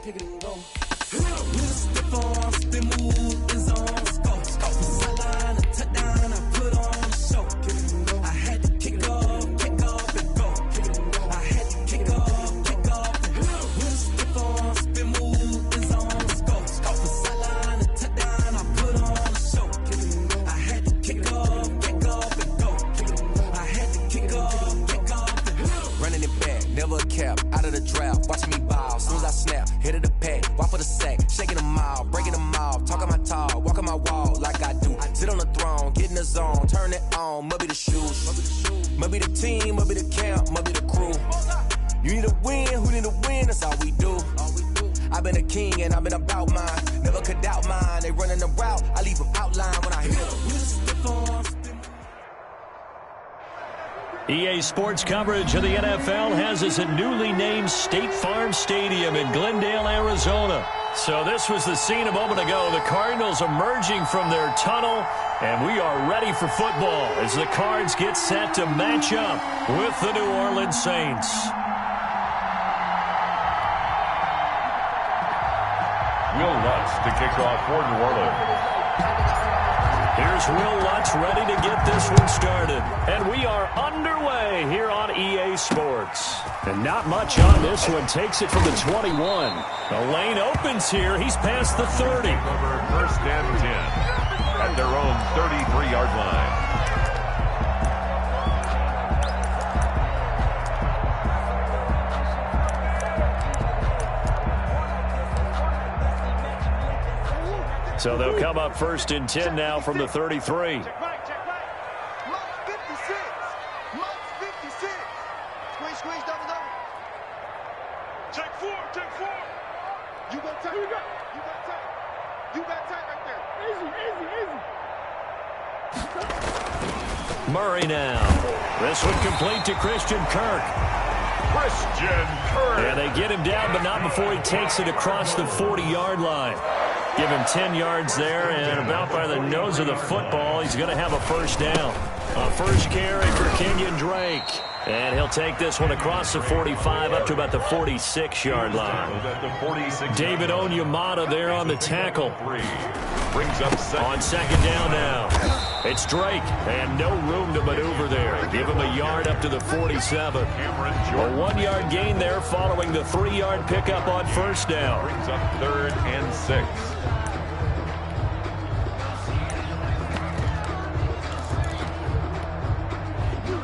pick it and go. With a stiff arm, spin move, end zone, scope. Sideline, a touchdown, I put on the show. I had to kick off and go. I had to kick off and go. With a stiff arm, spin move, end zone, scope. Sideline, a touchdown, I put on the show. I had to kick off and go. I had to kick off and go. Running it back, never a cap, out of the draft, watching me ball. Soon as I snap, hit of the pack, walk for the sack, shaking them all, breaking them off, talking my talk, walking my wall like I do. Sit on the throne, get in the zone, turn it on, must be the shoes, must be the team, must be the camp, must be the crew. You need a win, who need a win, that's all we do. I've been a king and I've been about mine, never could doubt mine. They running the route, I leave them outline when I hit them. EA Sports coverage of the NFL has us at newly named State Farm Stadium in Glendale, Arizona. So this was the scene a moment ago. The Cardinals emerging from their tunnel, and we are ready for football as the Cards get set to match up with the New Orleans Saints. Will Lutz to kick off for New Orleans. Here's Will Lutz ready to get this one started. And we are underway here on EA Sports. And not much on this one. Takes it from the 21. The lane opens here. He's past the 30. Over first and 10 at their own 33-yard line. So they'll come up first and 10 now from the 33. Check back. Month 56. Month 56. Squeeze, double. Check four. You got tight. You got tight right there. Easy. Murray now. This one complete to Christian Kirk. And they get him down, but not before he takes it across the 40-yard line. Give him 10 yards there, and about by the nose of the football, he's going to have a first down. A first carry for Kenyon Drake. And he'll take this one across the 45 up to about the 46-yard line. David Onyemata there on the tackle. On second down now. It's Drake, and no room to maneuver there. Give him a yard up to the 47. A 1-yard gain there following the 3-yard pickup on first down. Brings up 3rd and 6.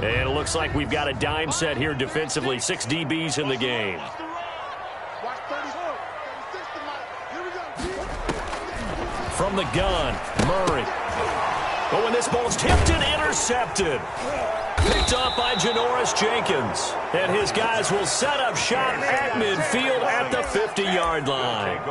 And it looks like we've got a dime set here defensively. 6 DBs in the game. From the gun, Murray. Oh, and this ball's tipped and intercepted. Picked off by Janoris Jenkins. And his guys will set up shop at midfield at the 50-yard line.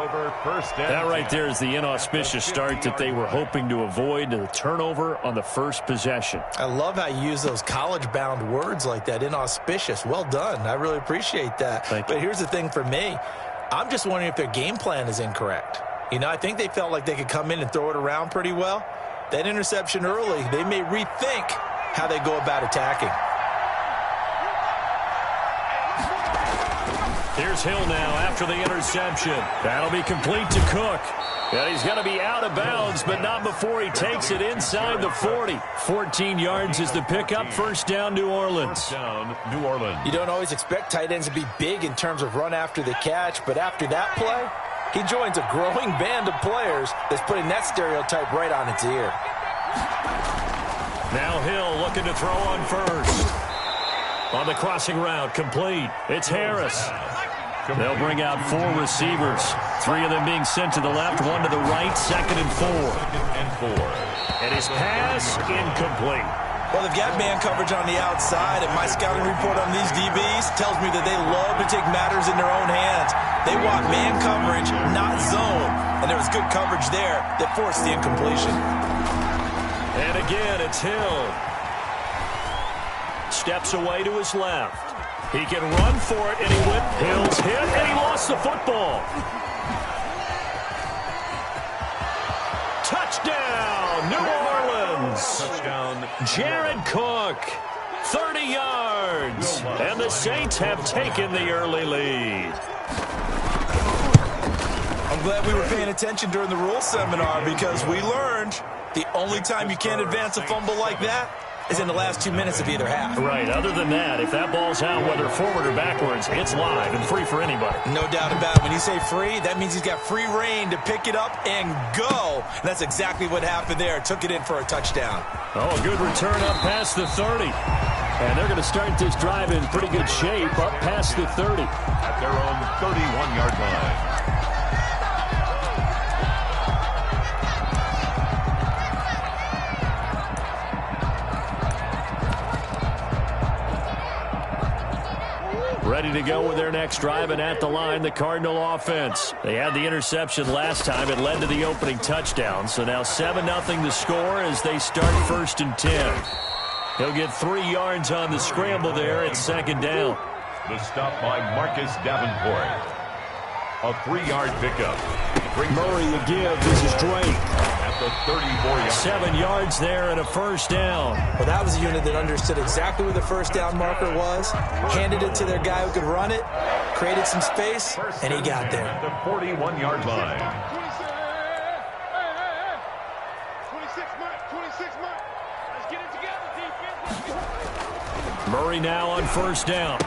That right there is the inauspicious start that they were hoping to avoid, the turnover on the first possession. I love how you use those college-bound words like that, inauspicious. Well done. I really appreciate that. But here's the thing for me. I'm just wondering if their game plan is incorrect. You know, I think they felt like they could come in and throw it around pretty well. That interception early, they may rethink how they go about attacking. Here's Hill now after the interception. That'll be complete to Cook. And he's going to be out of bounds, but not before he takes it inside the 40. 14 yards is the pickup. First down, New Orleans. You don't always expect tight ends to be big in terms of run after the catch, but after that play, he joins a growing band of players that's putting that stereotype right on its ear. Now Hill looking to throw on first. On the crossing route, complete. It's Harris. They'll bring out 4 receivers. 3 of them being sent to the left, 1 to the right, 2nd and 4. And his pass incomplete. Well, they've got man coverage on the outside, and my scouting report on these DBs tells me that they love to take matters in their own hands. They want man coverage, not zone. And there was good coverage there that forced the incompletion. And again, it's Hill. Steps away to his left. He can run for it, and he went. Hill's hit, and he lost the football. Touchdown, New Orleans. Touchdown, Jared Cook. 30 yards. And the Saints have taken the early lead. I'm glad we were paying attention during the rule seminar because we learned the only time you can't advance a fumble like that is in the last 2 minutes of either half. Right. Other than that, if that ball's out, whether forward or backwards, it's live and free for anybody. No doubt about it. When you say free, that means he's got free reign to pick it up and go. And that's exactly what happened there. Took it in for a touchdown. Oh, a good return up past the 30. And they're going to start this drive in pretty good shape up past the 30. At their own 31-yard line. Ready to go with their next drive, and at the line, the Cardinal offense. They had the interception last time. It led to the opening touchdown. So now 7-0 the score as they start 1st and 10. He'll get 3 yards on the scramble there at 2nd down. The stop by Marcus Davenport. A 3-yard pickup. Murray to give. This is Drake. At the 34-yard. 7 yards there and a 1st down. Well, that was a unit that understood exactly where the 1st down marker was, handed it to their guy who could run it, created some space, and he got there. At the 41-yard line. 26 Mike. Let's get it together, defense. Murray now on 1st down.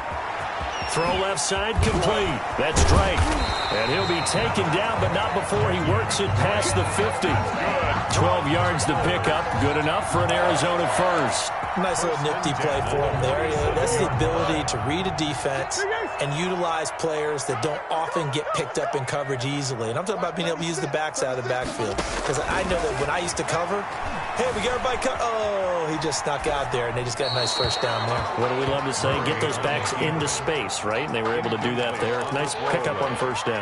Throw left side complete. That's Drake. And he'll be taken down, but not before he works it past the 50. 12 yards to pick up. Good enough for an Arizona first. Nice little nifty play for him there. That's the ability to read a defense and utilize players that don't often get picked up in coverage easily. And I'm talking about being able to use the backs out of the backfield. Because I know that when I used to cover, hey, we got everybody cut. Oh, he just snuck out there, and they just got a nice 1st down there. What do we love to say? Get those backs into space, right? And they were able to do that there. Nice pickup on 1st down.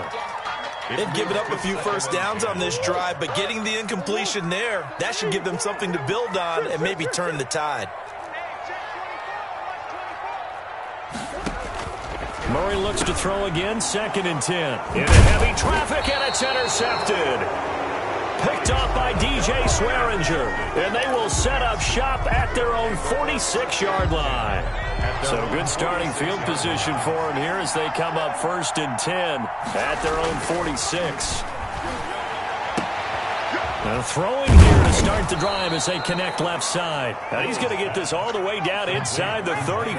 They've given up a few 1st downs on this drive, but getting the incompletion there, that should give them something to build on and maybe turn the tide. Murray looks to throw again, 2nd and 10. Into heavy traffic, and it's intercepted. Picked off by DJ Swearinger, and they will set up shop at their own 46-yard line. So good starting field position for them here as they come up 1st and 10 at their own 46. Now throwing here to start the drive as they connect left side. Now he's going to get this all the way down inside the 35.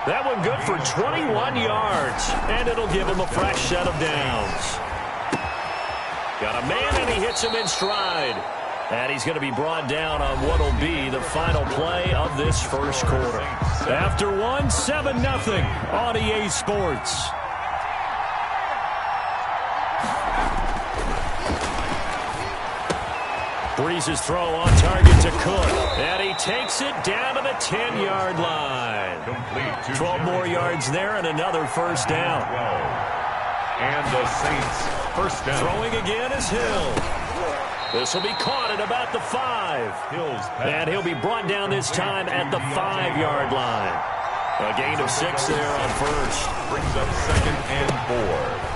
That one good for 21 yards, and it'll give him a fresh set of downs. Got a man, and he hits him in stride. And he's going to be brought down on what will be the final play of this first quarter. After 7-0 on EA Sports. Breeze's throw on target to Cook. And he takes it down to the 10-yard line. 12 more yards there and another 1st down. And the Saints 1st down. Throwing again is Hill. This will be caught at about the 5. And he'll be brought down this time at the 5-yard line. A gain of 6 there on 1st. Brings up 2nd and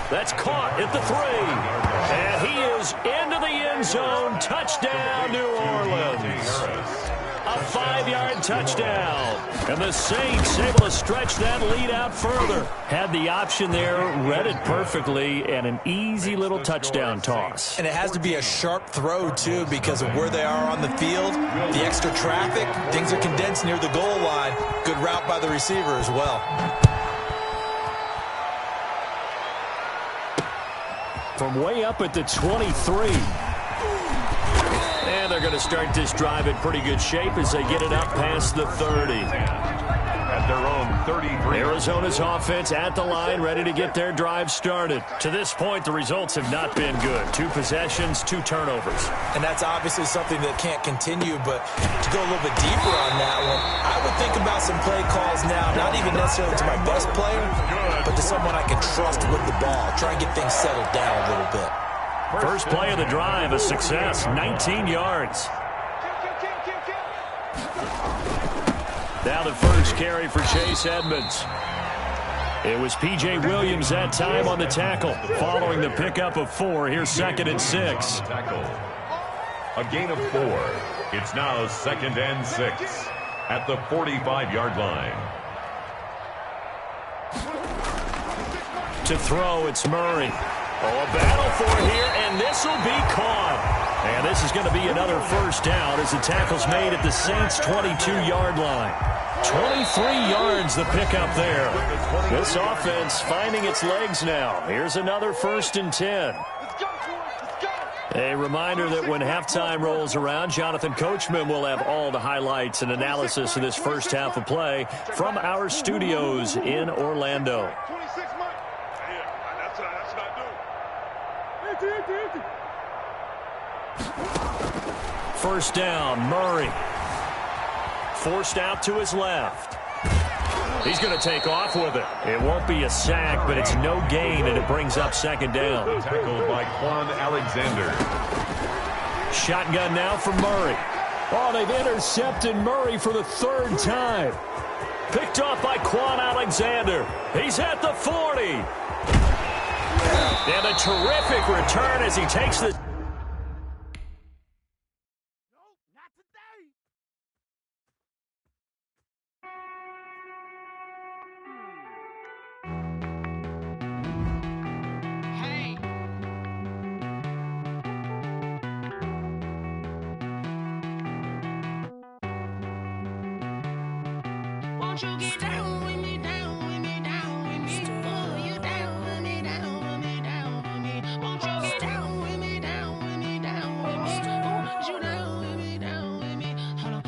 4. That's caught at the 3. And he is into the end zone. Touchdown, New Orleans. A 5-yard touchdown. And the Saints able to stretch that lead out further. Had the option there, read it perfectly, and an easy little touchdown toss. And it has to be a sharp throw, too, because of where they are on the field. The extra traffic, things are condensed near the goal line. Good route by the receiver as well. From way up at the 23. And they're going to start this drive in pretty good shape as they get it up past the 30. At their own 33. Arizona's offense at the line, ready to get their drive started. To this point, the results have not been good. 2 possessions, 2 turnovers. And that's obviously something that can't continue, but to go a little bit deeper on that one, I would think about some play calls now, not even necessarily to my best player, but to someone I can trust with the ball. Try and get things settled down a little bit. First play of the drive, a success, 19 yards. Now the first carry for Chase Edmonds. It was P.J. Williams that time on the tackle. Following the pickup of 4, here's 2nd and 6. A gain of 4. It's now 2nd and 6 at the 45-yard line. To throw, it's Murray. Oh, a battle for it here, and this will be caught. And this is going to be another first down as the tackle's made at the Saints' 22-yard line. 23 yards the pickup there. This offense finding its legs now. Here's another 1st and 10. A reminder that when halftime rolls around, Jonathan Coachman will have all the highlights and analysis of this first half of play from our studios in Orlando. 26 months. Yeah, that's not doing. First down, Murray. Forced out to his left. He's going to take off with it. It won't be a sack, but it's no gain, and it brings up 2nd down. Tackled by Quan Alexander. Shotgun now for Murray. Oh, they've intercepted Murray for the 3rd time. Picked off by Quan Alexander. He's at the 40. And a terrific return as he takes the... Won't you get down with me, down with me, down with me? Oh, you down with me, down with me, down with me. Won't you get down with me, down with me, down with me? Oh, you down with me, down with me? Hold on.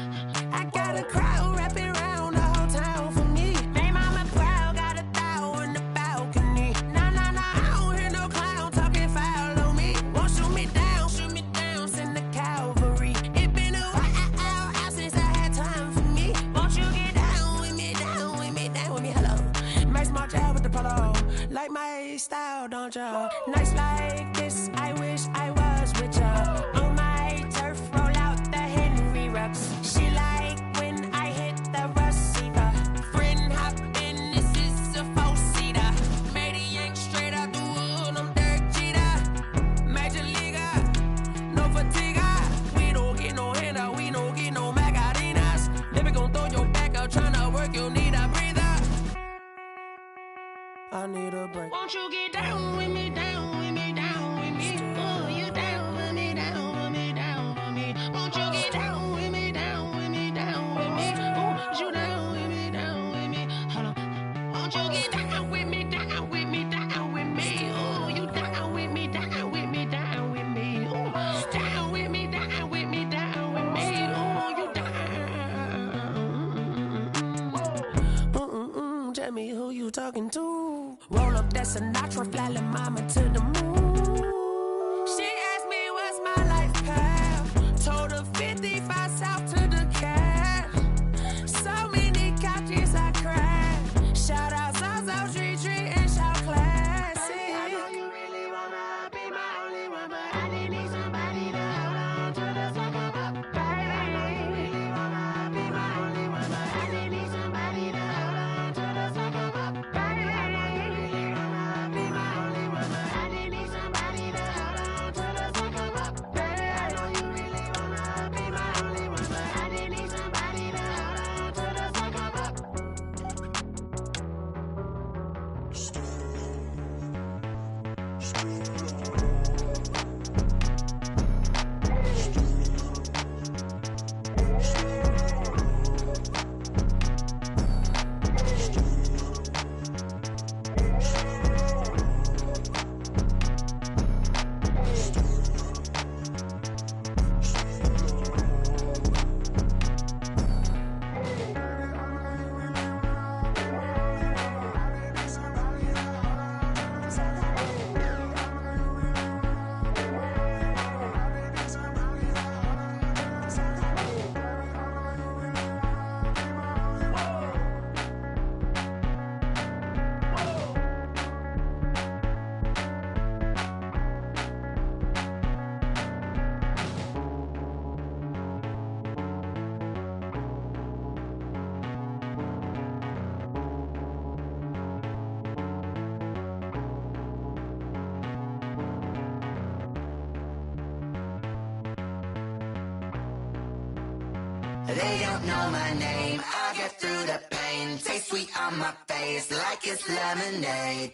I got a crowd wrapping around the whole town for me. They mama proud, got a thou on the balcony. Nah, nah, nah, I don't hear no clown talking foul on me. Won't shoot me down, send the cavalry. It been a while since I had time for me. Won't you get down with me, down with me, down with me? Hello. Nice small job with the polo. Like my style, don't ya? Nice like this, I wish I was with ya. On my turf, roll out the Henry Rux. She like when I hit the receiver. Friend hop in, this is a 4-seater. Made a yank straight out the wood, I'm Derek Jeter. Major leaguer, no fatigue. We don't get no handout, we don't get no Macarinas. Never gon' throw your back out, tryna work, you need a breather. I need a break. Won't you get down with me, down with me, down with me? Oh, you down with me, down with me, down with me? Won't you get down with me, down with me, down with me? Oh, you down with me, down with me? Hold on. Won't you get down with me, down with me, down with me? Oh, you down with me, down with me, down with me? Oh, down with me, down with me, down with me? Oh, you down. Tell me who you talking to. Roll up that Sinatra, fly la mama to the moon. She asked me what's my life path. Told her 55 south to the cat. So many couches I cried. Shout out Zazo, Tree, and shout classic. I know you really wanna be my only one, but I didn't need somebody to hold on to the sucker up. Baby, I know you really wanna be my only one, but I didn't need somebody to hold on to the sucker up. Baby, I know you really wanna be my only one, but I didn't need somebody to hold on to the sucker up. Baby, I know you really wanna be my only one, but I didn't need somebody to hold on to the sucker up. They don't know my name, I get through the pain. Taste sweet on my face like it's lemonade.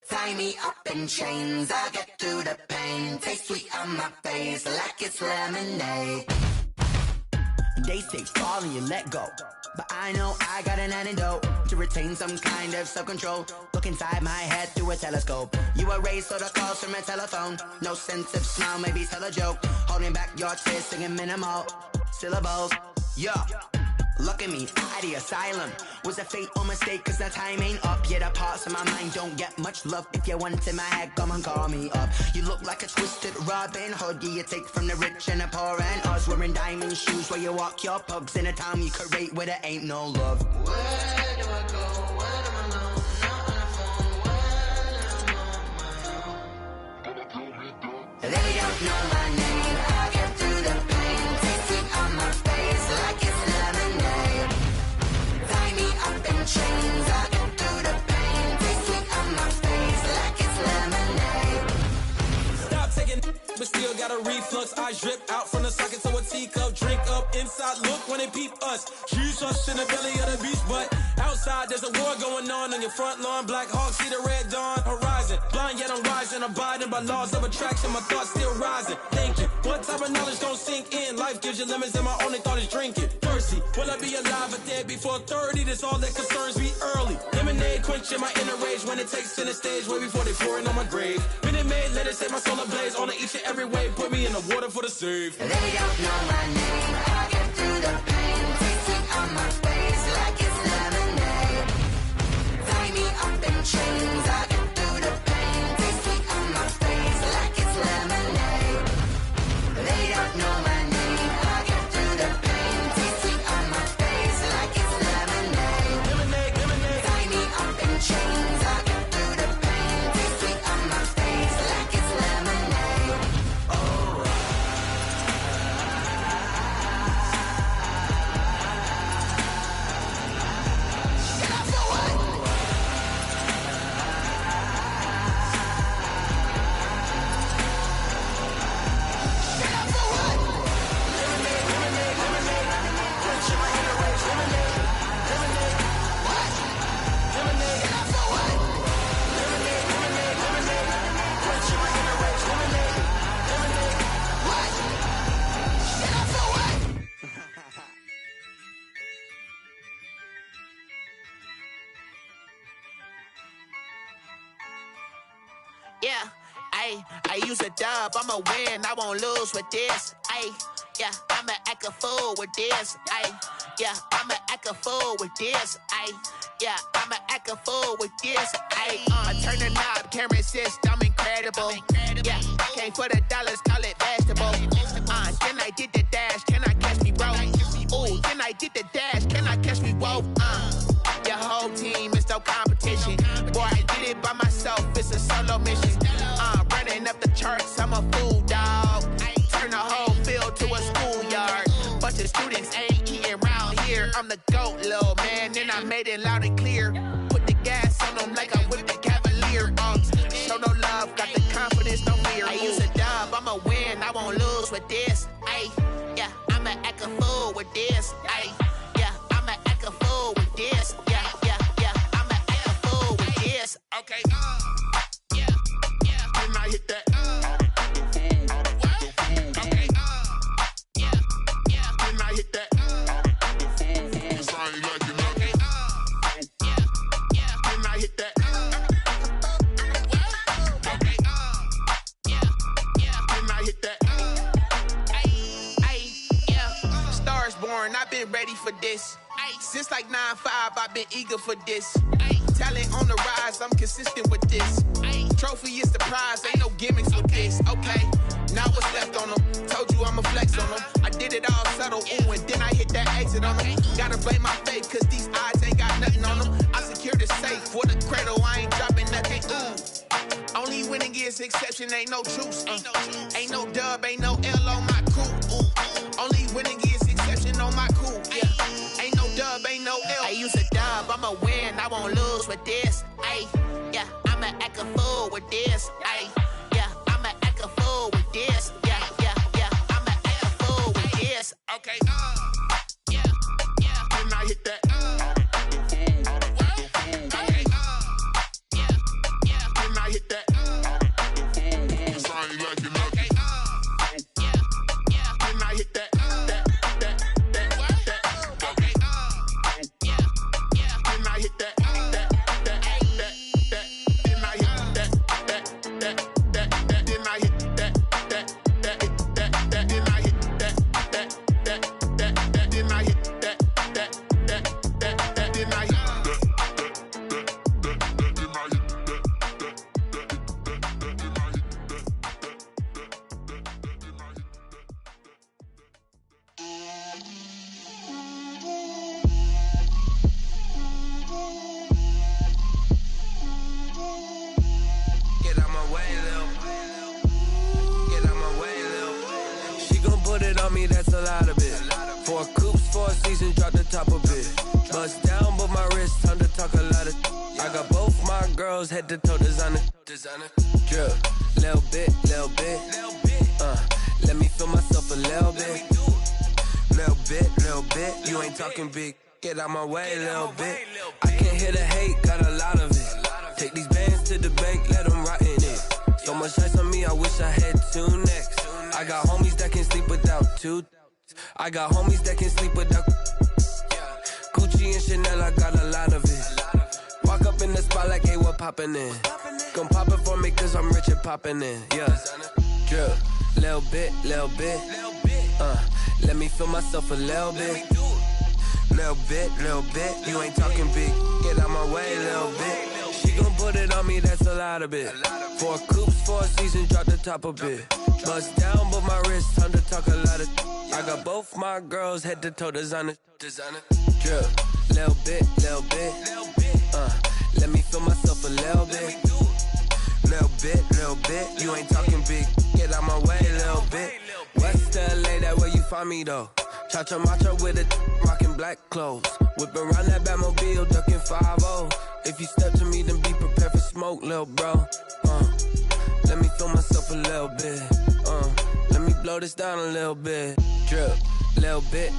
Tie me up in chains, I'll get through the pain. Taste sweet on my face like it's lemonade. They say fall and you let go, but I know I got an antidote to retain some kind of self-control. Look inside my head through a telescope. You erase all the calls from a telephone. No sense of smile, maybe tell a joke. Holding back your tears, singing minimal syllables. Yeah. Look at me, out of the asylum. Was a fate or mistake, cause the time ain't up. Yet the parts of my mind don't get much love. If you want in my head, come and call me up. You look like a twisted Robin Hood. You take from the rich and the poor and us. Wearing diamond shoes where you walk your pugs. In a town you create where there ain't no love. Where do I go? Where am I alone? Not on the phone when I'm on my own. They don't know my name. I get through the pain. Taste it on my face like it's lemonade. Tie me up in chains. I get through the pain. Taste it on my face like it's lemonade. Stop taking, but still got a reflux. Eyes drip out from the socket to a teacup. Drink up inside, look when they peep us. Choose us in the belly of the beast, but outside there's a war going on your front lawn. Black Hawk, see the red dawn horizon. Blind yet I'm rising, abiding by laws of attraction. My thoughts still rising, thinking what type of knowledge gon' sink in? Life gives you lemons and my only thought is drinking. Thirsty, will I be alive or dead before 30? That's all that concerns me early. Lemonade quenching my inner rage when it takes center stage way before they pour it on my grave. Minute Maid, let it set my soul ablaze on each and every way. Put me in the water for the save. They don't know my name. I get through the pain. Taste it on my face like it's lemonade. Tie me up in chains. I get through the pain. Taste it on my face like it's lemonade. They don't know my name. I get through the pain. Taste it on my face like it's lemonade. Lemonade, lemonade. Tie me up in chains. I get through the pain. Taste it on my face like it's lemonade. Yeah, I use a dub, I'ma win, I won't lose with this. Yeah, I'ma act a fool with this. Yeah, I'ma act a fool with this. Yeah, I'ma act a fool with this. I turn the knob, camera assist, I'm incredible. Yeah, came for the dollars, call it vegetable. Then I did the dash, can I catch me, bro? Ooh, then I did the dash, can I catch me, whoa? Your whole team is no competition. Boy, I did it by myself, it's a solo mission. Running up the charts, I'm a fool, dog. Turn the whole field to a schoolyard. Bunch of students ain't eating round here. I'm the GOAT, little man, and I made it loud and clear. Put the gas on them like I whipped the Cavalier. Show no love, got the confidence, no fear. I use a dub, I'ma win, I won't lose with this. Yeah, I'ma act a fool with this. Yeah, I'ma act a fool with this. Yeah, I'ma act a fool with this. Okay. Yeah. Then I hit that. Okay. Yeah. Then I hit that. Cause I ain't like it. Okay. Yeah. Then I hit that. Okay. Yeah. Then I hit that. Yeah. Stars born, I've been ready for this. Since like 9-5, I've been eager for this. Talent on the rise, I'm consistent with this. Trophy is the prize, ain't no gimmicks with this. Okay, now what's left on them? Told you I'ma flex on them. I did it all subtle, ooh, and then I hit that exit on them. Gotta blame my faith, cause these odds ain't got nothing on them. I secured the safe for the cradle, I ain't dropping nothing, ooh. Only winning is exception, ain't no truce. Ain't no dub, ain't no L on my crew. Only winning is exception on my crew. Yeah, ain't no dub, ain't no L. I use a dub, I'ma win, I won't lose with this. Yeah, I'ma act a fool with this. Yeah, I'ma act a fool with this. Yeah, I'ma act a fool with this. Okay. Yeah. Then I hit that. Okay. Yeah. Then I seasons, drop the top a bit. Bust down, but my wrist, time to talk a lot of. I got both my girls head to toe designer. Drip, little bit. Let me feel myself a little bit. Little bit. You ain't talking big. Get out my way, little bit. I can't hear the hate, got a lot of it. Take these bands to the bank, let them rot in it. So much ice on me, I wish I had two necks. I got homies that can sleep without two. I got homies that can sleep without. Gucci and Chanel, I got a lot of it. Walk up in the spot like, hey, what poppin' in? Gon' pop it for me, cause I'm rich and poppin' in. Yeah, drip, little bit. Let me feel myself a little bit. Little bit. You ain't talking big. Get out my way, little bit. She gon' put it on me, that's a lot of it. 4 coops, 4 seasons, drop the top a bit. Bust down, but my wrist, time to talk a lot of. I got both my girls head to toe designer. Drip, little bit. Let me feel myself a little bit. Little bit. You ain't talking big. Get out my way, little bit. West LA, that where you find me though. Cha-cha matcha with it, rockin' black clothes. Whip around that Batmobile, ducking 5-0. If you step to me, then be prepared for smoke, lil' bro. Let me feel myself a little bit. Let me blow this down a little bit. Drip, little bit.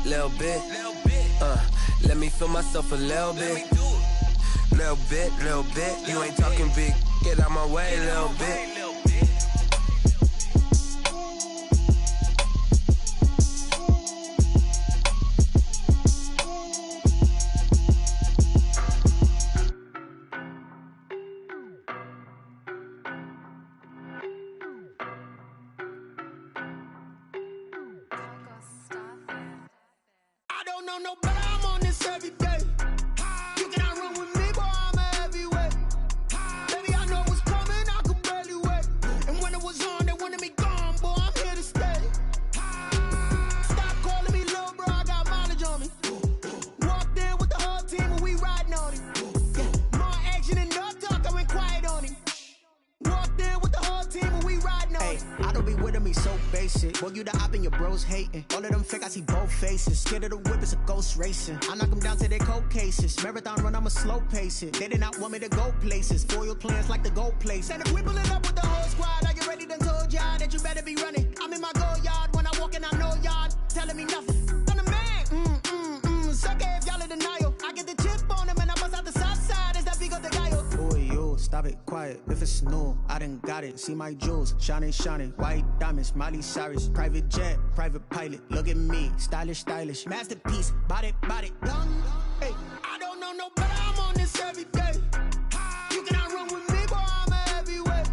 Let me feel myself a little bit. Little bit. You ain't talking big. Get out my way, little bit. No, but I'm on this every day. You cannot run with me, boy, I'm a heavyweight. Baby, I know what's coming, I could barely wait. And when it was on, they wanted me gone, boy, I'm here to stay. Stop calling me little bro, I got mileage on me. Walked in with the whole team and we riding on him. More action and no talk, I went quiet on him. Walked in with the whole team and we riding on him. I don't be with me so basic. Boy, you the op and your bros hating. All of them fake, I see both faces. Scared of the whip, it's a ghost racing. I knock them down to their cold cases. Marathon run, I'ma slow pace it. They did not want me to go places. Foil plans like the gold place. And if we pulling up with the whole squad, are you ready? Done told y'all that you better be running. I'm in my go yard. When I walk in, I know y'all telling me nothing. I'm the man. Sucker if y'all in denial. I get the chip on him and I bust out the south side. Is that Vigo de Gallo? Boy, yo, stop it, quiet. If it's new, I done got it. See my jewels, shining. White diamonds, Miley Cyrus. Private jet, private pilot. Look at me, stylish. Masterpiece, body, young. Hey, I don't know no better, I'm on this every day. You cannot run with me, boy, I'm a heavyweight.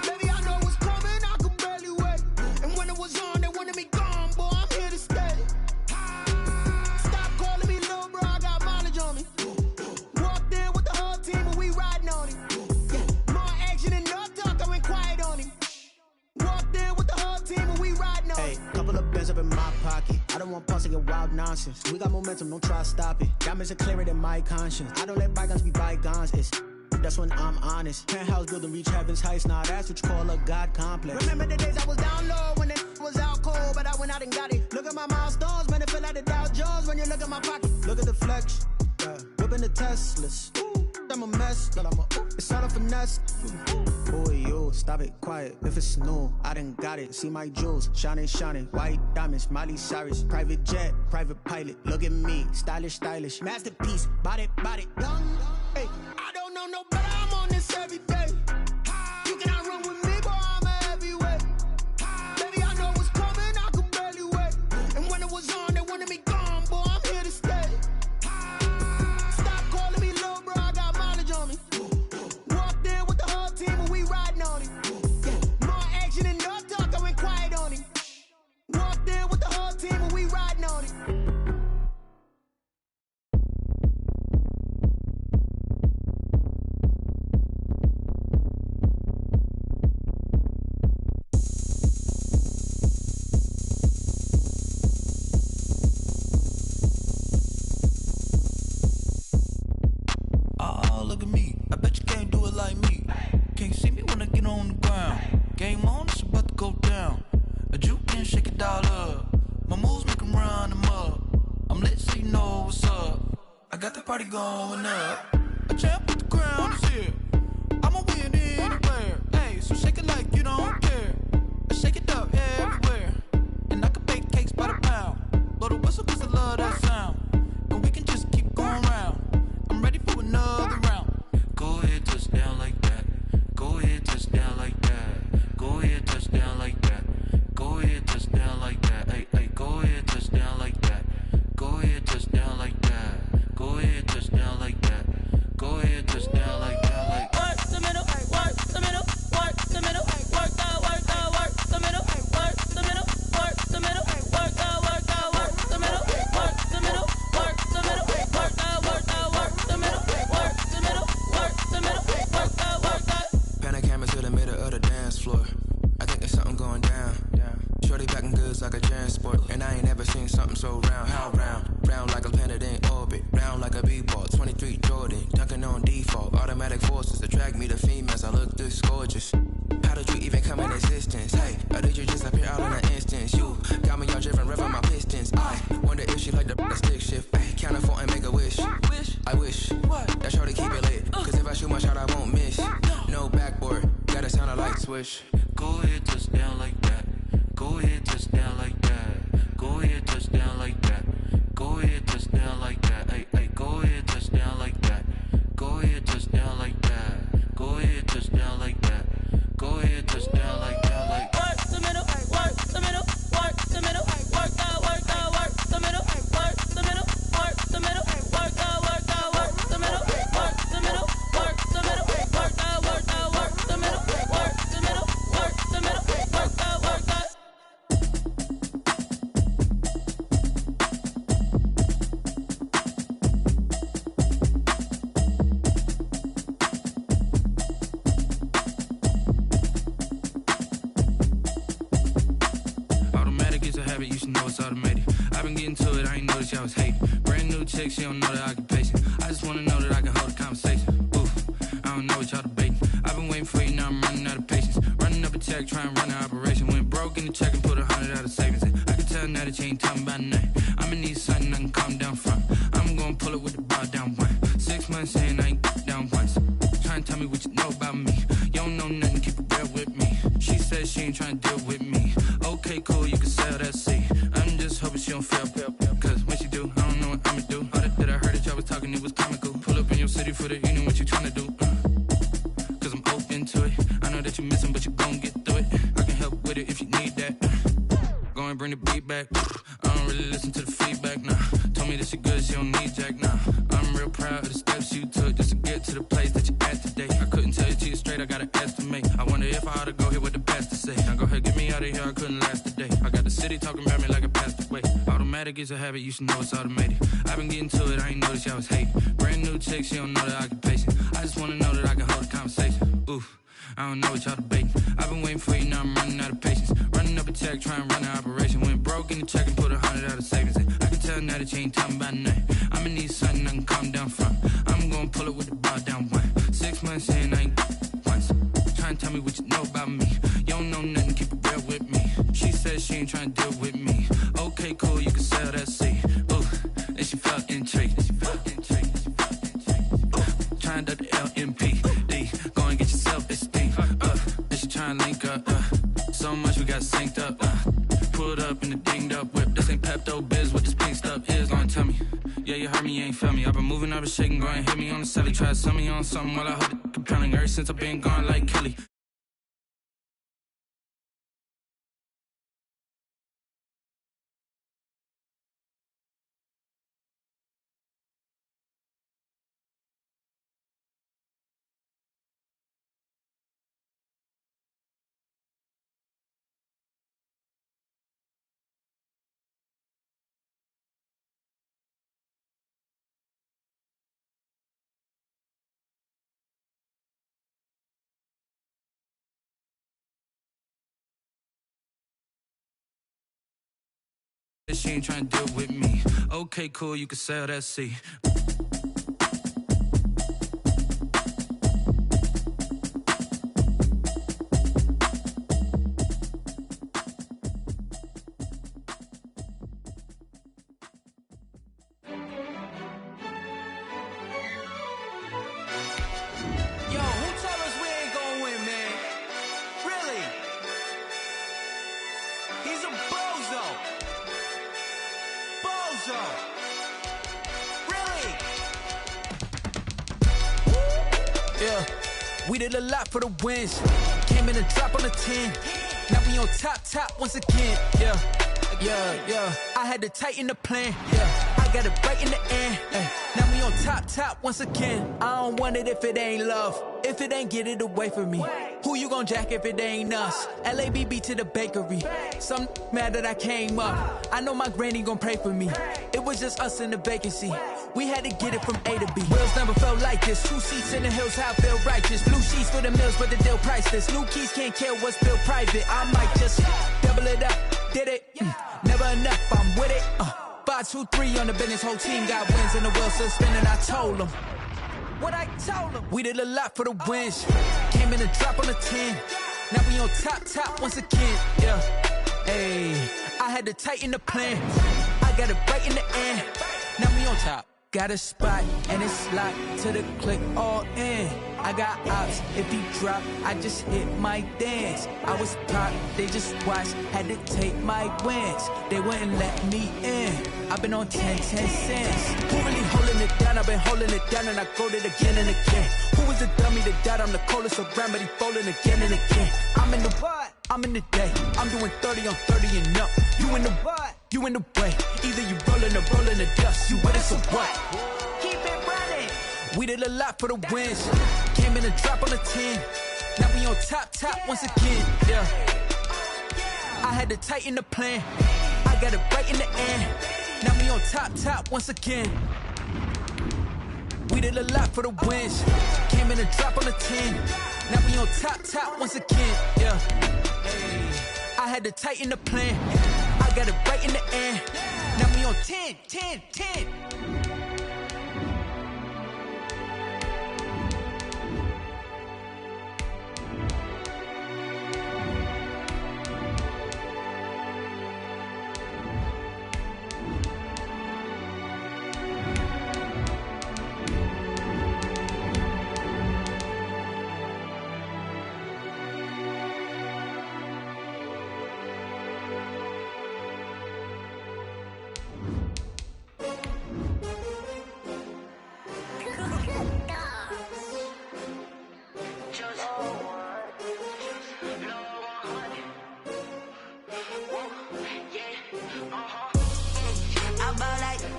Baby, I know what's coming, I could barely wait. And when it was on, they wanted me gone, boy, I'm here to stay. Stop calling me little bro, I got mileage on me. Walked in with the whole team and we riding on him. More action and no talk, I went quiet on him. Walked in with the whole team and we riding on him. Hey, couple of bands up in my pocket. I don't want pause to get wild nonsense. We got momentum, don't try to stop it. Diamonds are clearer than my conscience. I don't let bygones be bygones. That's when I'm honest. Penthouse building, reach heaven's heights. Nah, that's what you call a God complex. Remember the days I was down low when it was out cold, but I went out and got it. Look at my milestones, man, it feel like the Dow Jones when you look at my pocket. Look at the flex, whipping the Teslas. I'm a mess, but it's all a finesse. Boy, yo, stop it, quiet. If it's new, I done got it. See my jewels, shining. White diamonds, Miley Cyrus. Private jet, private pilot. Look at me, stylish. Masterpiece, body, young. Hey, I don't know no better, I'm on this every day. You cannot run with me, boy, I'm a heavyweight. Baby, I know what's coming, I could barely wait. And when it was on, they wanted me gone, boy, I'm here to stay. Stop calling me little bro, I got mileage on me. Walked in with the whole team and we riding on him. More action and no talk, I went quiet on him. Walked in with the whole team and we riding on him. body going up. A champ with the crown is here. I'ma win anywhere. Hey, so shake it like you don't care. Shake it up everywhere. And I can bake cakes by the pound. Blow the whistle cause I love that sound. And we can just keep going round. I'm ready for another round. Go ahead, touch down like that. Go ahead, touch down like that. Go ahead, touch down like that. Go ahead, touch down like that. Hey, hey, go ahead, touch down like that. Go ahead, touch down like that. Go ahead, touch down like that. Go ahead, touch down like that. Like work the middle, work the middle, work the middle, work the middle, work the middle, work the middle, work the middle, work the middle, work the middle, work the middle, work the middle, work the middle, work the middle, work the. Pan a camera to the middle of the dance floor. I think there's something going down. Shorty packing goods like a transport, and I ain't never seen something so round. How round? Round like a planet in orbit, round like a b-ball. 23 Jordan, dunking on default. Automatic forces attract me to females. I look this gorgeous. How did you even come in existence? Hey, or did you just appear out in an instance? You got me all driven, revving my pistons. I wonder if she like the stick shift. Hey, count a 4 and make a wish. I wish that shorty keep it lit. Cause if I shoot my shot, I won't miss. No backboard, gotta sound a light switch. go ahead, touch down like that. Go ahead, touch down like that. Go ahead, touch down like that. Go ahead, touch down like that. Hey, hey, go ahead, touch down like that. Go ahead, touch down like that. Go ahead, touch down like that. Go ahead, touch down like that. Like work the middle, work the middle, work the middle, work the middle, work the middle, work the middle, work the middle, work the middle, work the middle, work the middle, work the middle, work the middle, work the middle, work the middle, work the. Habit, you should know it's automated. I've been getting to it, I ain't noticed y'all was hating. Brand new chick, she don't know the occupation. I just wanna know that I can hold a conversation. Oof, I don't know what y'all debating. I've been waiting for you, now I'm running out of patience. Running up a check, trying to run an operation. Went broke in the check and put 100 out of savings in. I can tell now that you ain't talking about nothing. I'ma need something I can calm down from. I'm gonna pull it with the bar down one. 6 months saying I ain't down once. Trying to tell me what you know about me. You don't know nothing, keep it real with me. She said she ain't trying to deal with me. Okay, cool, you can sell that seat. I'm just hoping she don't fail. Cause when she do, I don't know what I'ma do. All that I heard that y'all was talking, it was comical. Pull up in your city for the evening, what you trying to do? Cause I'm open to it. I know that you're missing, but you gon' get through it. I can help with it if you need that. Go and bring the beat back. I don't really listen to the feedback, nah. Told me that she good, she don't need jack, nah. I'm real proud of the steps you took just to get to the place that you're at today. I couldn't tell you to you straight, I gotta estimate. I wonder if I ought to go here with the best to say. Now go ahead, get me out of here, I couldn't last a day. I got the city talking about me like I passed away. Automatic is a habit, you should know it's automated. I've been getting to it, I ain't noticed y'all was hating. Brand new chick, she don't know the occupation. I just wanna know that I can hold a conversation. Oof, I don't know what y'all debating. I've been waiting for you, now I'm running out of patience. Running up a check, trying to run an operation. Went broke in the check and put 100 out of savings in. I can tell now that you ain't talking about nothing. I'ma need something I can calm down from. I'm gonna pull it with the bar down one. 6 months saying I ain't once. Trying to tell me what you know about me. You don't know nothing, keep it real with me. She said she ain't trying to deal with me. Okay, cool, you can sell that seat. Ooh, then she felt intrigued. Trying to the LMPD. Go and get your self-esteem. Then she trying to link up. So much we got synced up. Pulled up in the dinged up whip. This ain't Pepto-Biz, what this pink stuff is. Gonna tell me. Yeah, you heard me, you ain't felt me. I've been moving, I've been shaking, go and hit me on the celly. Try to sell me on something while I hold it compelling. Ever since I've been gone like Kelly. She ain't trying to deal with me. Okay, cool, you can sell that seat. We did a lot for the wins. Came in a drop on the 10. Now we on top once again. Yeah. I had to tighten the plan. Yeah. I got it right in the end. Now we on top once again. I don't want it if it ain't love. If it ain't, get it away from me. Who you gon' jack if it ain't us? LABB to the bakery. Some mad that I came up. I know my granny gon' pray for me. It was just us in the vacancy. We had to get it from A to B. Wheels never felt like this. 2 seats in the hills, how I feel righteous. Blue sheets for the mills, but the deal priceless. New keys can't kill what's still private. I might just double it up. Did it? Never enough, I'm with it. 5, 2, 3 on the business. Whole team got wins and the wheels still spinning. I told them what I told them. We did a lot for the wins. Came in a drop on the 10. Now we on top once again. Yeah. Hey, I had to tighten the plan. I got it right in the end. Now we on top. Got a spot and it's locked to the click all in. I got ops, if he drop, I just hit my dance. I was pop, they just watched, had to take my wins. They wouldn't let me in. I've been on 10 cents. Who really holding it down? I've been holding it down and I go it again and again. Who was the dummy that died? I'm the coldest around, but he folding again and again. I'm in the what? I'm in the day. I'm doing 30 on 30 and up. You in the what? You in the way. Either you rolling or rolling the dust. You with us or what? Keep it running. We did a lot for the wins. Came in a drop on the 10. Now we on top once again. Yeah. I had to tighten the plan. I got it right in the end. Now we on top once again. We did a lot for the wins. Came in a drop on the 10. Now we on top once again. Yeah. Hey. I had to tighten the plan. I got it right in the end. Now we on 10.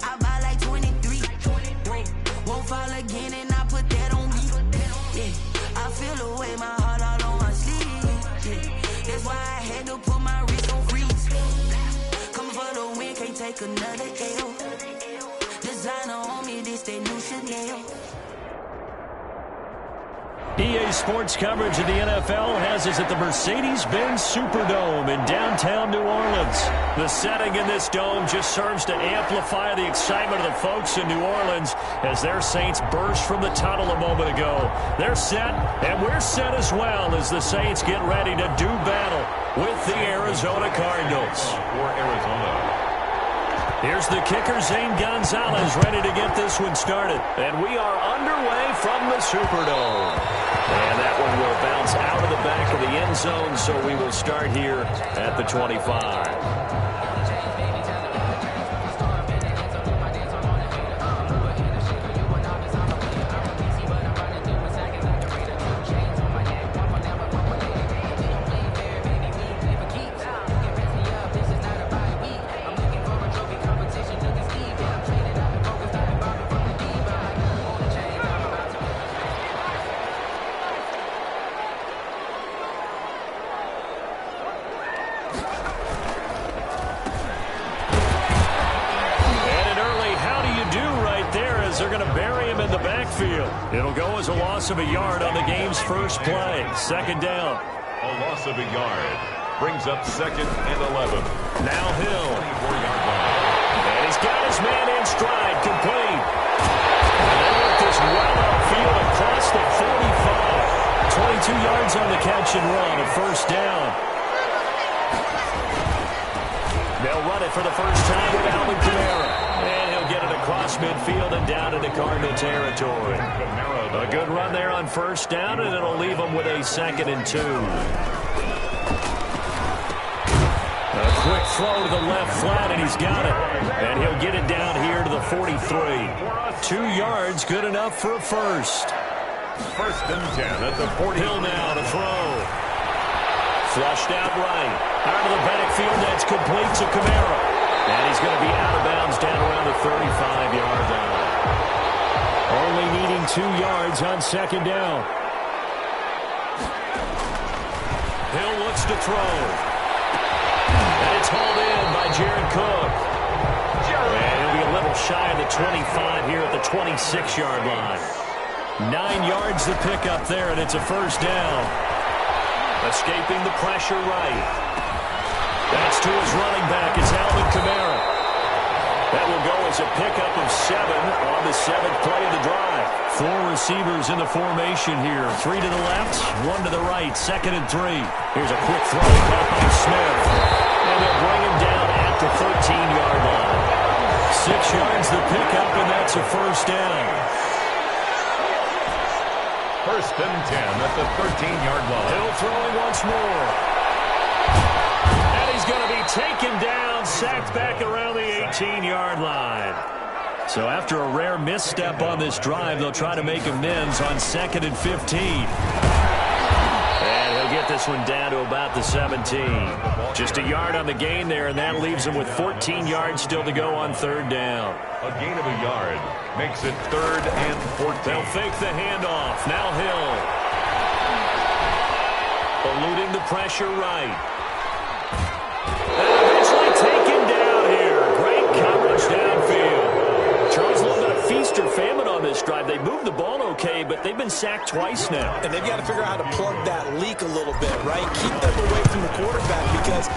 I buy like 23. Won't fall again and I put that on me. Yeah, I feel the way, my heart all on my sleeve. Yeah, that's why I had to put my wrist on freeze. Come for the win, can't take another L. Designer on me, this that new Chanel. EA Sports coverage of the NFL has us at the Mercedes-Benz Superdome in downtown New Orleans. The setting in this dome just serves to amplify the excitement of the folks in New Orleans as their Saints burst from the tunnel a moment ago. They're set, and we're set as well as the Saints get ready to do battle with the Arizona Cardinals. For Arizona. Here's the kicker, Zane Gonzalez, ready to get this one started. And we are underway from the Superdome. And that one will bounce out of the back of the end zone, so we will start here at the 25. They're going to bury him in the backfield. It'll go as a loss of a yard on the game's first play. Second down. A loss of a yard brings up 2nd and 11. Now Hill. 24-yard line. And he's got his man in stride, complete. And they work this well outfield across the 45. 22 yards on the catch and run, a first down. They'll run it for the first time with Alvin Kamara. And he'll get it across midfield and down into Cardinal territory. A good run there on first down, and it'll leave him with a 2nd and 2. A quick throw to the left flat, and he's got it. And he'll get it down here to the 43. 2 yards, good enough for a first. First and 10 at the 40. Hill now to throw. Flushed out right. Out of the backfield, that's complete to Kamara. And he's going to be out of bounds down around the 35-yard line. Only needing 2 yards on second down. Hill looks to throw. And it's hauled in by Jared Cook. And he'll be a little shy of the 25 here at the 26-yard line. 9 yards to pick up there, and it's a first down. Escaping the pressure right. That's to his running back. It's Alvin Kamara. That will go as a pickup of 7 on the 7th play of the drive. 4 receivers in the formation here. 3 to the left, 1 to the right. 2nd and 3. Here's a quick throw caught by Smith. And they'll bring him down at the 13-yard line. 6 yards to pick up, and that's a first down. First and 10 at the 13-yard line. Hill throwing once more. And he's going to be taken down, sacked back around the 18-yard line. So after a rare misstep on this drive, they'll try to make amends on 2nd and 15. And he'll get this one down to about the 17. Just a yard on the gain there, and that leaves him with 14 yards still to go on 3rd down. A gain of a yard makes it 3rd and 14. They'll fake the handoff. Now Hill. Eluding the pressure right. And eventually taken down here. Great coverage downfield. Charles, a little bit of feast or famine on this drive. They moved the ball okay, but they've been sacked twice now. And they've got to figure out how to plug that leak a little bit, right? Keep them away from the quarterback, because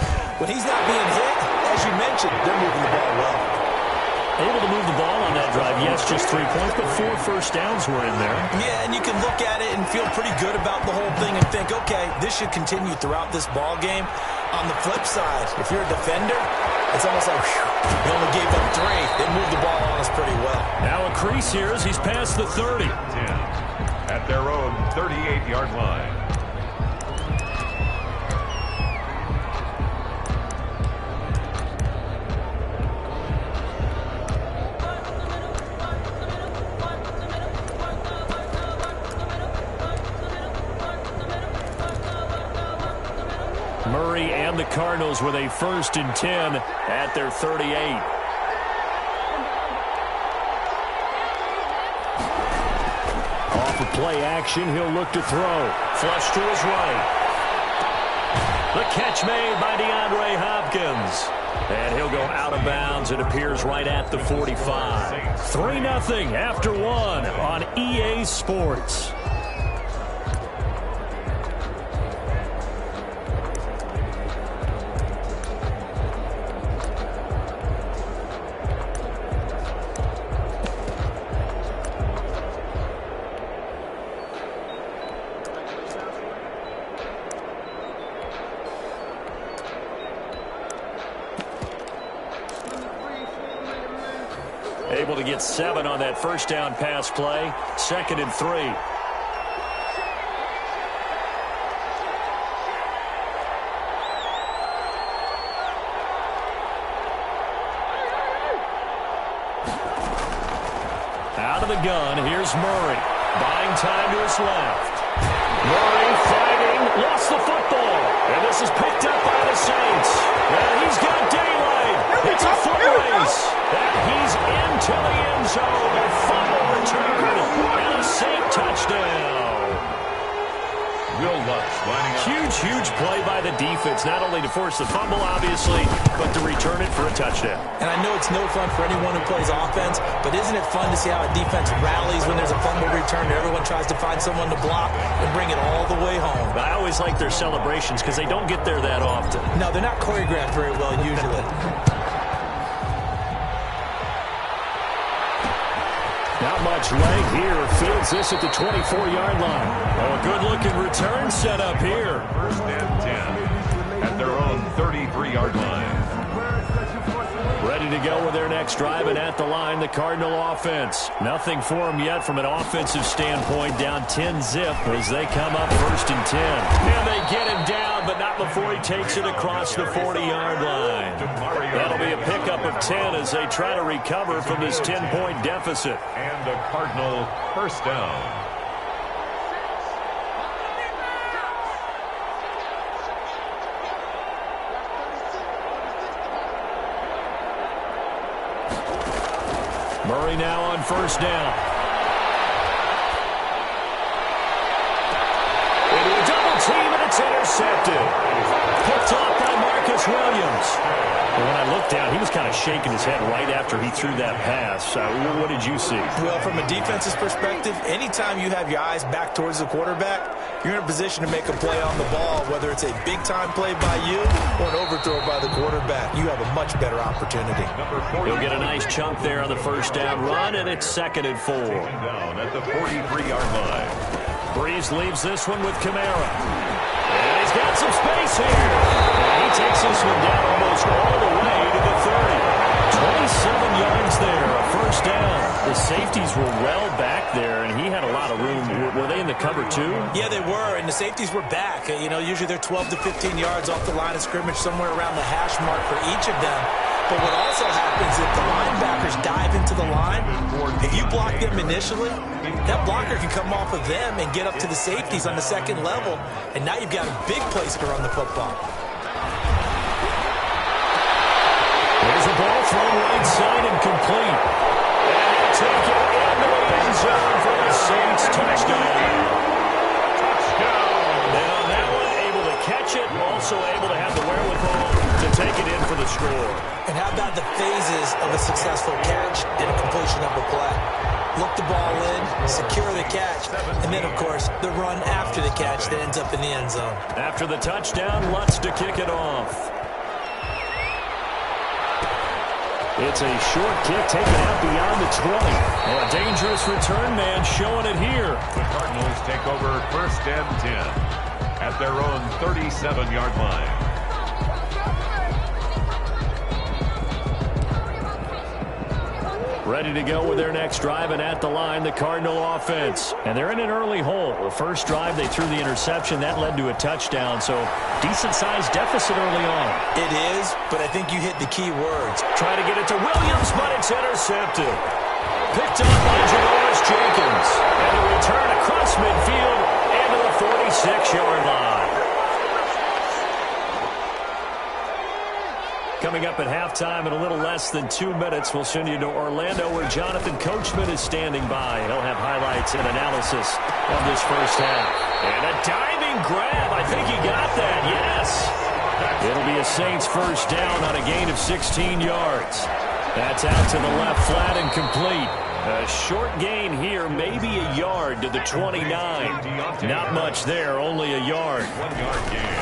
when he's not being hit, as you mentioned, they're moving the ball well. Able to move the ball on that drive. Yes, just 3 points, but 4 first downs were in there. Yeah, and you can look at it and feel pretty good about the whole thing and think, okay, this should continue throughout this ball game. On the flip side, if you're a defender, it's almost like, whew, they only gave up 3. They moved the ball on us pretty well. Now a crease here as he's past the 30. 10 at their own 38-yard line. Murray and the Cardinals with a 1st and 10 at their 38. Off of play action, he'll look to throw. Flush to his right. The catch made by DeAndre Hopkins. And he'll go out of bounds. It appears right at the 45. 3-0 after 1 on EA Sports. Able to get 7 on that first down pass play. 2nd and 3. Out of the gun, here's Murray. Buying time to his left. Murray fighting, lost the football. And this is picked up by the Saints. And he's got daylight. It's a foot race. And he's into the end zone. A final return. And a Saint touchdown. Will Lutz lining up. Huge play by the defense, not only to force the fumble, obviously, but to return it for a touchdown. And I know it's no fun for anyone who plays offense, but isn't it fun to see how a defense rallies when there's a fumble return and everyone tries to find someone to block and bring it all the way home? I always like their celebrations because they don't get there that often. No, they're not choreographed very well usually. Not much leg here. Fields this at the 24-yard line. Oh, a good-looking return set up here. 1st and 10 at their own 33-yard line. Ready to go with their next drive, and at the line, the Cardinal offense. Nothing for them yet from an offensive standpoint. Down 10-zip as they come up 1st and 10. And they get him down, but not before he takes it across the 40-yard line. That'll be a pickup of 10 as they try to recover from this 10-point deficit. And a Cardinal first down. Murray now on first down. Into a double team, and it's intercepted. Picked off by Marcus Williams. Well, when I looked down, he was kind of shaking his head right after he threw that pass. What did you see? Well, from a defense's perspective, anytime you have your eyes back towards the quarterback, you're in a position to make a play on the ball, whether it's a big-time play by you or an overthrow by the quarterback. You have a much better opportunity. He'll get a nice chunk there on the first down run, and it's 2nd and 4. Down at the 43-yard line. Breeze leaves this one with Kamara. And he's got some space here. And he takes this one down almost all the way to the 30. 27 yards there, a first down. The safeties were well back there, and he had a lot of room. Were they in the cover too? Yeah, they were, and the safeties were back. You know, usually they're 12 to 15 yards off the line of scrimmage, somewhere around the hash mark for each of them. But what also happens if the linebackers dive into the line, if you block them initially, that blocker can come off of them and get up to the safeties on the second level, and now you've got a big place to run the football. There's a ball thrown right side and complete. And he'll take it into the end zone for the Saints. Touchdown. And on that one, able to catch it, also able to have the wherewithal to take it in for the score. And how about the phases of a successful catch and a completion of a play? Look the ball in, secure the catch, and then, of course, the run after the catch that ends up in the end zone. After the touchdown, Lutz to kick it off. It's a short kick taken out beyond the 20. Well, a dangerous return man showing it here. The Cardinals take over 1st and 10 at their own 37-yard line. Ready to go with their next drive, and at the line, the Cardinal offense. And they're in an early hole. The first drive, they threw the interception. That led to a touchdown, so decent-sized deficit early on. It is, but I think you hit the key words. Try to get it to Williams, but it's intercepted. Picked up by Janoris Jenkins. And a return across midfield into the 46-yard line. Coming up at halftime in a little less than 2 minutes, we'll send you to Orlando where Jonathan Coachman is standing by. He'll have highlights and analysis of this first half. And a diving grab. I think he got that, yes. It'll be a Saints first down on a gain of 16 yards. That's out to the left flat and complete. A short gain here, maybe a yard to the 29. Not much there, only a yard. 1 yard gain.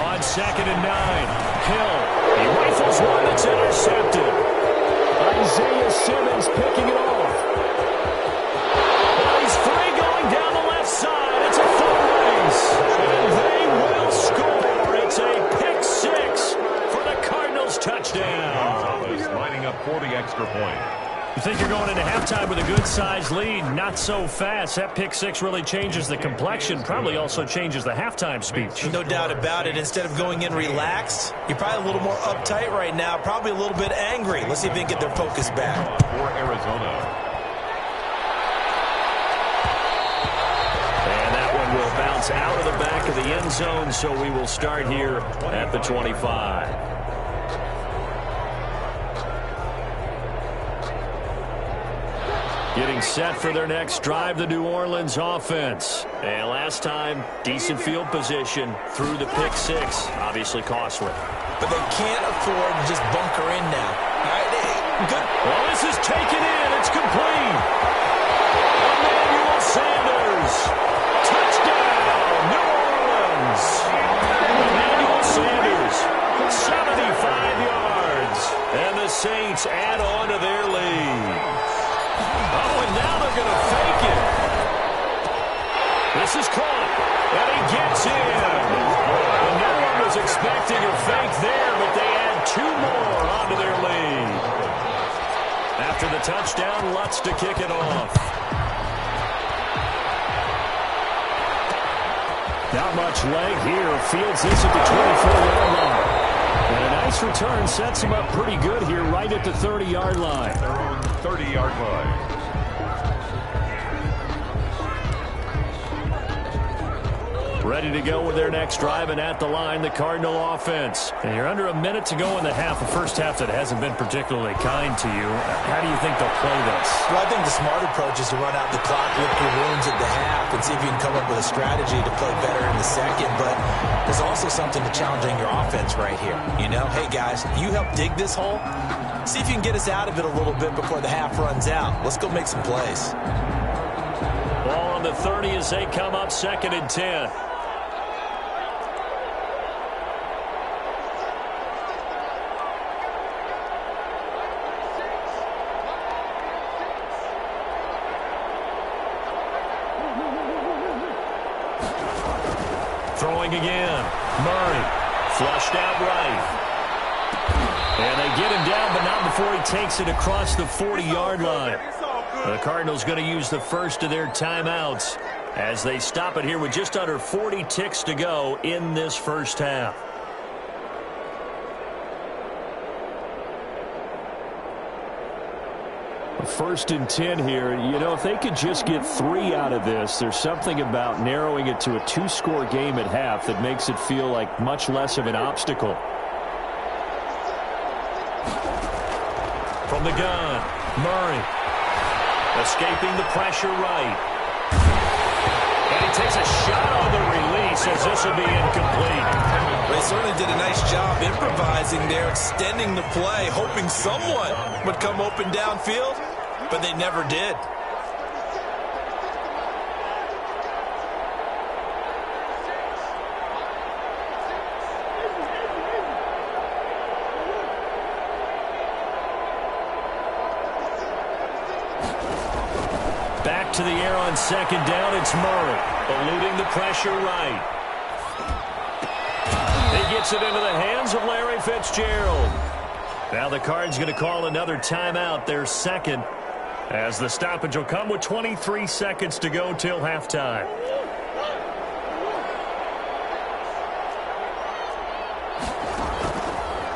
On 2nd and 9, Hill. He rifles one that's intercepted. Isaiah Simmons picking it off. Well, he's free going down the left side. It's a full race. And they will score. It's a pick six for the Cardinals touchdown. Thomas lining up for the extra point. You think you're going into halftime with a good-sized lead? Not so fast. That pick six really changes the complexion, probably also changes the halftime speech. No doubt about it. Instead of going in relaxed, you're probably a little more uptight right now, probably a little bit angry. Let's see if they can get their focus back. For Arizona. And that one will bounce out of the back of the end zone, so we will start here at the 25. Getting set for their next drive, the New Orleans offense. And last time, decent field position through the pick six. Obviously costly. But they can't afford to just bunker in now. All right, good. Well, this is taken in. It's complete. Emmanuel Sanders. Touchdown, New Orleans. Emmanuel Sanders, 75 yards. And the Saints add on to their lead. Oh, and now they're going to fake it. This is caught, and he gets in. And no one was expecting a fake there, but they add 2 more onto their lead. After the touchdown, Lutz to kick it off. Not much leg here. Fields this at the 24-yard line. And a nice return sets him up pretty good here right at the 30-yard line. Their own 30-yard line. ready to go with their next drive, and at the line, the Cardinal offense. And you're under a minute to go in the half, a first half that hasn't been particularly kind to you. How do you think they'll play this? Well, I think the smart approach is to run out the clock, lick your wounds at the half, and see if you can come up with a strategy to play better in the second. But there's also something to challenging your offense right here. You know, hey, guys, you help dig this hole. See if you can get us out of it a little bit before the half runs out. Let's go make some plays. Ball on the 30 as they come up 2nd and 10. Throwing again. Murray. Flushed out right. And they get him down, but not before he takes it across the 40-yard line. The Cardinals going to use the first of their timeouts as they stop it here with just under 40 ticks to go in this first half. First and 10 here. You know, if they could just get 3 out of this, there's something about narrowing it to a 2-score game at half that makes it feel like much less of an obstacle. From the gun, Murray. Escaping the pressure right. And he takes a shot on the release as this will be incomplete. They certainly did a nice job improvising there, extending the play, hoping someone would come open downfield, but they never did. Back to the air on 2nd down. It's Murray, eluding the pressure right. He gets it into the hands of Larry Fitzgerald. Now the Cards going to call another timeout, their second, as the stoppage will come with 23 seconds to go till halftime.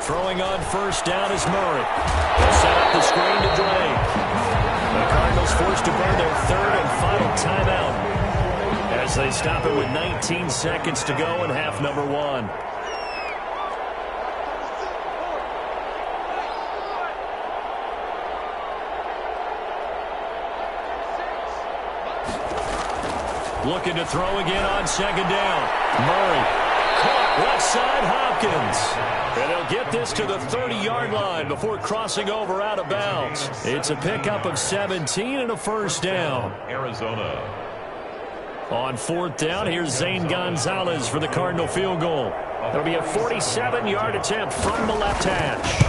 Throwing on 1st down is Murray. They'll set up the screen to Drake. The Cardinals forced to burn their 3rd and final timeout as they stop it with 19 seconds to go in half number 1. Looking to throw again on 2nd down. Murray. Caught left side Hopkins. And they'll get this to the 30-yard line before crossing over out of bounds. It's a pickup of 17 and a first down. Arizona. On 4th down, here's Zane Gonzalez for the Cardinal field goal. There'll be a 47-yard attempt from the left hash.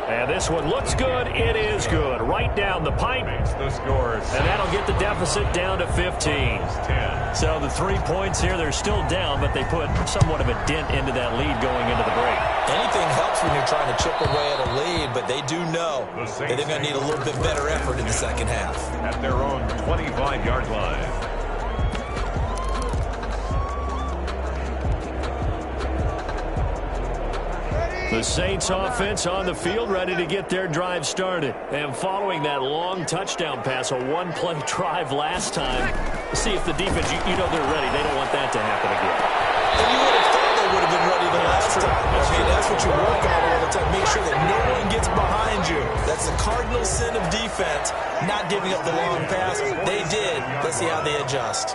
And this one looks good. It is good. Right down the pipe. The scores. And that'll get the deficit down to 15. 10. So the 3 points here, they're still down, but they put somewhat of a dent into that lead going into the break. Anything helps when you're trying to chip away at a lead, but they do know that they're going to need a little bit better effort in the second half. At their own 25-yard line. The Saints offense on the field, ready to get their drive started. And following that long touchdown pass, a one-play drive last time, see if the defense, you know they're ready. They don't want that to happen again. And you would have thought they would have been ready the last time. I mean, that's what you work on all the time. Make sure that no one gets behind you. That's the cardinal sin of defense, not giving up the long pass. They did. Let's see how they adjust.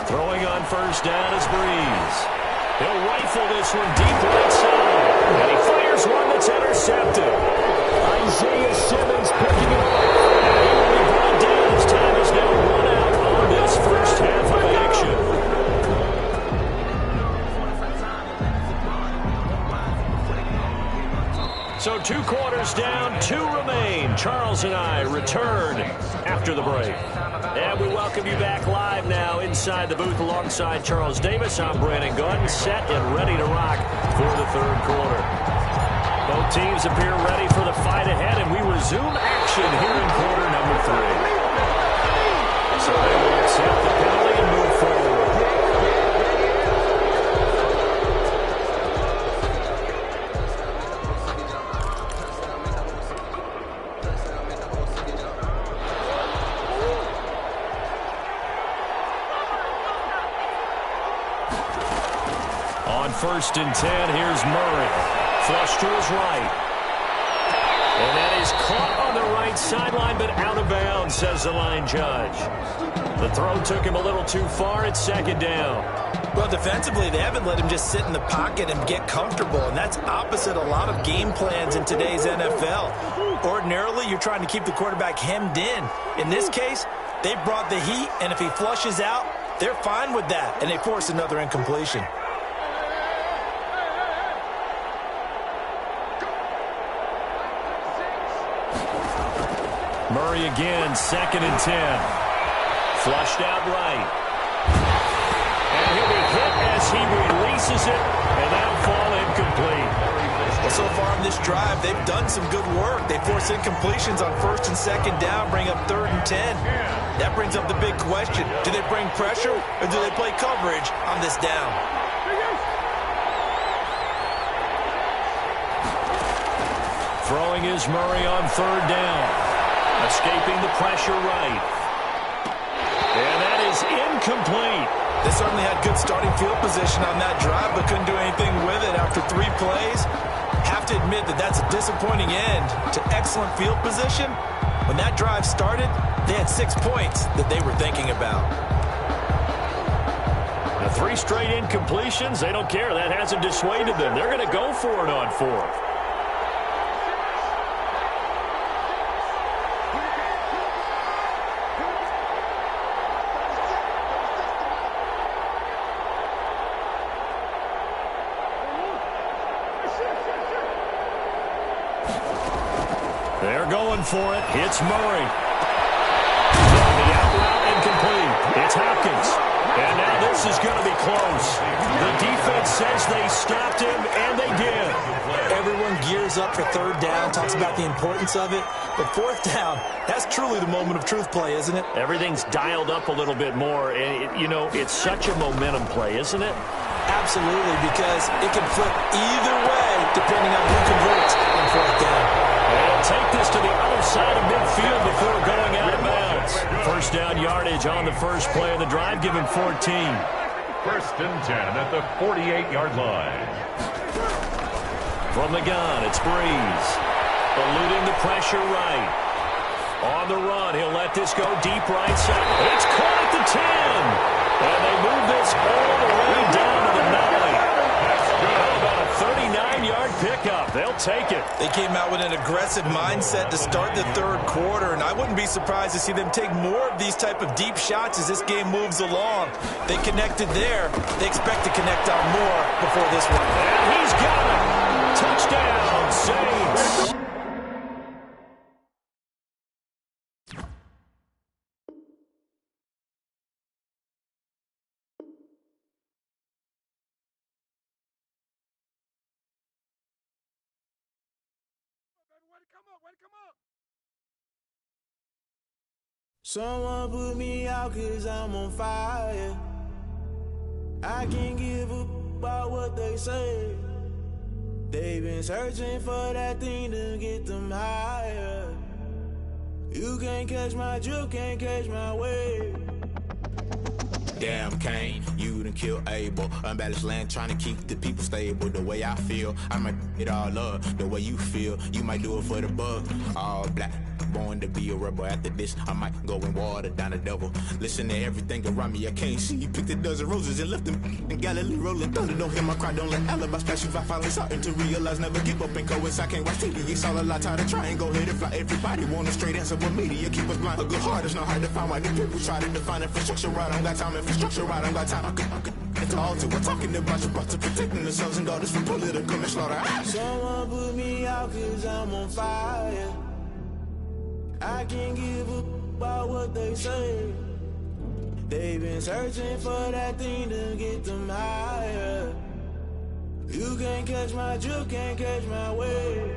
Throwing on 1st down is Breeze. He'll rifle this one deep right side. And he fires one that's intercepted. Isaiah Simmons picking it up. And he will be brought down as time is now run out on this first half of action. So 2 quarters down, 2 remain. Charles and I return after the break. And we welcome you back live now inside the booth alongside Charles Davis. I'm Brandon Gaudin, set and ready to rock for the 3rd quarter. Both teams appear ready for the fight ahead, and we resume action here in quarter number 3. So they will accept the penalty and move forward. 1st and 10. Here's Murray. Flush to his right. And that is caught on the right sideline, but out of bounds, says the line judge. The throw took him a little too far. It's 2nd down. Well, defensively, they haven't let him just sit in the pocket and get comfortable, and that's opposite a lot of game plans in today's NFL. Ordinarily, you're trying to keep the quarterback hemmed in. In this case, they brought the heat, and if he flushes out, they're fine with that, and they force another incompletion. Murray again, 2nd and 10. Flushed out right. And he'll be hit as he releases it, and that'll fall incomplete. Well, so far in this drive, they've done some good work. They force incompletions on 1st and 2nd down, bring up 3rd and 10. That brings up the big question. Do they bring pressure, or do they play coverage on this down? Throwing is Murray on 3rd down. Escaping the pressure right. And that is incomplete. They certainly had good starting field position on that drive, but couldn't do anything with it after 3 plays. Have to admit that that's a disappointing end to excellent field position. When that drive started, they had 6 points that they were thinking about. The 3 straight incompletions, they don't care. That hasn't dissuaded them. They're going to go for it on 4th. They're going for it. It's Murray. The out route incomplete. It's Hopkins. And now this is going to be close. The defense says they stopped him, and they did. Everyone gears up for 3rd down, talks about the importance of it. But 4th down, that's truly the moment of truth play, isn't it? Everything's dialed up a little bit more. And, it's such a momentum play, isn't it? Absolutely, because it can flip either way depending on who converts on 4th down. They'll take this to the other side of midfield before going out of bounds. 1st down yardage on the first play of the drive, give him 14. 1st and 10 at the 48-yard line. From the gun, it's Breeze. Eluding the pressure right. On the run, he'll let this go deep right side. It's caught at the 10. And they move this all the way down to the 9. About a 39-yard pickup. They'll take it. They came out with an aggressive mindset to start the 3rd quarter, and I wouldn't be surprised to see them take more of these type of deep shots as this game moves along. They connected there. They expect to connect on more before this one. And he's got it. Touchdown, Saints. Someone put me out 'cause I'm on fire. I can't give a about what they say. They've been searching for that thing to get them higher. You can't catch my drift, can't catch my wave. Damn Kane, you done killed Abel. Unbalanced land, trying to keep the people stable. The way I feel, I might it all up. The way you feel, you might do it for the bug. All black, born to be a rebel. After this, I might go and water down the devil. Listen to everything around me, I can't see. Picked a dozen roses and left them in Galilee rolling thunder. Don't hear my cry, don't let alibi splash. If I finally starting to realize, never give up and coincide. I can't watch TV, it's all a lot. Tired of trying, go ahead and fly. Everybody want a straight answer, but media keep us blind. A good heart is not hard to find. Why the people try to define infrastructure right? I don't got time, infrastructure right, I don't got time. I could it's all to we're talking about your brother protecting the sons and daughters from political and slaughter. Someone put me out 'cause I'm on fire. I can't give a about what they say. They've been searching for that thing to get them higher. You can't catch my drift, can't catch my wave.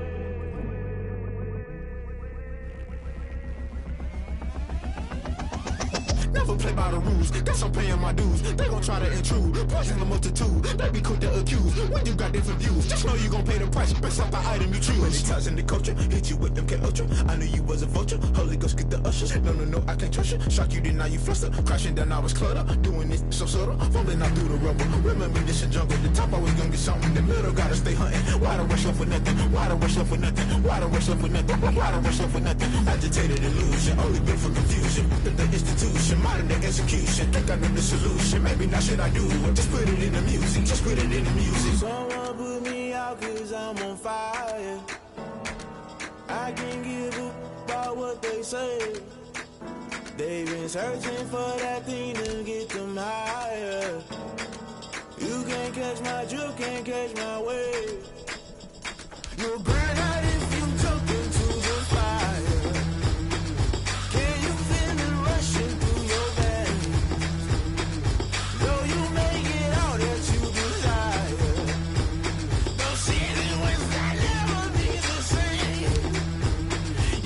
Never never play by the rules. Guess I'm paying my dues. They gon' try to intrude. Poison the multitude. They be quick to accuse. When you got different views, just know you gon' pay the price. Best up the item you choose. When they touching the culture, hit you with them K-Ultra. I knew you was a vulture. Holy Ghost get the ushers. No, I can't trust you. Shock you, then now you fluster. Crashing down, I was clutter. Doing this so subtle. Fumbling out through the rubble. Remember this a jungle. The top always gonna get something. The middle gotta stay hunting. Why the rush up for nothing? Why the rush up for nothing? Why the rush up for nothing? Why the rush up for nothing? Agitated illusion. Only built for confusion. The institution. Modern day execution. Think I know the solution. Maybe not should I do it. Just put it in the music. Just put it in the music. Someone put me out 'cause I'm on fire. I can't give up about what they say. They've been searching for that thing to get them higher. You can't catch my drift, can't catch my wave. You'll burn out if you jump into the fire. Can you feel it rushing through your veins? Though you make it all that you desire. Those city winds that never be the same.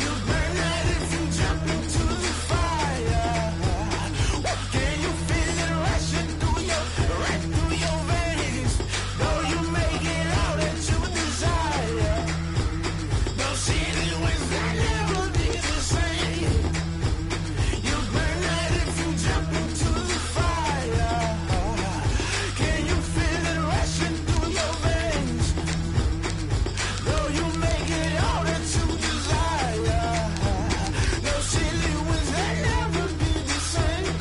You burn out if you jump into the fire. Can you feel it rushing through your veins? Though you make it all that you desire. Those city winds that never be the same. You burn out if you jump into the fire. Can you feel it rushing through your veins? Though you make it all that you desire. Those city winds that never be the same.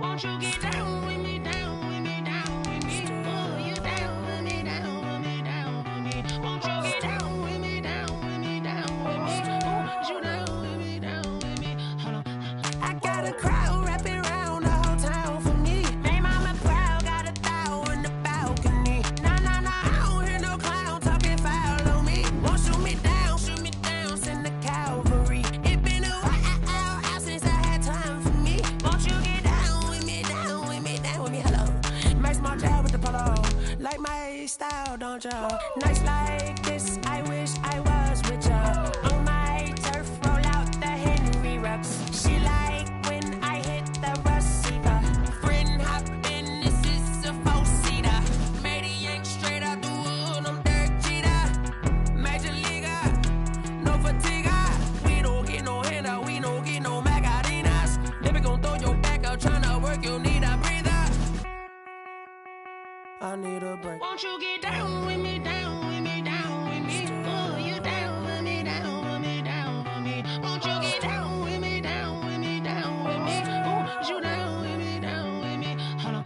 Won't you get down with me, down with me, down with me? Oh, you down with me, down with me, down with me. Won't you get down with me, down with me, down with me? Oh, you down with me, down with me? Hold on. I got a crowd wrapping around the whole town for me. Hey, mama proud, got a thou in the balcony. Nah, I don't hear no clown talking foul on me. Won't shoot me down, send the cavalry. It been a while since I had time for me. Won't you get down with me, down with me, down with me? Hello. Max my job with the polo. Like my style, don't y'all? Nights like this, I wish I was with y'all. On my turf, roll out the Henry Rux. She like when I hit the receiver. Friend hop in, this is a four-seater. Made a yank straight out the wood, I'm Derek Jeter. Major leaguer, no fatigue. We don't get no handout, we don't get no Magarinas. Never gon' throw your back out, tryna work, you need a breather. I need a break. Won't you get down with me, down with me, down with me? Oh, you down with me, down with me, down with me? Won't you get down with me, down with me, down with me? Oh, you down with me, down with me? Hold on.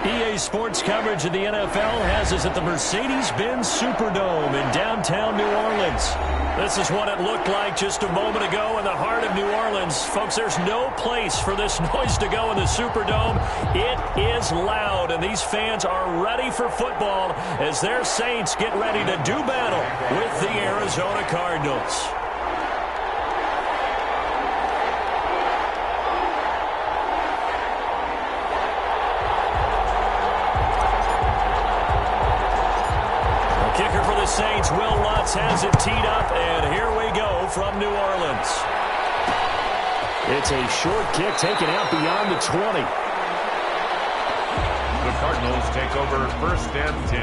EA Sports coverage of the NFL has us at the Mercedes-Benz Superdome in downtown New Orleans. This is what it looked like just a moment ago in the heart of New Orleans. Folks, there's no place for this noise to go in the Superdome. It is loud, and these fans are ready for football as their Saints get ready to do battle with the Arizona Cardinals. Kicker for the Saints, Will Lutz has it teed up, and here we go from New Orleans. It's a short kick taken out beyond the 20. The Cardinals take over 1st and 10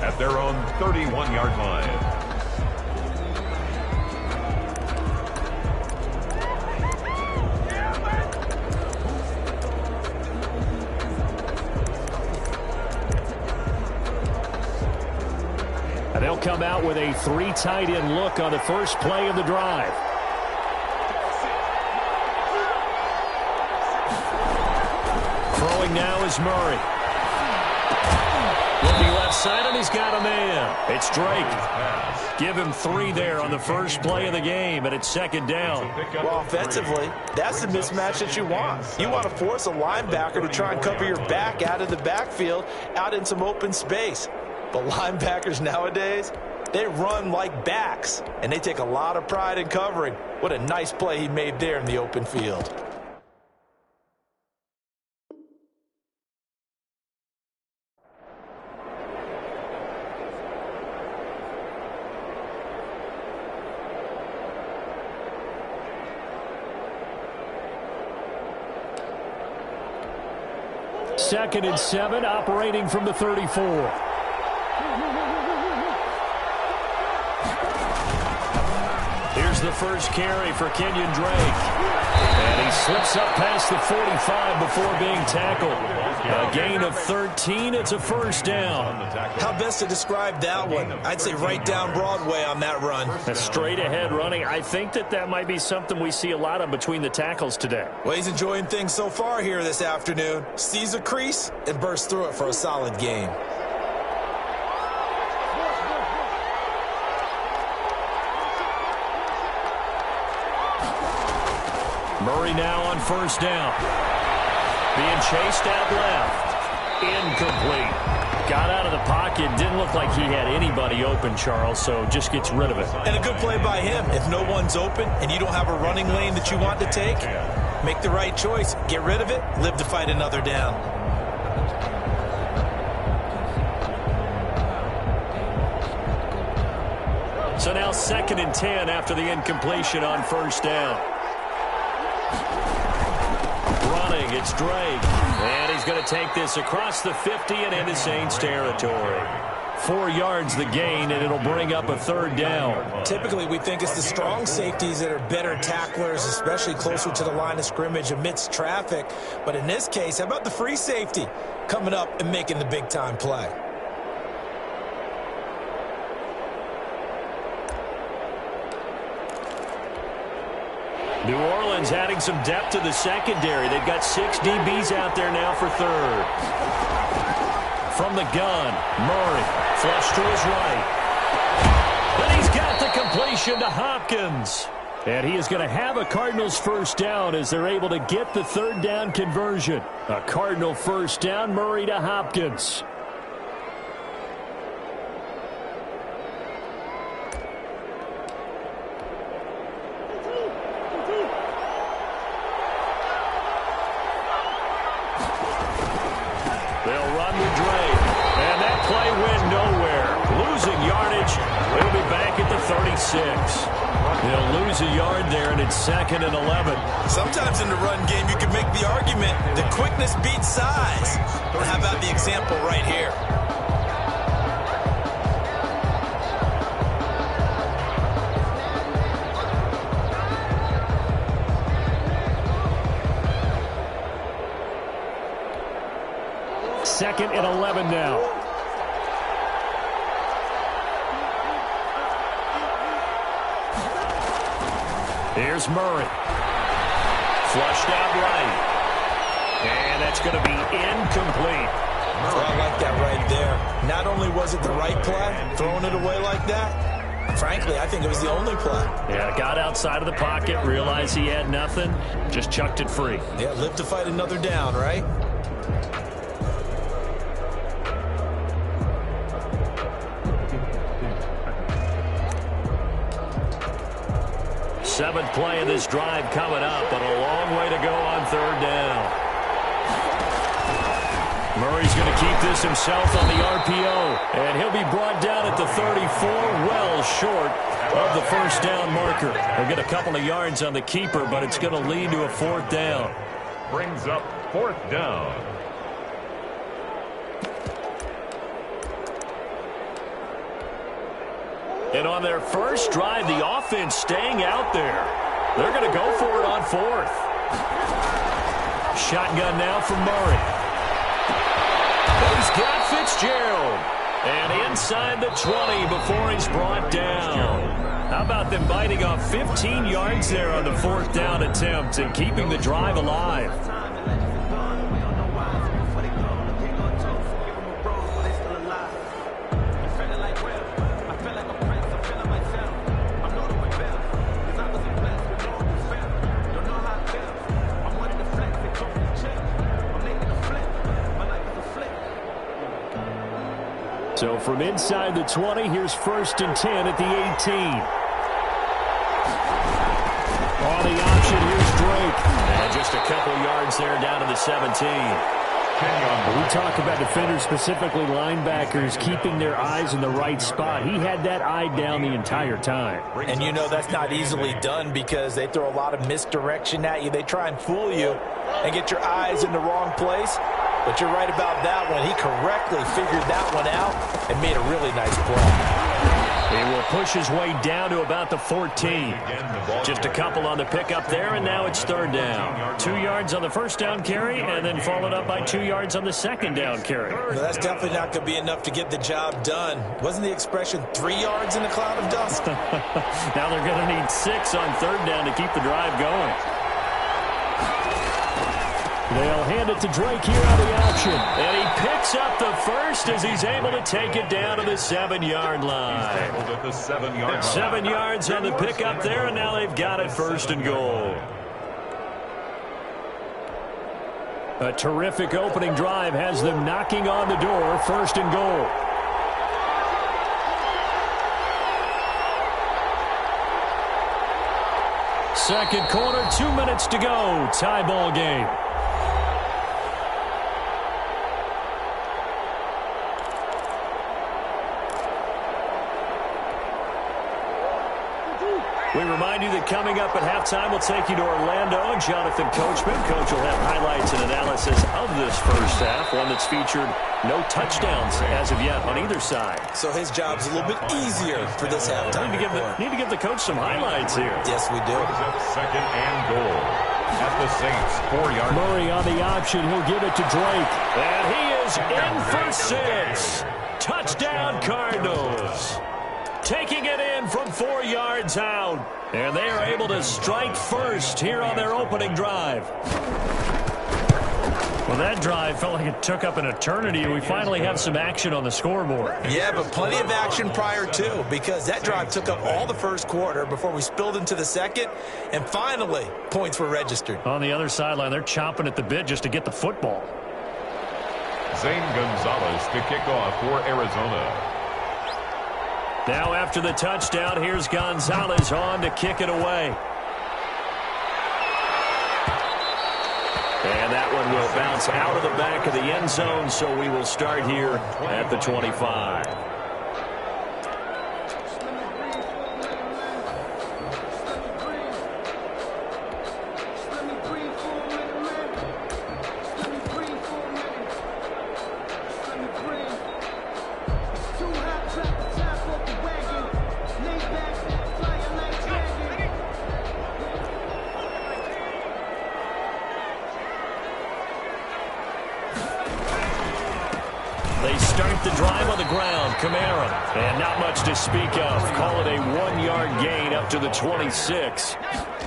at their own 31-yard line. And they'll come out with a 3 tight end look on the first play of the drive. Throwing now is Murray. Looking left side, and he's got a man. It's Drake. Give him 3 there on the first play of the game, and it's second down. Well, offensively, that's the mismatch that you want. You want to force a linebacker to try and cover your back out of the backfield, out in some open space. But linebackers nowadays, they run like backs, and they take a lot of pride in covering. What a nice play he made there in the open field. Second and 7, operating from the 34. Here's the first carry for Kenyon Drake. And he slips up past the 45 before being tackled. A gain of 13. It's a first down. How best to describe that one? I'd say right down Broadway on that run. A straight ahead running. I think that might be something we see a lot of between the tackles today. Well, he's enjoying things so far here this afternoon. Sees a crease and bursts through it for a solid gain. Murray now on first down. Being chased out left. Incomplete. Got out of the pocket. Didn't look like he had anybody open, Charles, so just gets rid of it. And a good play by him. If no one's open and you don't have a running lane that you want to take, make the right choice. Get rid of it. Live to fight another down. So now second and 10 after the incompletion on first down. Running, it's Drake. And he's going to take this across the 50 and into Saints territory. 4 yards the gain, and it'll bring up a third down. Typically, we think it's the strong safeties that are better tacklers, especially closer to the line of scrimmage amidst traffic. But in this case, how about the free safety coming up and making the big-time play? New Orleans adding some depth to the secondary. They've got 6 DBs out there now for third. From the gun, Murray, flush to his right. And he's got the completion to Hopkins. And he is going to have a Cardinals first down as they're able to get the third down conversion. A Cardinal first down, Murray to Hopkins. They'll run with Drake. And that play went nowhere. Losing yardage. We'll be back at the 36. They'll lose a yard there, and it's second and 11. Sometimes in the run game, you can make the argument that quickness beats size. But how about the example right here? Second and 11 now. Here's Murray. Flushed out right. And that's going to be incomplete. Oh, I like that right there. Not only was it the right play, throwing it away like that, frankly, I think it was the only play. Yeah, got outside of the pocket, realized he had nothing, just chucked it free. Yeah, live to fight another down, right? Seventh play of this drive coming up, but a long way to go on third down. Murray's going to keep this himself on the RPO, and he'll be brought down at the 34, well short of the first down marker. They'll get a couple of yards on the keeper, but it's going to lead to a fourth down. Brings up fourth down. And on their first drive, the offense staying out there. They're going to go for it on fourth. Shotgun now from Murray. He's got Fitzgerald. And inside the 20 before he's brought down. How about them biting off 15 yards there on the fourth down attempt and keeping the drive alive? So from inside the 20, here's 1st and 10 at the 18. On the option, here's Drake. And just a couple yards there down to the 17. We talk about defenders, specifically linebackers, keeping their eyes in the right spot. He had that eye down the entire time. And you know that's not easily done because they throw a lot of misdirection at you. They try and fool you and get your eyes in the wrong place. But you're right about that one. He correctly figured that one out and made a really nice play. He will push his way down to about the 14. Just a couple on the pickup there, and now it's 3rd down. 2 yards on the 1st down carry, and then followed up by 2 yards on the 2nd down carry. Well, that's definitely not going to be enough to get the job done. Wasn't the expression 3 yards in a cloud of dust? Now they're going to need 6 on 3rd down to keep the drive going. They'll hand it to Drake here on the option. And he picks up the first as he's able to take it down to the 7-yard line. 7 yards on the pickup there, and now they've got it 1st and goal. A terrific opening drive has them knocking on the door, 1st and goal. Second quarter, 2 minutes to go. Tie ball game. We remind you that coming up at halftime, we'll take you to Orlando and Jonathan Coachman. Coach will have highlights and analysis of this first half, one that's featured no touchdowns as of yet on either side. So his job's a little bit easier for this halftime. Need to give the coach some highlights here. Yes, we do. 2nd and goal at the Saints 4-yard. Murray on the option. He'll give it to Drake. And he is in for 6. Touchdown, Cardinals. Taking it in from 4 yards out. And they are able to strike first here on their opening drive. Well, that drive felt like it took up an eternity, and we finally have some action on the scoreboard. Yeah, but plenty of action prior to, because that drive took up all the first quarter before we spilled into the second, and finally, points were registered. On the other sideline, they're chomping at the bit just to get the football. Zane Gonzalez to kick off for Arizona. Now after the touchdown, here's Gonzalez on to kick it away. And that one will bounce out of the back of the end zone, so we will start here at the 25. The drive on the ground, Kamara, and not much to speak of. Call it a 1-yard gain up to the 26.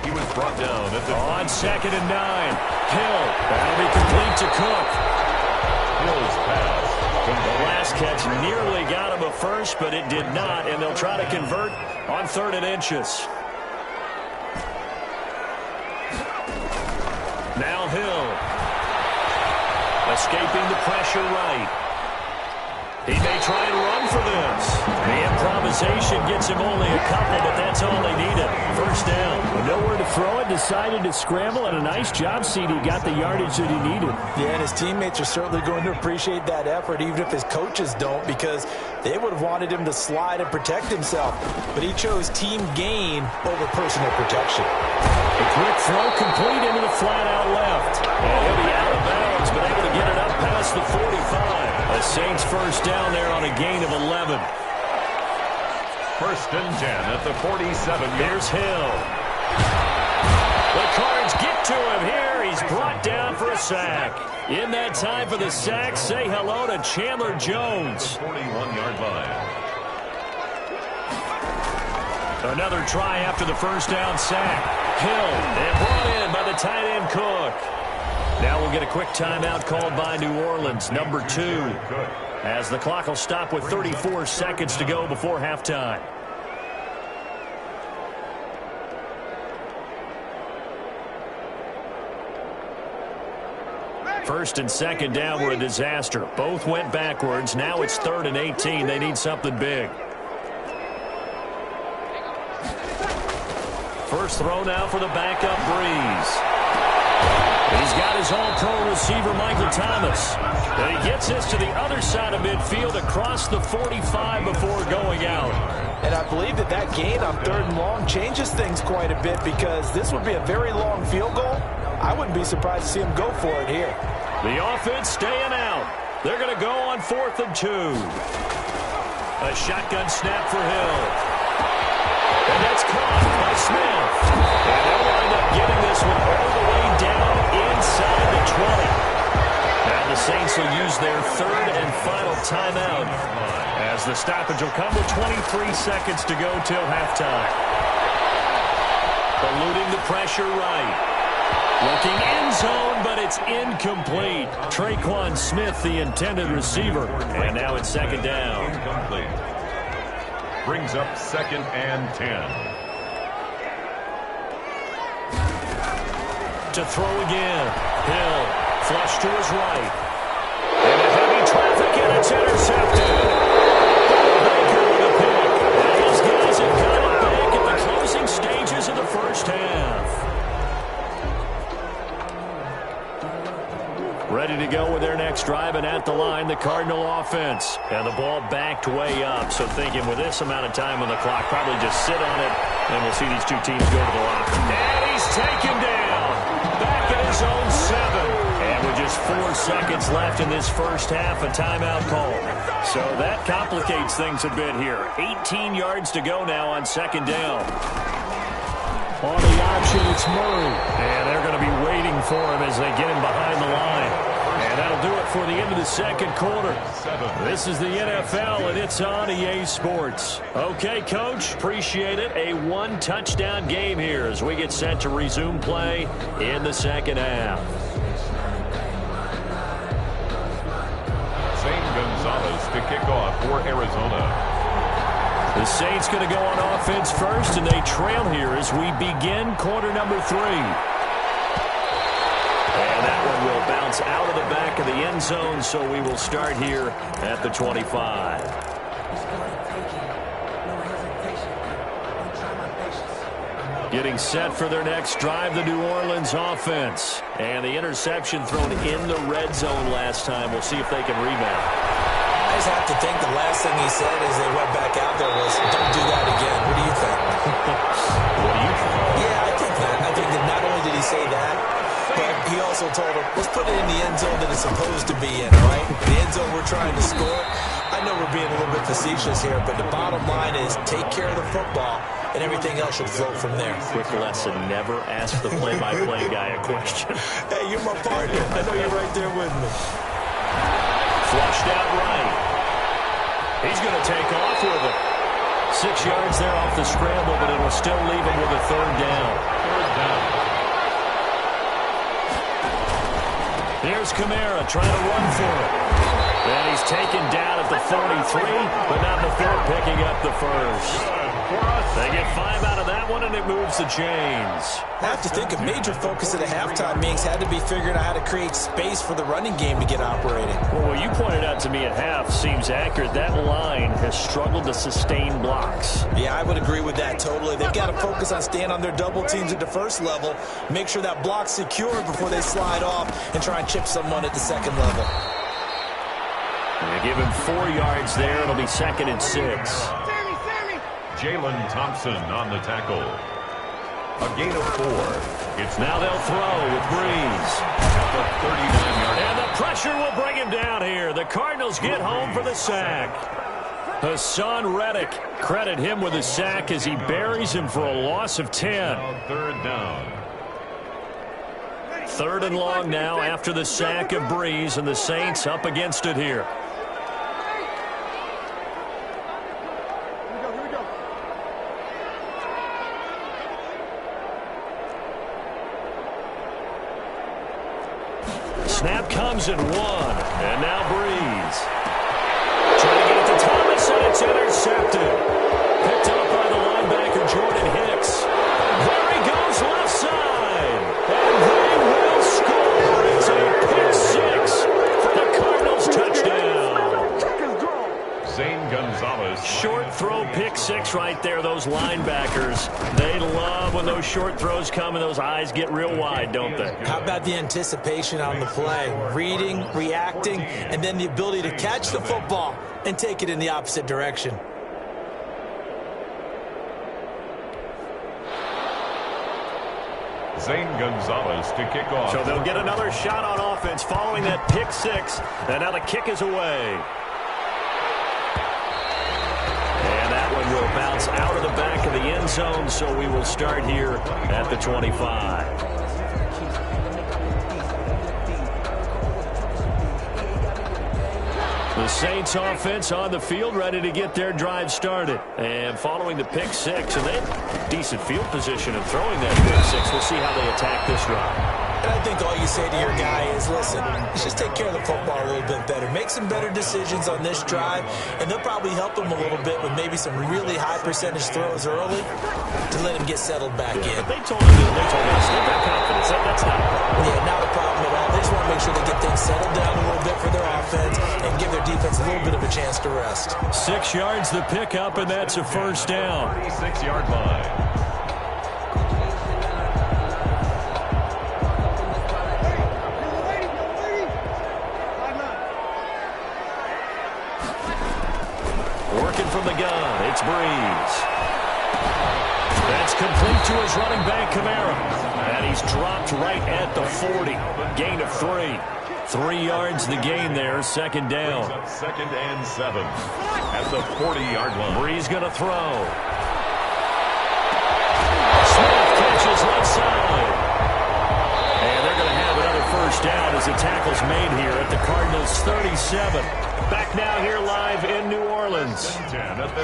He was brought down at the on 2nd and 9. Hill, that'll be complete to Cook. Hill's pass. The last catch nearly got him a first, but it did not, and they'll try to convert on 3rd and inches. Now Hill, escaping the pressure right. He may try and run for this. The improvisation gets him only a couple, but that's all they needed. 1st down. Nowhere to throw it, decided to scramble, and a nice job, CD. Got the yardage that he needed. Yeah, and his teammates are certainly going to appreciate that effort, even if his coaches don't, because they would have wanted him to slide and protect himself. But he chose team gain over personal protection. A quick throw complete into the flat out left. And he'll be out of bounds, but able to get it up past the 45. The Saints 1st down there on a gain of 11. 1st and 10 at the 47. Here's Hill. The Cards get to him here. He's brought down for a sack. In that time for the sack, say hello to Chandler Jones. 41-yard line. Another try after the 1st down sack. Hill, and brought in by the tight end Cook. Now we'll get a quick timeout called by New Orleans, number 2, as the clock will stop with 34 seconds to go before halftime. First and second down were a disaster. Both went backwards. Now it's 3rd and 18. They need something big. First throw now for the backup Breeze. He's got his all-pro receiver, Michael Thomas. And he gets this to the other side of midfield across the 45 before going out. And I believe that gain on 3rd and long changes things quite a bit because this would be a very long field goal. I wouldn't be surprised to see him go for it here. The offense staying out. They're going to go on 4th and 2. A shotgun snap for Hill. And that's caught by Smith. And they'll wind up getting this one all the way down inside the 20. And the Saints will use their 3rd and final timeout as the stoppage will come with 23 seconds to go till halftime. Eluding the pressure right. Looking end zone, but it's incomplete. Traquan Smith, the intended receiver. And now it's 2nd down. Incomplete. Brings up 2nd and 10. To throw again. Hill, flush to his right. And a heavy traffic, and it's intercepted. Baker with a pick. And these guys have got it back at the closing stages of the first half. Ready to go with their next drive, and at the line, the Cardinal offense. And the ball backed way up, so thinking with this amount of time on the clock, probably just sit on it, and we'll see these two teams go to the locker. And he's taken down. Back at his own 7. And with just 4 seconds left in this first half, a timeout call. So that complicates things a bit here. 18 yards to go now on 2nd down. On the option, it's Murray. And they're going to be waiting for him as they get him behind the line. And that'll do it for the end of the second quarter. This is the NFL, and it's on EA Sports. Okay, Coach, appreciate it. A 1-touchdown game here as we get set to resume play in the second half. Zane Gonzalez to kick off for Arizona. The Saints going to go on offense first, and they trail here as we begin quarter number 3. And that one will bounce out of the back of the end zone, so we will start here at the 25. Getting set for their next drive, the New Orleans offense. And the interception thrown in the red zone last time. We'll see if they can rebound. I just have to think the last thing he said as they went back out there was, don't do that again. What do you think? What do you think? Yeah, I think that. I think that not only did he say that, but he also told him, let's put it in the end zone that it's supposed to be in, right? The end zone we're trying to score. I know we're being a little bit facetious here, but the bottom line is take care of the football, and everything else should flow from there. Quick lesson, never ask the play-by-play guy a question. Hey, you're my partner. I know you're right there with me. Flushed out right. He's going to take off with it. 6 yards there off the scramble, but it'll still leave him with a 3rd down. Here's Kamara trying to run for it. And he's taken down at the 43, but not before picking up the first. They get 5 out of that one, and it moves the chains. I have to think a major focus of the halftime meetings had to be figuring out how to create space for the running game to get operating. Well, what you pointed out to me at half seems accurate. That line has struggled to sustain blocks. Yeah, I would agree with that totally. They've got to focus on staying on their double teams at the first level, make sure that block's secure before they slide off and try and chip someone at the second level. They give him 4 yards there. It'll be 2nd and 6. Jalen Thompson on the tackle. A gain of 4. It's now they'll throw with Breeze. At the 39-yard line. And the pressure will bring him down here. The Cardinals get home for the sack. Hassan Reddick, credit him with a sack as he buries him for a loss of 10. 3rd down. 3rd and long now after the sack of Breeze, and the Saints up against it here. Snap comes at 1, and now Breeze. Trying to get it to Thomas, and it's intercepted. Picked up by the linebacker, Jordan Hicks. There he goes, left side. And they will score. It's a pick 6. 6 right there, those linebackers. They love when those short throws come and those eyes get real wide, don't they? How about the anticipation on the play? Reading, reacting, and then the ability to catch the football and take it in the opposite direction. Zane Gonzalez to kick off. So they'll get another shot on offense following that pick 6. And now the kick is away. And that one will bounce out of the back of the end zone, so we will start here at the 25. The Saints offense on the field, ready to get their drive started. And following the pick 6, and they have decent field position in throwing that pick 6. We'll see how they attack this drive. And I think all you say to your guy is, listen, let's just take care of the football a little bit better. Make some better decisions on this drive, and they'll probably help him a little bit with maybe some really high percentage throws early to let him get settled back in. But they told him to they've got confidence. That's not a problem. Yeah, not a problem at all. They just want to make sure they get things settled down a little bit for their offense and give their defense a little bit of a chance to rest. 6 yards the pickup, and that's a first down. 36-yard line. Working from the gun, it's Breeze. That's complete to his running back, Kamara. And he's dropped right at the 40. Gain of 3. 3 yards the gain there, second down. Second and 7 at the 40-yard line. Breeze going to throw. Smith catches left side. And they're going to have another first down as the tackle's made here at the Cardinals' 37. Back now here live in New Orleans.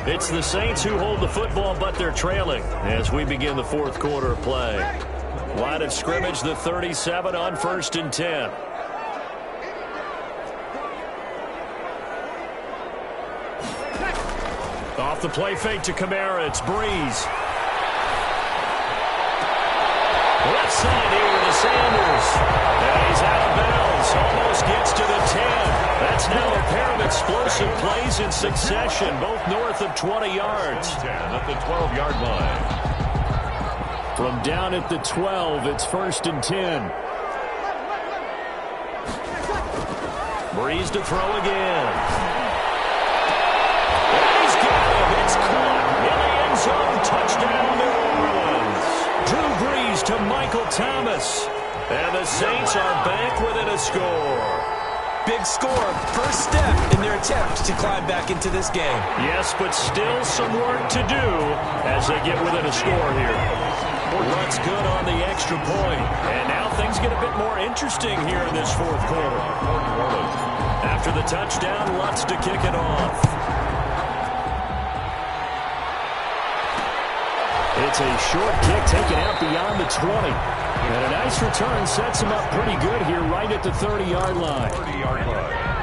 It's the Saints who hold the football, but they're trailing as we begin the fourth quarter of play. Line of scrimmage, the 37 on 1st and 10. Off the play fake to Kamara, it's Breeze. Left side here to Sanders. And he's out of bounds. Almost gets to the 10. That's now a pair of explosive plays in succession, both north of 20 yards. 10 at the 12-yard line. From down at the 12, it's 1st and 10. Breeze to throw again. And he's got him. It's caught in the end zone. Touchdown, New Orleans. Drew Brees to Michael Thomas. And the Saints are back within a score. Big score, first step in their attempt to climb back into this game. Yes, but still some work to do as they get within a score here. Lutz good on the extra point. And now things get a bit more interesting here in this fourth quarter. After the touchdown, Lutz to kick it off. It's a short kick taken out beyond the 20. And a nice return sets him up pretty good here right at the 30-yard line. 30-yard line.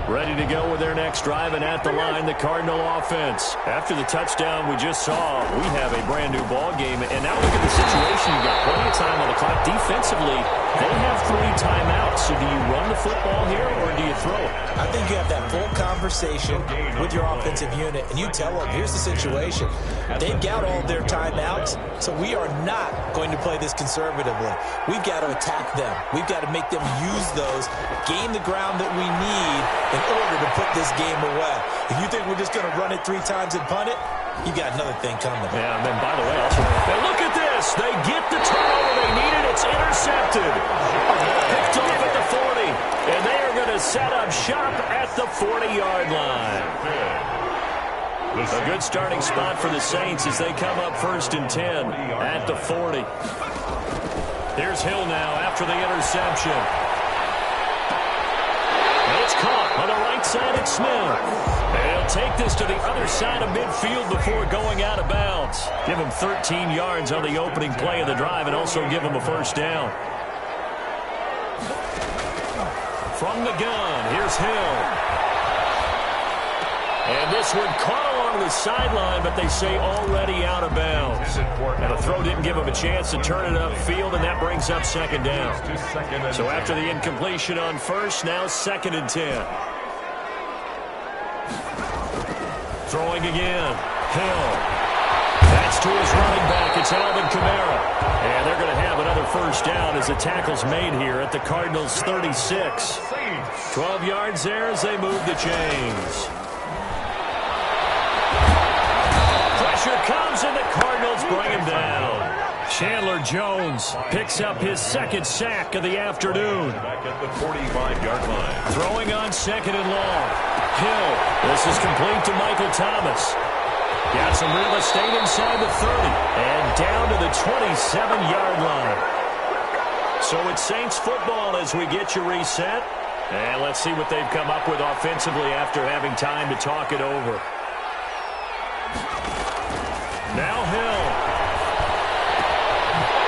Ready to go with their next drive, and at the line, the Cardinal offense. After the touchdown we just saw, we have a brand-new ball game. And now look at the situation. You've got plenty of time on the clock. Defensively, they have 3 timeouts. So do you run the football here, or do you throw it? I think you have that full conversation with your offensive unit, and you tell them, here's the situation. They've got all their timeouts, so we are not going to play this conservatively. We've got to attack them. We've got to make them use those, gain the ground that we need in order to put this game away. If you think we're just going to run it 3 times and punt it, you got another thing coming. Yeah, and then by the way, also, now look at this. They get the turnover they needed. It's intercepted. Picked off at the 40. And they are going to set up shop at the 40-yard line. A good starting spot for the Saints as they come up 1st and 10 at the 40. Here's Hill now after the interception. It's caught on the right side at Smith. They'll take this to the other side of midfield before going out of bounds. Give him 13 yards on the opening play of the drive and also give him a first down. From the gun, here's Hill. And this one caught along the sideline, but they say already out of bounds. And the throw didn't give him a chance to turn it upfield, and that brings up second down. So after the incompletion on first, now 2nd and 10. Throwing again. Hill. That's to his running back. It's Alvin Kamara. And they're going to have another first down as the tackle's made here at the Cardinals' 36. 12 yards there as they move the chains. Pressure comes, and the Cardinals bring him down. Chandler Jones picks up his 2nd sack of the afternoon. Back at the 45-yard line. Throwing on 2nd and long. Hill. This is complete to Michael Thomas. Got some real estate inside the 30. And down to the 27-yard line. So it's Saints football as we get you reset. And let's see what they've come up with offensively after having time to talk it over. Now Hill.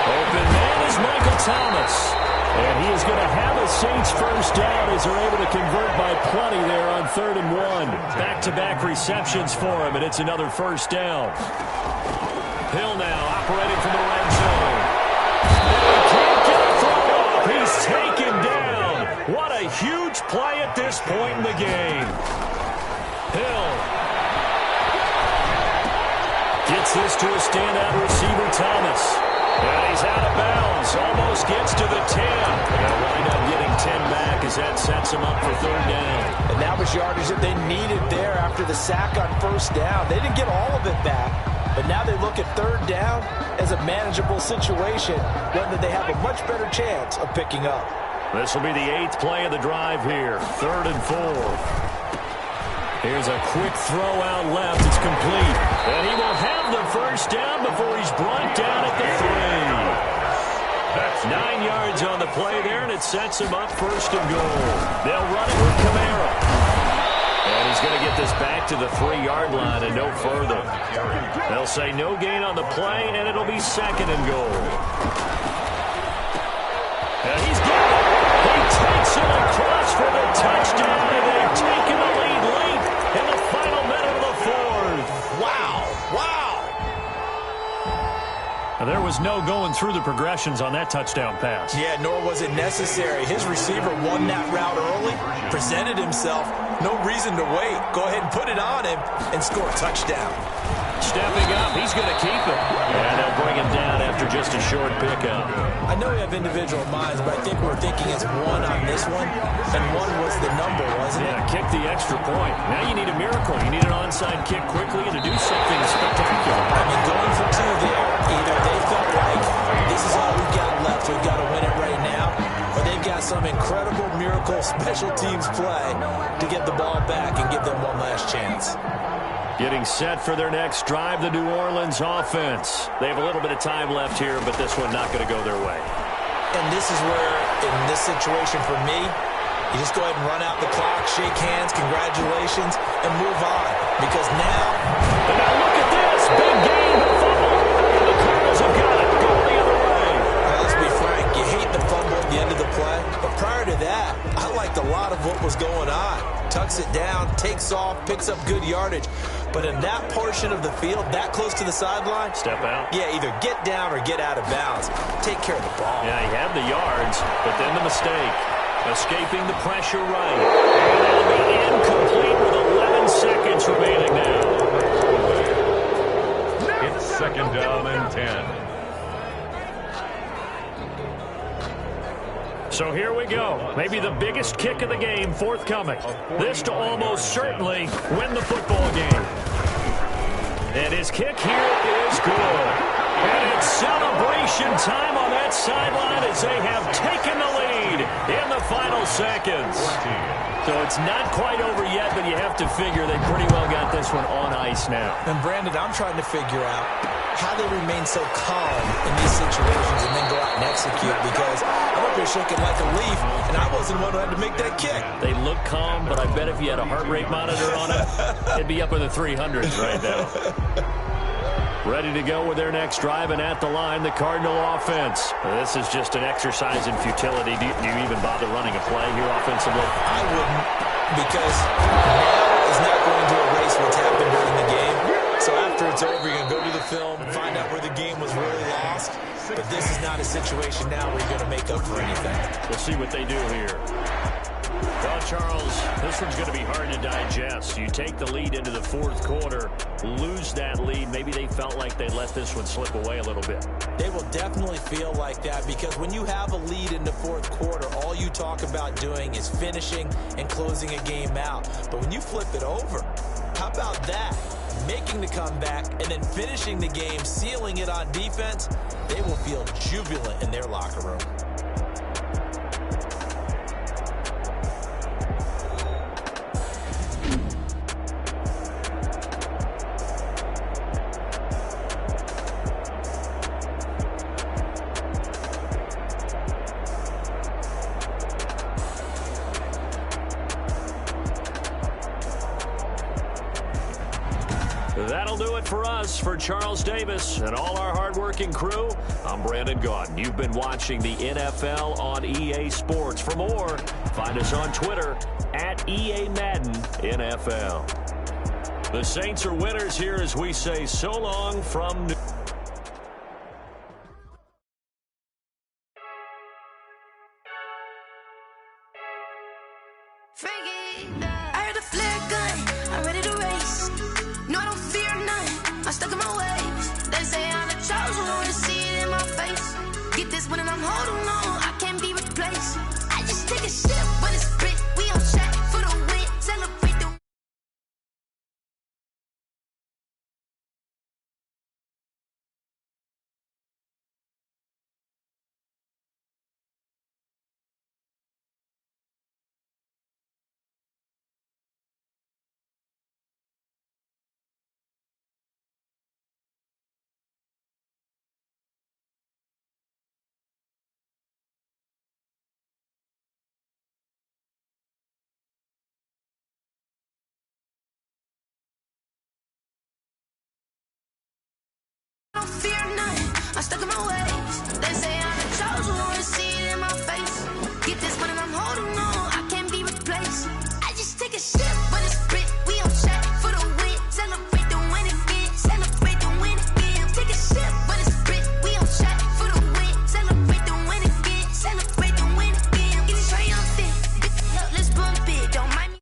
Open man is Michael Thomas. And he is going to have a Saints first down as they're able to convert by plenty there on 3rd and 1. Back-to-back receptions for him, and it's another first down. Hill now operating from the red zone. And he can't get a throw off. He's taken down. What a huge play at this point in the game. Hill gets this to a standout receiver, Thomas. And he's out of bounds. Almost gets to the 10. They'll wind up getting 10 back as that sets him up for 3rd down. And that was yardage that they needed there after the sack on first down. They didn't get all of it back, but now they look at 3rd down as a manageable situation, one that they have a much better chance of picking up. This will be the 8th play of the drive here. 3rd and 4. Here's a quick throw out left. It's complete. And he will have the first down before he's brought down at the 3. That's 9 yards on the play there, and it sets him up 1st and goal. They'll run it with Kamara. And he's going to get this back to the 3-yard line and no further. They'll say no gain on the play, and it'll be 2nd and goal. And he's got it. He takes it across for the touchdown, and they've taken the lead late in the final minute of the 4th. Wow. Now, there was no going through the progressions on that touchdown pass. Yeah, nor was it necessary. His receiver won that route early, presented himself. No reason to wait. Go ahead and put it on him and score a touchdown. Stepping up, he's going to keep it. And they'll bring him down after just a short pickup. I know we have individual minds, but I think we're thinking it's 1 on this one, and 1 was the number, wasn't it? Yeah, kick the extra point. Now you need a miracle. You need an onside kick quickly and to do something spectacular. I mean, going for 2 there, either they felt like this is all we've got left, we've got to win it right now, or they've got some incredible miracle special teams play to get the ball back and give them one last chance. Getting set for their next drive, the New Orleans offense. They have a little bit of time left here, but this one not going to go their way. And this is where, in this situation for me, you just go ahead and run out the clock, shake hands, congratulations, and move on. Because now look at this. Big game. The Cardinals have got it. Go the other way. Let's be frank. You hate the fumble at the end of the play. But prior to that, I liked a lot of what was going on. Tucks it down, takes off, picks up good yardage. But in that portion of the field, that close to the sideline, step out. Yeah, either get down or get out of bounds. Take care of the ball. Yeah, he had the yards, but then the mistake. Escaping the pressure right. And it'll be incomplete with 11 seconds remaining now. It's 2nd down and 10. So here we go. Maybe the biggest kick of the game forthcoming. This to almost certainly win the football game. And his kick here is good. And it's celebration time on that sideline as they have taken the lead in the final seconds. So it's not quite over yet, but you have to figure they pretty well got this one on ice now. And Brandon, I'm trying to figure out how they remain so calm in these situations and then go out and execute, because I'm up here shaking like a leaf, and I wasn't the one who had to make that kick. They look calm, but I bet if you had a heart rate monitor on it, it'd be up in the 300s right now. Ready to go with their next drive, and at the line, the Cardinal offense. This is just an exercise in futility. Do you even bother running a play here offensively? I wouldn't, because now is not going to erase what's happened during the game. So after it's over, you're going to go to the film, find out where the game was really lost. But this is not a situation now where you're going to make up for anything. We'll see what they do here. Well, Charles, this one's going to be hard to digest. You take the lead into the fourth quarter, lose that lead. Maybe they felt like they let this one slip away a little bit. They will definitely feel like that because when you have a lead in the fourth quarter, all you talk about doing is finishing and closing a game out. But when you flip it over, how about that? Making the comeback and then finishing the game, sealing it on defense, they will feel jubilant in their locker room. That'll do it for us. For Charles Davis and all our hardworking crew, I'm Brandon Gaudin. You've been watching the NFL on EA Sports. For more, find us on Twitter at EA Madden NFL. The Saints are winners here as we say so long from New I heard a flare gun, I'm ready to race. No, I don't fear none, I'm stuck in my ways. They say I'm the chosen one, to see it in my face. Get this one and I'm holding on, I can't be replaced. I just take a sip when it's split, we on track for the win, celebrate. I don't fear none, I'm stuck in my ways. They say I'm the chosen one, to see it in my face. Get this one and I'm holding on, I can't be replaced. I just take a sip when it's split, we on track for the win, celebrate the win again, celebrate the win again. Take a sip when it's split, we on track for the win, celebrate the win again, celebrate the win again. Get it triumphant, let's bump it, don't mind me.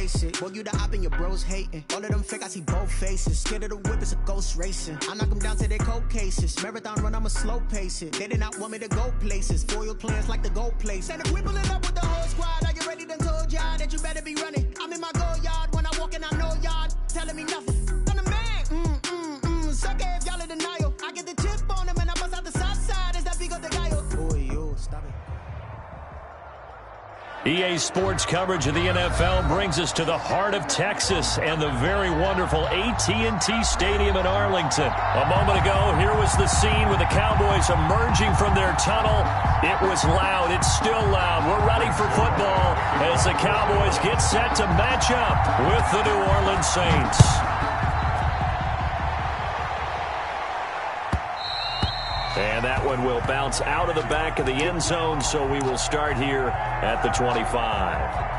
basic. Boy, you the op and your bros hating. All of them fake, I see both faces. Scared of the whip, it's a ghost racing. I knock them down to their cold cases. Marathon run, I'ma slow pace it. They did not want me to go places. Foil plans like the gold place. And if we pulling up with the whole squad, I get ready to told y'all that you better be running. I'm in my go yard when I walk in, I know y'all telling me nothing. I'm the man. Sucker if y'all in denial. I get the chip on them and I bust out the south side. Is that big of the guy? Boy, yo, stop it. EA Sports coverage of the NFL brings us to the heart of Texas and the very wonderful AT&T Stadium in Arlington. A moment ago, here was the scene with the Cowboys emerging from their tunnel. It was loud. It's still loud. We're ready for football as the Cowboys get set to match up with the New Orleans Saints. And that one will bounce out of the back of the end zone, so we will start here at the 25.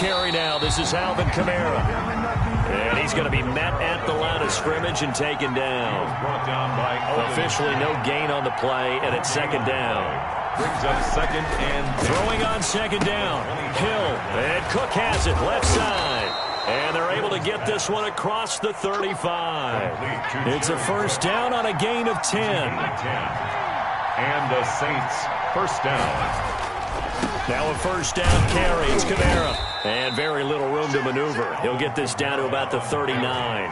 Carry now. This is Alvin Kamara. And he's going to be met at the line of scrimmage and taken down. Brought down by officially no gain on the play, and it's second down. Brings up second and throwing on second down. Hill, and Cook has it left side. And they're able to get this one across the 35. It's a first down on a gain of 10. And the Saints first down. Now a first down carry. It's Kamara. And very little room to maneuver. He'll get this down to about the 39.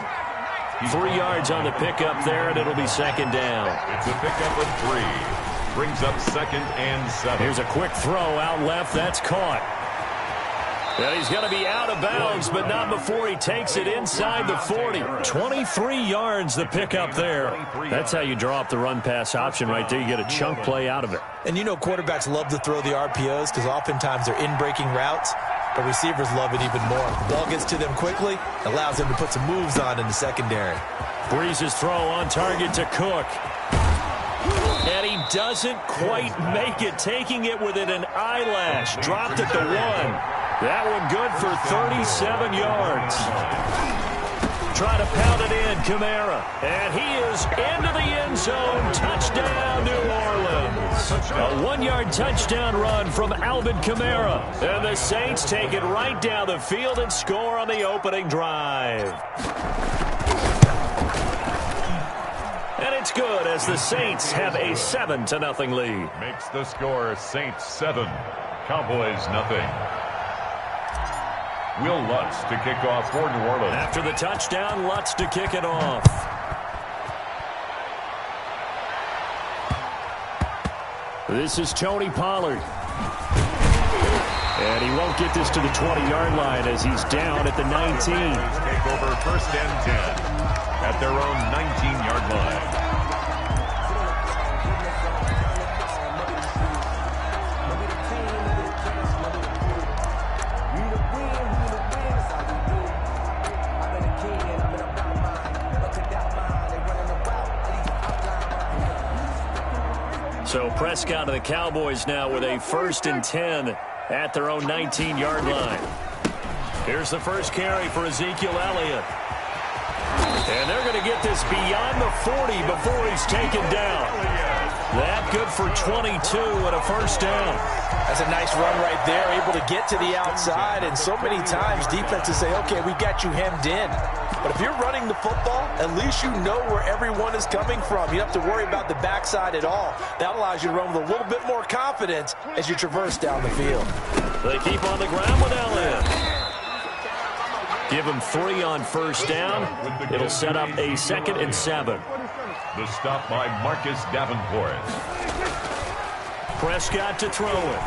3 yards on the pickup there, and it'll be second down. It's a pickup of 3. Brings up second and 7. Here's a quick throw out left. That's caught. And he's going to be out of bounds, but not before he takes it inside the 40. 23 yards the pickup there. That's how you draw up the run-pass option right there. You get a chunk play out of it. And you know quarterbacks love to throw the RPOs because oftentimes they're in-breaking routes. But receivers love it even more. The ball gets to them quickly, allows them to put some moves on in the secondary. Breeze's throw on target to Cook. And he doesn't quite make it, taking it within an eyelash. Dropped at the 1. That one good for 37 yards. Try to pound it in, Kamara. And he is into the end zone. Touchdown, New Orleans. A 1-yard touchdown run from Alvin Kamara. And the Saints take it right down the field and score on the opening drive. And it's good as the Saints have a 7-0 lead. Makes the score Saints 7, Cowboys nothing. Will Lutz to kick off for New Orleans. After the touchdown, Lutz to kick it off. This is Tony Pollard. And he won't get this to the 20-yard line as he's down at the 19. Take over first and 10 at their own 19-yard line. So Prescott and the Cowboys now with a 1st and 10 at their own 19-yard line. Here's the first carry for Ezekiel Elliott. And they're going to get this beyond the 40 before he's taken down. That good for 22 and a first down. That's a nice run right there, able to get to the outside. And so many times defenses say, okay, we got you hemmed in. But if you're running the football, at least you know where everyone is coming from. You don't have to worry about the backside at all. That allows you to run with a little bit more confidence as you traverse down the field. They keep on the ground with Elliott. Give him 3 on first down. It'll set up a 2nd and 7. The stop by Marcus Davenport. Prescott to throw it.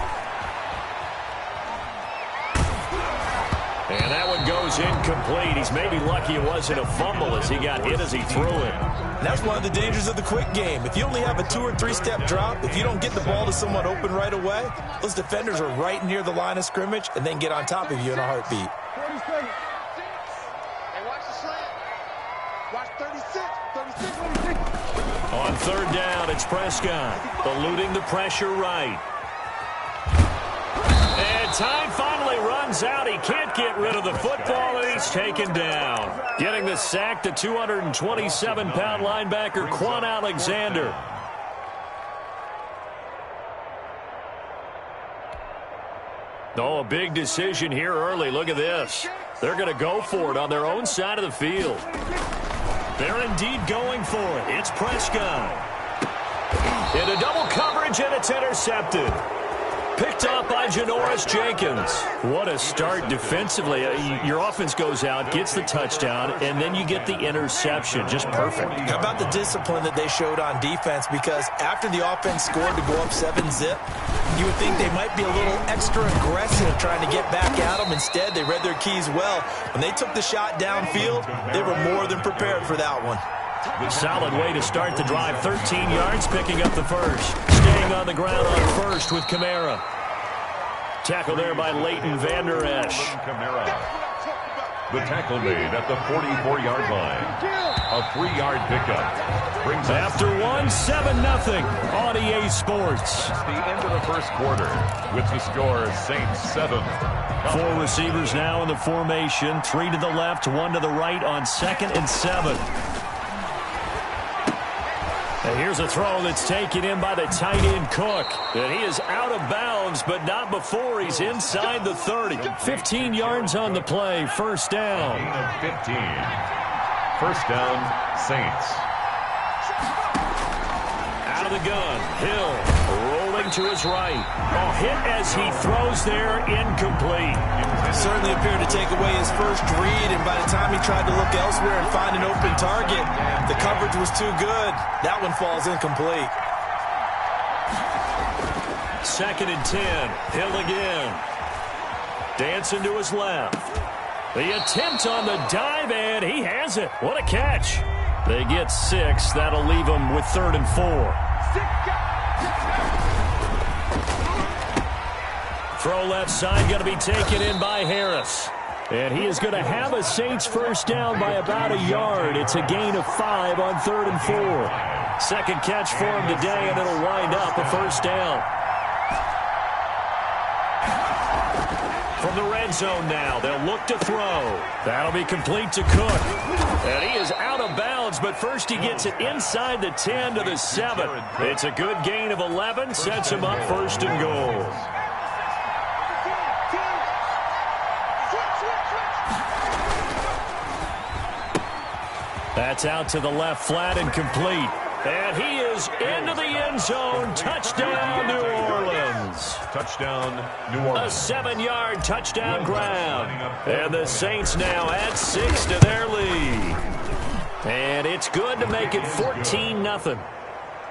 And that one goes incomplete. He's maybe lucky it wasn't a fumble as he got hit as he threw it. That's one of the dangers of the quick game. If you only have a 2- or 3-step drop, if you don't get the ball to someone open right away, those defenders are right near the line of scrimmage and then get on top of you in a heartbeat. 40 seconds. Hey, watch the slant. Watch 36. 36. On third down, it's Prescott, eluding the pressure right. And time finally runs out. He can't get rid of the football, and he's taken down. Getting the sack, the 227-pound linebacker, Quan Alexander. Oh, a big decision here early. Look at this. They're going to go for it on their own side of the field. They're indeed going for it. It's Prescott. Into double coverage, and it's intercepted. Picked off by Janoris Jenkins. What a start defensively. Your offense goes out, gets the touchdown, and then you get the interception. Just perfect. How about the discipline that they showed on defense? Because after the offense scored to go up 7-zip, you would think they might be a little extra aggressive trying to get back at them. Instead, they read their keys well. When they took the shot downfield, they were more than prepared for that one. Solid way to start the drive. 13 yards, picking up the first. Staying on the ground on first with Kamara. Tackle there by Leighton Vander Esch. The tackle made at the 44-yard line. A 3-yard pickup. Brings after 1-7-0 on EA Sports. It's the end of the first quarter with the score Saints 7. 4 receivers now in the formation. 3 to the left, 1 to the right on 2nd and 7. And here's a throw that's taken in by the tight end Cook. And he is out of bounds, but not before he's inside the 30. 15 yards on the play. First down. 15. First down, Saints. Out of the gun. Hill rolling to his right. A hit as he throws there, incomplete. Certainly appeared to take away his first read, and by the time he tried to look elsewhere and find an open target, the coverage was too good. That one falls incomplete. 2nd and 10. Hill again. Dancing to his left. The attempt on the dive, and he has it. What a catch. They get 6. That'll leave them with 3rd and 4. Throw left side, going to be taken in by Harris. And he is going to have a Saints first down by about a yard. It's a gain of 5 on 3rd and 4. Second catch for him today, and it'll wind up a first down. From the red zone now, they'll look to throw. That'll be complete to Cook. And he is out of bounds, but first he gets it inside the 10 to the 7. It's a good gain of 11, sets him up 1st and goal. That's out to the left flat and complete. And he is into the end zone. Touchdown, New Orleans. Touchdown, New Orleans. A 7-yard touchdown grab. And the Saints now add 6 to their lead. And it's good to make it 14-0.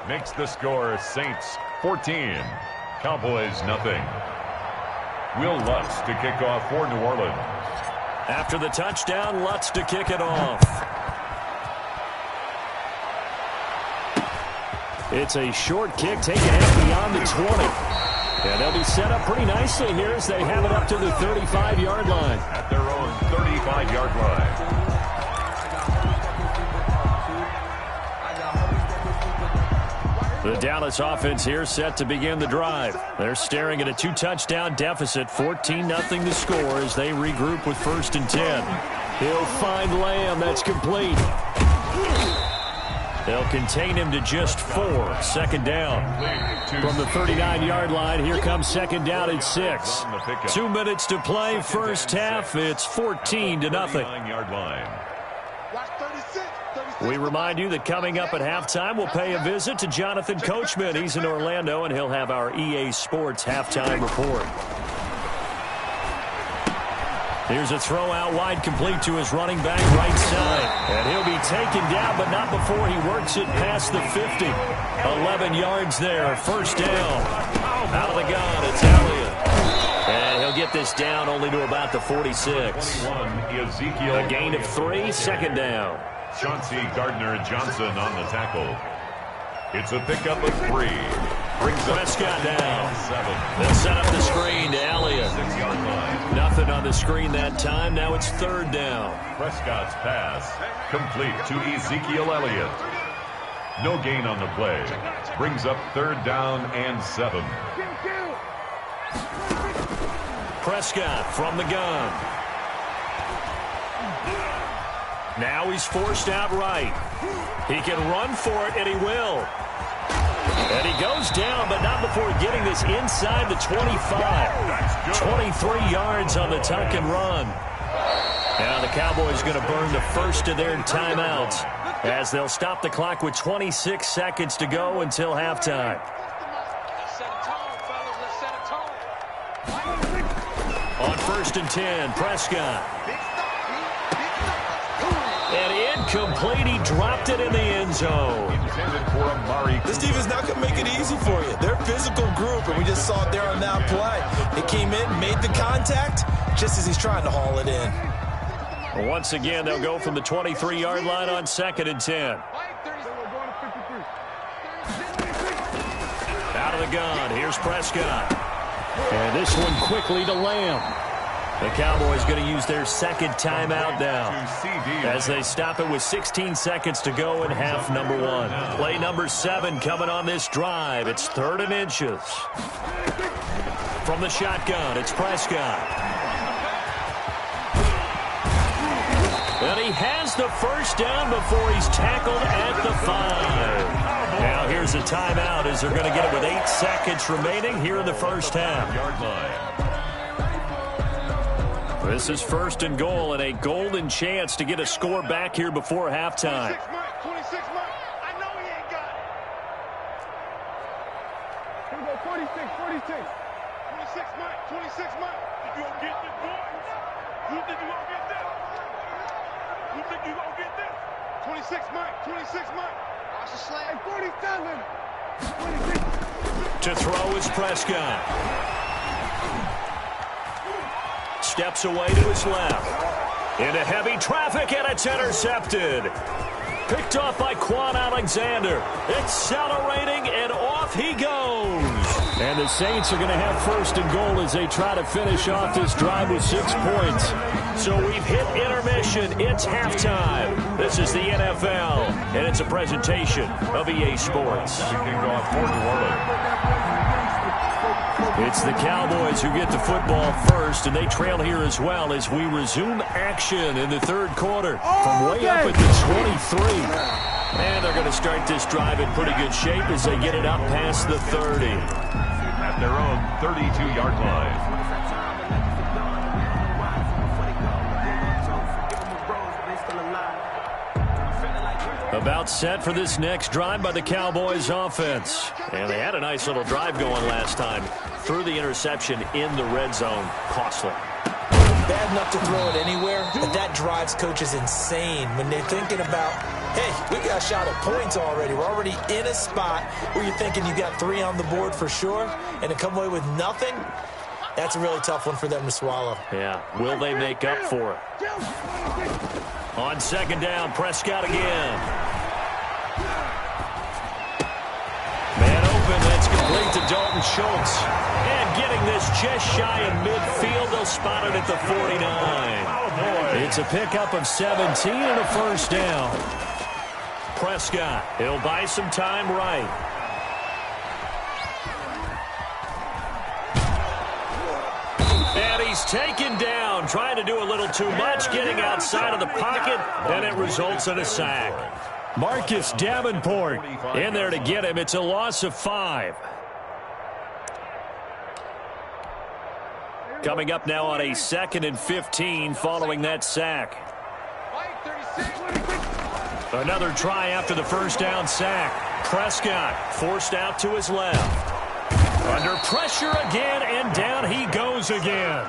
Makes the score Saints 14. Cowboys nothing. Will Lutz to kick off for New Orleans. After the touchdown, Lutz to kick it off. It's a short kick taken out beyond the 20. And they'll be set up pretty nicely here as they have it up to the 35-yard line. At their own 35-yard line. The Dallas offense here set to begin the drive. They're staring at a 2-touchdown deficit, 14-0 to score as they regroup with 1st and 10. He'll find Lamb. That's complete. They'll contain him to just 4. 2nd down. From the 39-yard line, here comes 2nd down and 6. 2 minutes to play, first half. It's 14-0. We remind you that coming up at halftime, we'll pay a visit to Jonathan Coachman. He's in Orlando, and he'll have our EA Sports halftime report. Here's a throw out wide, complete to his running back right side. And he'll be taken down, but not before he works it past the 50. 11 yards there, first down. Out of the gun, it's Elliott. And he'll get this down only to about the 46. A gain of 3, 2nd down. Chauncey Gardner-Johnson on the tackle. It's a pickup of 3. Brings Prescott down. 7. They'll set up the screen to Elliott. 6-yard line. Nothing on the screen that time. Now it's 3rd down. Prescott's pass complete to Ezekiel Elliott. No gain on the play. Brings up 3rd down and 7. Prescott from the gun. Now he's forced out right. He can run for it, and he will. And he goes down, but not before getting this inside the 25. 23 yards on the tuck and run. Now the Cowboys going to burn the first of their timeouts as they'll stop the clock with 26 seconds to go until halftime. On 1st and 10, Prescott. And incomplete. He dropped it in the end zone. This defense not going to make it easy for you. They're a physical group, and we just saw it there on that play. He came in, made the contact, just as he's trying to haul it in. Once again, they'll go from the 23-yard line on 2nd and 10. Out of the gun, here's Prescott. And this one quickly to Lamb. The Cowboys going to use their 2nd timeout now as they stop it with 16 seconds to go in half number 1. Play number 7 coming on this drive. It's 3rd and inches. From the shotgun, it's Prescott. And he has the first down before he's tackled at the 5. Now here's a timeout as they're going to get it with 8 seconds remaining here in the first half. This is 1st and goal and a golden chance to get a score back here before halftime. 26 Mike. I know he ain't got it. Here we go, 46. 26 Mike. You gonna get this, boys? Who think you gonna get this? Who think you gonna get this? 26 Mike. Watch the slam. 47. To throw is Prescott. Steps away to his left. Into heavy traffic, and it's intercepted. Picked off by Quan Alexander. Accelerating, and off he goes. And the Saints are going to have 1st and goal as they try to finish off this drive with 6 points. So we've hit intermission. It's halftime. This is the NFL, and it's a presentation of EA Sports. It's the Cowboys who get the football first, and they trail here as well as we resume action in the 3rd quarter from way up at the 23. And they're going to start this drive in pretty good shape as they get it up past the 30. At their own 32-yard line. About set for this next drive by the Cowboys offense. And they had a nice little drive going last time. Threw the interception in the red zone. Costly. Bad enough to throw it anywhere, but that drives coaches insane when they're thinking about, hey, we got a shot at points already. We're already in a spot where you're thinking you got 3 on the board for sure, and to come away with nothing, that's a really tough one for them to swallow. Yeah, will they make up for it? On 2nd down, Prescott again. Man open, that's complete to Dalton Schultz. And getting this just shy of midfield, they'll spot it at the 49. It's a pickup of 17 and a 1st down. Prescott, he'll buy some time right. And he's taken down, trying to do a little too much, getting outside of the pocket, and it results in a sack. Marcus Davenport in there to get him. It's a loss of 5. Coming up now on a 2nd and 15 following that sack. Another try after the 1st down sack. Prescott forced out to his left. Under pressure again, and down he goes again.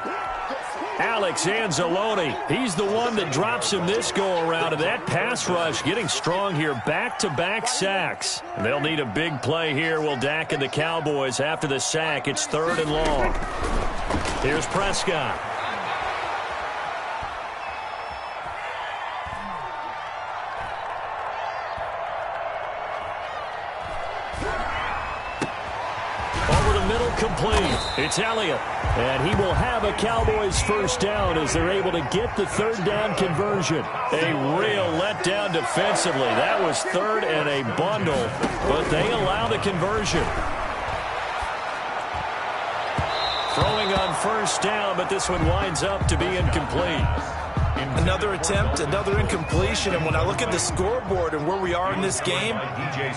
Alex Anzalone, he's the one that drops him this go-around, and that pass rush getting strong here, back-to-back sacks. And they'll need a big play here, will Dak and the Cowboys after the sack. It's 3rd and long. Here's Prescott. incomplete. It's Elliott. And he will have a Cowboys first down as they're able to get the third down conversion. A real letdown defensively. That was third and a bundle, but they allow the conversion. Throwing on first down, but this one winds up to be incomplete. Another attempt, another incompletion, and when I look at the scoreboard and where we are in this game,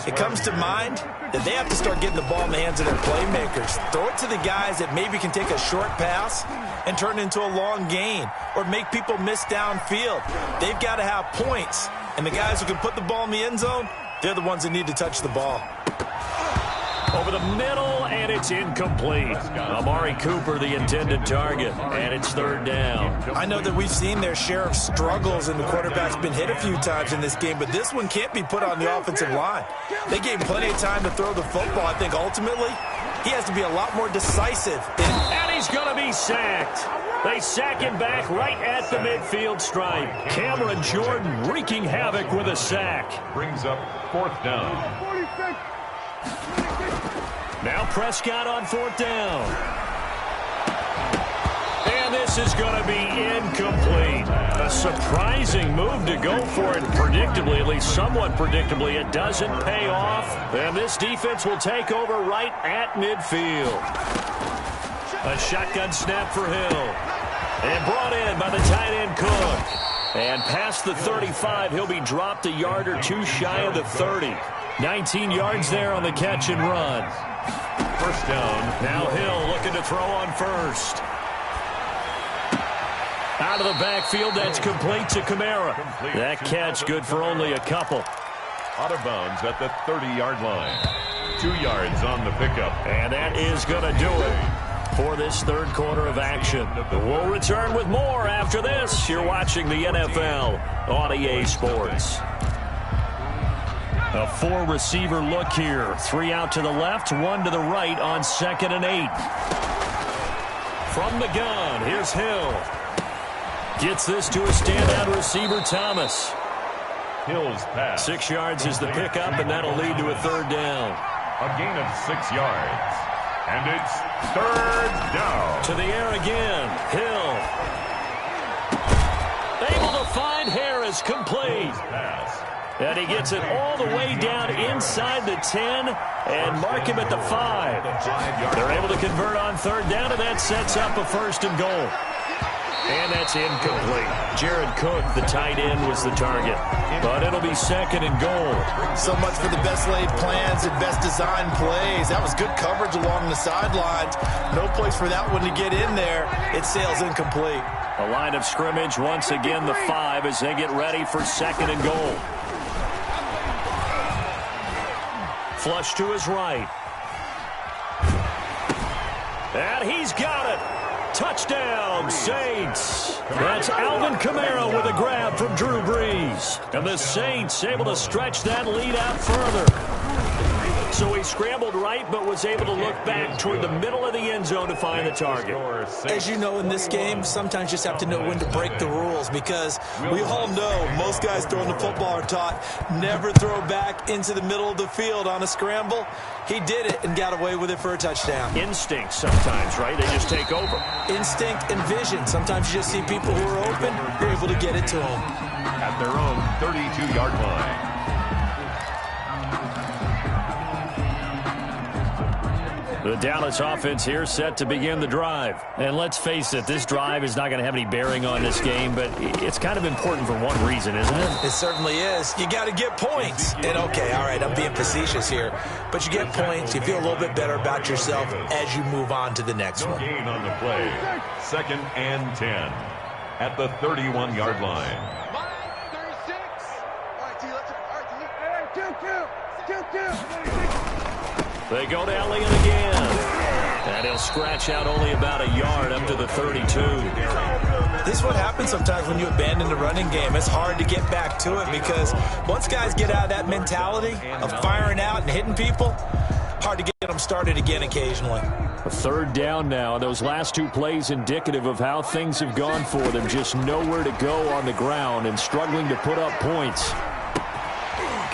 it comes to mind that they have to start getting the ball in the hands of their playmakers. Throw it to the guys that maybe can take a short pass and turn it into a long gain or make people miss downfield. They've got to have points, and the guys who can put the ball in the end zone, they're the ones that need to touch the ball. Over the middle, and it's incomplete. Amari Cooper, the intended target, and it's third down. I know that we've seen their share of struggles, and the quarterback's been hit a few times in this game, but this one can't be put on the offensive line. They gave him plenty of time to throw the football. I think ultimately he has to be a lot more decisive. And he's going to be sacked. They sack him back right at the midfield stripe. Cameron Jordan wreaking havoc with a sack. Brings up fourth down. Now Prescott on fourth down. And this is going to be incomplete. A surprising move to go for it predictably, at least somewhat predictably. It doesn't pay off. And this defense will take over right at midfield. A shotgun snap for Hill. And brought in by the tight end Cook. And past the 35, he'll be dropped a yard or two shy of the 30. 19 yards there on the catch and run. First down. Now Hill looking to throw on first. Out of the backfield, that's complete to Kamara. That catch good for only a couple. Out of bounds at the 30-yard line. 2 yards on the pickup. And that is going to do it for this third quarter of action. We'll return with more after this. You're watching the NFL on EA Sports. A four-receiver look here. 3 out to the left, 1 to the right on 2nd and 8. From the gun, here's Hill. Gets this to a standout receiver, Thomas. Hill's pass. 6 yards is the pickup, and that'll lead to a third down. A gain of 6 yards. And it's third down. To the air again. Hill. Able to find Harris, complete. Pass. And he gets it all the way down inside the 10 and mark him at the 5. They're able to convert on third down, and that sets up a first and goal. And that's incomplete. Jared Cook, the tight end, was the target. But it'll be 2nd and goal. So much for the best laid plans and best designed plays. That was good coverage along the sidelines. No place for that one to get in there. It sails incomplete. A line of scrimmage, once again the 5 as they get ready for 2nd and goal. Flush to his right. And he's got it. Touchdown, Saints. That's Alvin Kamara with a grab from Drew Brees. And the Saints able to stretch that lead out further. So he scrambled right, but was able to look back toward the middle of the end zone to find the target. As you know, in this game, sometimes you just have to know when to break the rules, because we all know most guys throwing the football are taught never throw back into the middle of the field on a scramble. He did it and got away with it for a touchdown. Instinct sometimes, right? They just take over. Instinct and vision. Sometimes you just see people who are open, you're able to get it to them. At their own 32-yard line. The Dallas offense here set to begin the drive. And let's face it, this drive is not going to have any bearing on this game, but it's kind of important for one reason, isn't it? It certainly is. You got to get points. And okay, all right, I'm being facetious here, but you get points, you feel a little bit better about yourself as you move on to the next one. Gain on the play. 2nd and 10 at the 31-yard line. 36. All right, T, let's go. All right, T. Hey, 2-2. They go to Elliott again. And he'll scratch out only about a yard up to the 32. This is what happens sometimes when you abandon the running game. It's hard to get back to it, because once guys get out of that mentality of firing out and hitting people, hard to get them started again occasionally. A third down now. Those last 2 plays indicative of how things have gone for them. Just nowhere to go on the ground and struggling to put up points.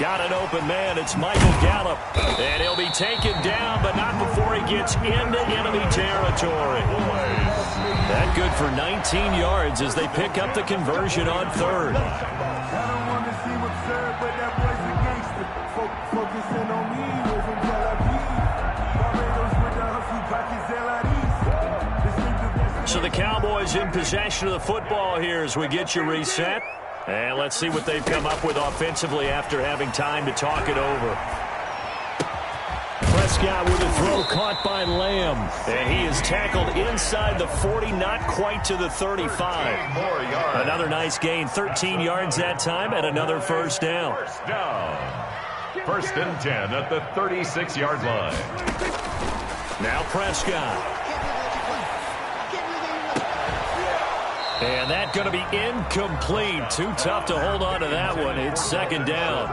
Got an open man. It's Michael Gallup. And he'll be taken down, but not before he gets into enemy territory. That good for 19 yards as they pick up the conversion on third. So the Cowboys in possession of the football here as we get you reset. And let's see what they've come up with offensively after having time to talk it over. Prescott with a throw caught by Lamb. And he is tackled inside the 40, not quite to the 35. Another nice gain, 13 yards that time, and another first down. First and 10 at the 36-yard line. Now Prescott. And that's going to be incomplete. Too tough to hold on to that one. It's second down.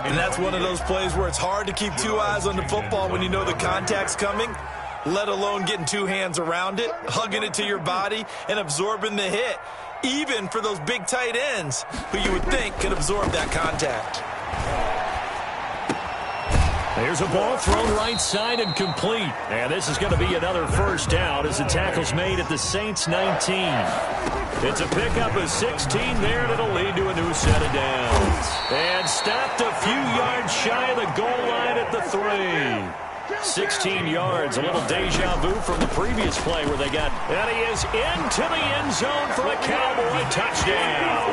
And that's one of those plays where it's hard to keep two eyes on the football when you know the contact's coming, let alone getting two hands around it, hugging it to your body, and absorbing the hit, even for those big tight ends who you would think could absorb that contact. Here's a ball thrown right side and complete. And this is going to be another first down as the tackle's made at the Saints 19. It's a pickup of 16 there, and it'll lead to a new set of downs. And stopped a few yards shy of the goal line at the 3. 16 yards, a little deja vu from the previous play where they got, and he is into the end zone for a Cowboy touchdown.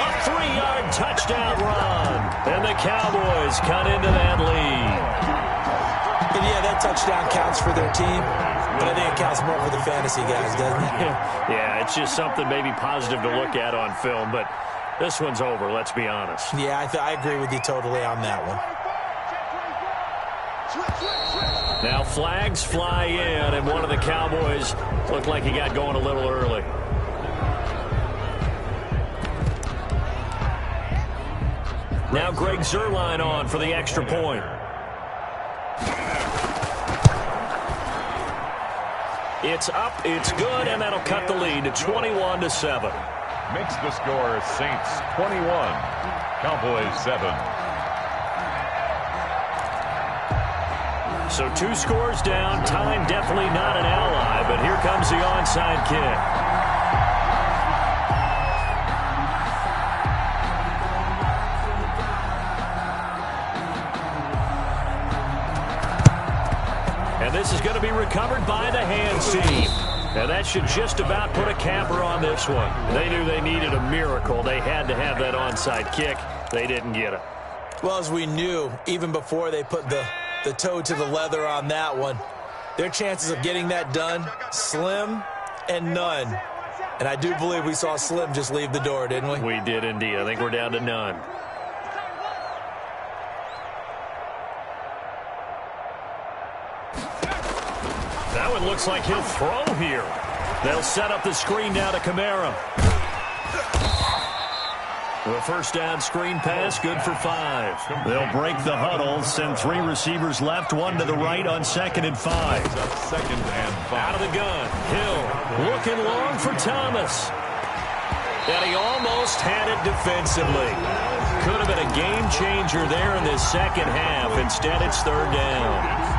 A 3-yard touchdown run, and the Cowboys cut into that lead. And yeah, that touchdown counts for their team, but I think it counts more for the fantasy guys, doesn't it? Yeah, it's just something maybe positive to look at on film, but this one's over, let's be honest. Yeah, I agree with you totally on that one. Now flags fly in, and one of the Cowboys looked like he got going a little early. Now Greg Zuerlein on for the extra point. It's up, it's good, and that'll cut the lead to 21-7. Makes the score Saints 21, Cowboys 7. So 2 scores down, time definitely not an ally, but here comes the onside kick. And this is going to be recovered by the hands team. And that should just about put a capper on this one. They knew they needed a miracle. They had to have that onside kick. They didn't get it. Well, as we knew, even before they put the toe to the leather on that one, their chances of getting that done, slim and none. And I do believe we saw Slim just leave the door, didn't we? We did indeed. I think we're down to none. That one looks like he'll throw here. They'll set up the screen now to Kamara. The first down screen pass, good for 5. They'll break the huddle, send 3 receivers left, 1 to the right on 2nd and 5. Second and 5. Out of the gun, Hill looking long for Thomas. And he almost had it defensively. Could have been a game changer there in this second half. Instead, it's 3rd down.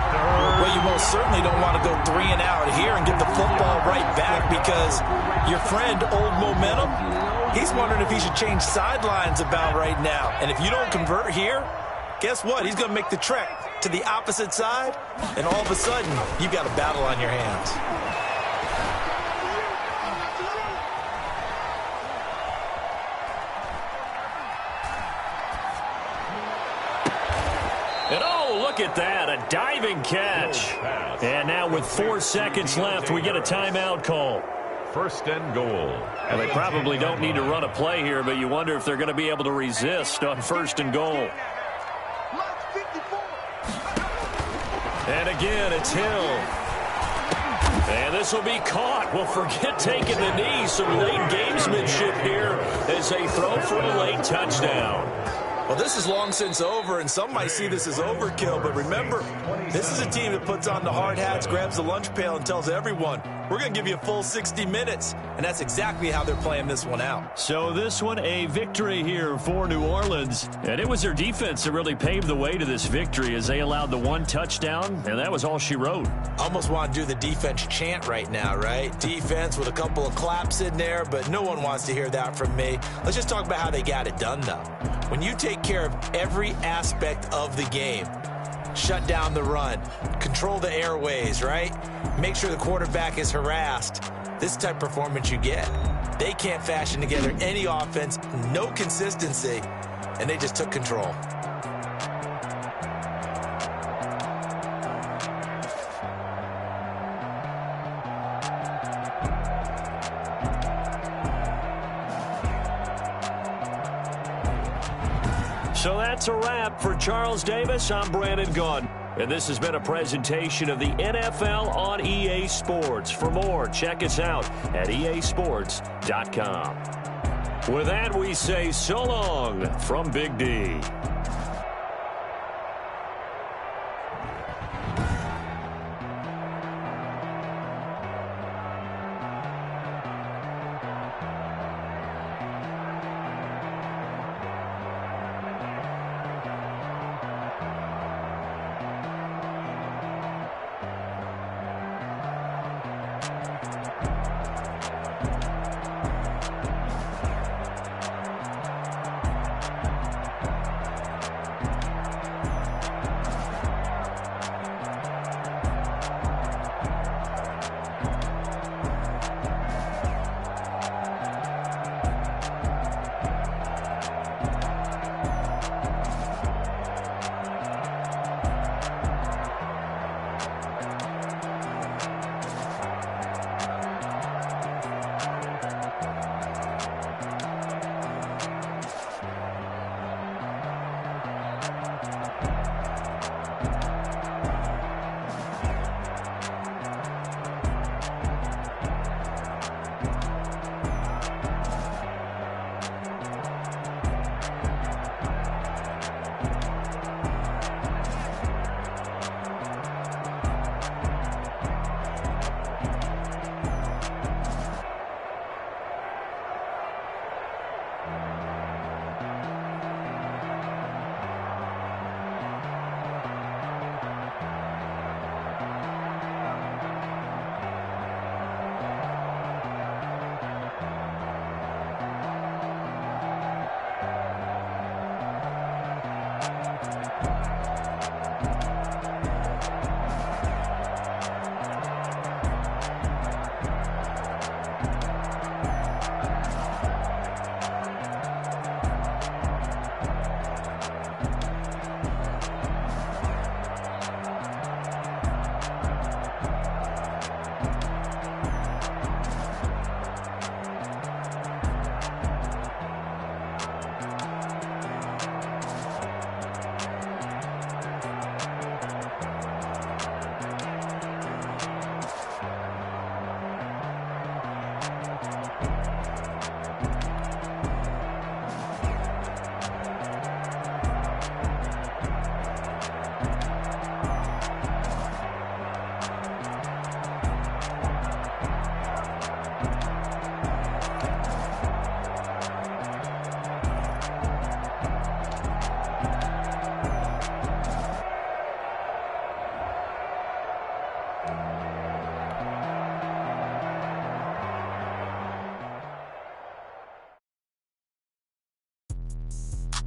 Well, you most certainly don't want to go 3 and out here and get the football right back because your friend, Old Momentum, he's wondering if he should change sidelines about right now. And if you don't convert here, guess what? He's going to make the trek to the opposite side, and all of a sudden, you've got a battle on your hands. And oh, look at that, a diving catch. And now with 4 seconds left, we get a timeout call. First and goal. And they probably don't need to run a play here, but you wonder if they're going to be able to resist on 1st and goal. And again, it's Hill. And this will be caught. Well, forget taking the knee. Some late gamesmanship here as they throw for a late touchdown. Well, this is long since over, and some might see this as overkill. But remember, this is a team that puts on the hard hats, grabs the lunch pail, and tells everyone, We're going to give you a full 60 minutes, and that's exactly how they're playing this one out. So this one, a victory here for New Orleans. And it was their defense that really paved the way to this victory as they allowed the one touchdown, and that was all she wrote. Almost want to do the defense chant right now, right? Defense with a couple of claps in there, but no one wants to hear that from me. Let's just talk about how they got it done, though. When you take care of every aspect of the game, shut down the run, control the airways, right? Make sure the quarterback is harassed. This type of performance you get. They can't fashion together any offense, no consistency, and they just took control. So that's a wrap for Charles Davis. I'm Brandon Gaudin. And this has been a presentation of the NFL on EA Sports. For more, check us out at easports.com. With that, we say so long from Big D.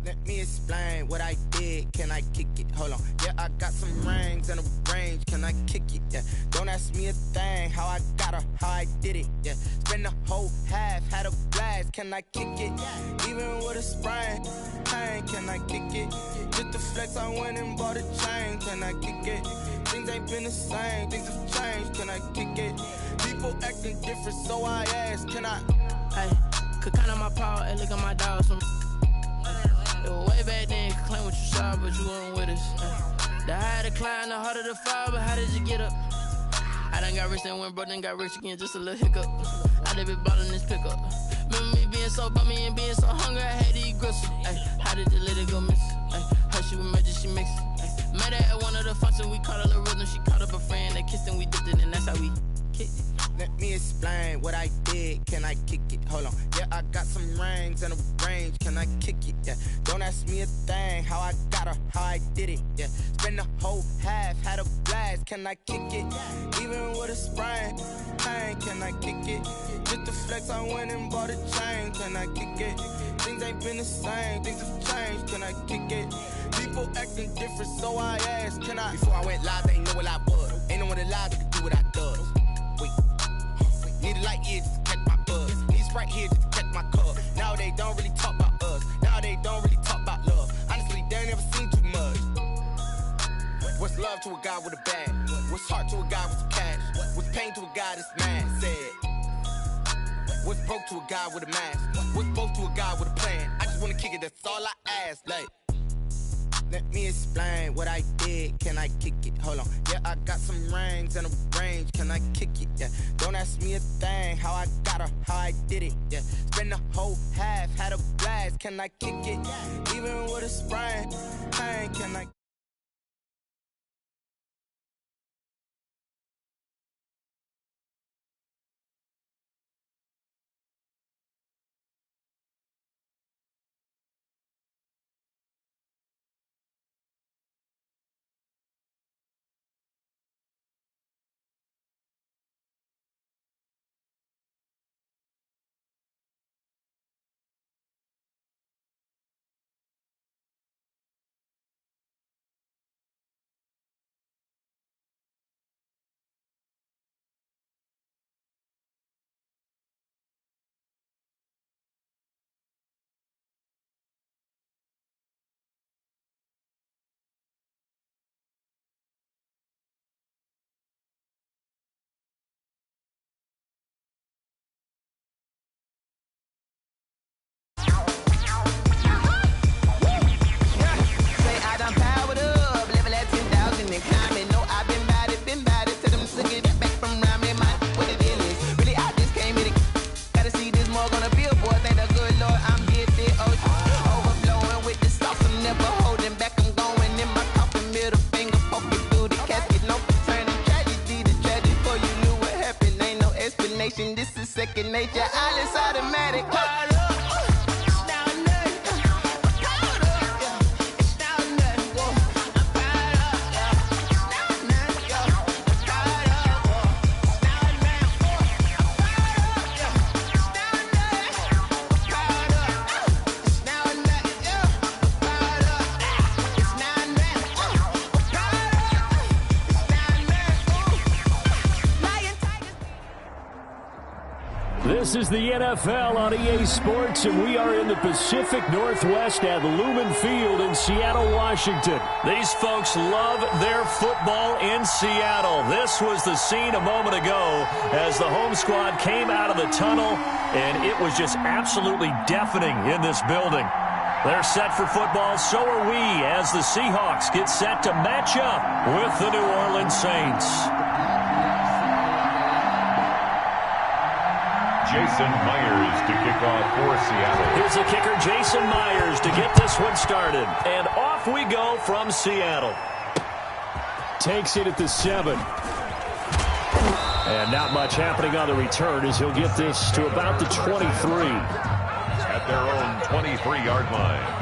Let me explain what I did. Can I kick it? Hold on. Yeah, I got some rings and a range. Can I kick it? Yeah. Don't ask me a thing. How I got her, how I did it. Yeah. Spend the whole half, had a blast. Can I kick it? Even with a sprain, pain. Can I kick it? Just to flex, I went and bought a chain. Can I kick it? Things ain't been the same. Things have changed. Can I kick it? People acting different, so I asked. Can I? Hey, could count on my power and look at my dogs from. It was way back then, could claim what you saw, but you weren't with us. The higher the climb, the harder the fall, but how did you get up? I done got rich and went broke, then got rich again, just a little hiccup. I done been ballin' this pickup. Remember me being so bummy and being so hungry, I had to eat gristle. Ay, how did you let it go miss? Ay, her she was magic, she mixed. Met her at one of the functions, we caught a little rhythm, she caught up a friend, they kissed and we dipped it, and that's how we kicked it. Let me explain what I did. Can I kick it? Hold on. Yeah, I got some rings and a range. Can I kick it? Yeah. Don't ask me a thing. How I got her, how I did it. Yeah. Spend the whole half, had a blast. Can I kick it? Even with a sprain, pain. Can I kick it? Just to flex, I went and bought a chain. Can I kick it? Things ain't been the same. Things have changed. Can I kick it? People acting different, so I asked. Can I? Before I went live, they ain't know what I was. Ain't no one alive that could do what I does. Wait. Need a light here just to catch my buzz. Need Sprite here just to catch my cup. Now they don't really talk about us. Now they don't really talk about love. Honestly, they ain't never seen too much. What's love to a guy with a bag? What's heart to a guy with some cash? What's pain to a guy that's mad? Said. What's broke to a guy with a mask? What's broke to a guy with a plan? I just wanna kick it, that's all I ask. Like, let me explain what I did. Can I kick it? Hold on. Yeah, I got some rings and a range. Can I kick it? Yeah. Don't ask me a thing. How I got her, how I did it. Yeah. Spend the whole half, had a blast. Can I kick it? Even with a sprain, pain. Can I? This is second nature, all is automatic. This is the NFL on EA Sports, and we are in the Pacific Northwest at Lumen Field in Seattle, Washington. These folks love their football in Seattle. This was the scene a moment ago as the home squad came out of the tunnel, and it was just absolutely deafening in this building. They're set for football, so are we, as the Seahawks get set to match up with the New Orleans Saints. Jason Myers to kick off for Seattle. Here's the kicker, Jason Myers, to get this one started. And off we go from Seattle. Takes it at the 7. And not much happening on the return as he'll get this to about the 23. At their own 23-yard line.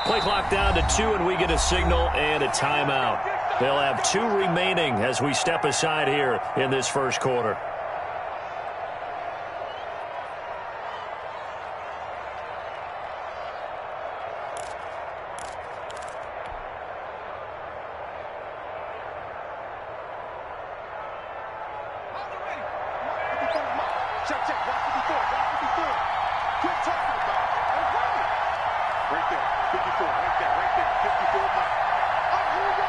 Play clock down to 2, and we get a signal and a timeout. They'll have 2 remaining as we step aside here in this first quarter. Right there. 54. Right there. Right there. 54. Up, here we go.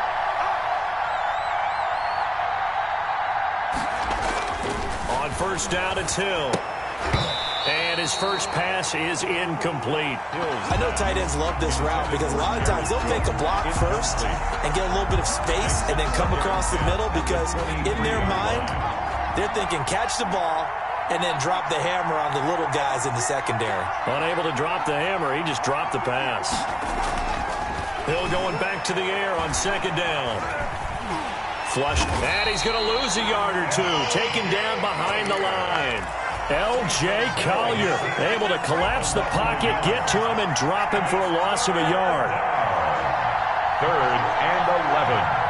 On first down, it's Hill. And his first pass is incomplete. I know tight ends love this route because a lot of times they'll make a block first and get a little bit of space and then come across the middle because in their mind, they're thinking catch the ball and then drop the hammer on the little guys in the secondary. Unable to drop the hammer, he just dropped the pass. Hill going back to the air on second down. Flushed, and he's going to lose a yard or two. Taken down behind the line. L.J. Collier able to collapse the pocket, get to him, and drop him for a loss of a yard. 3rd and 11.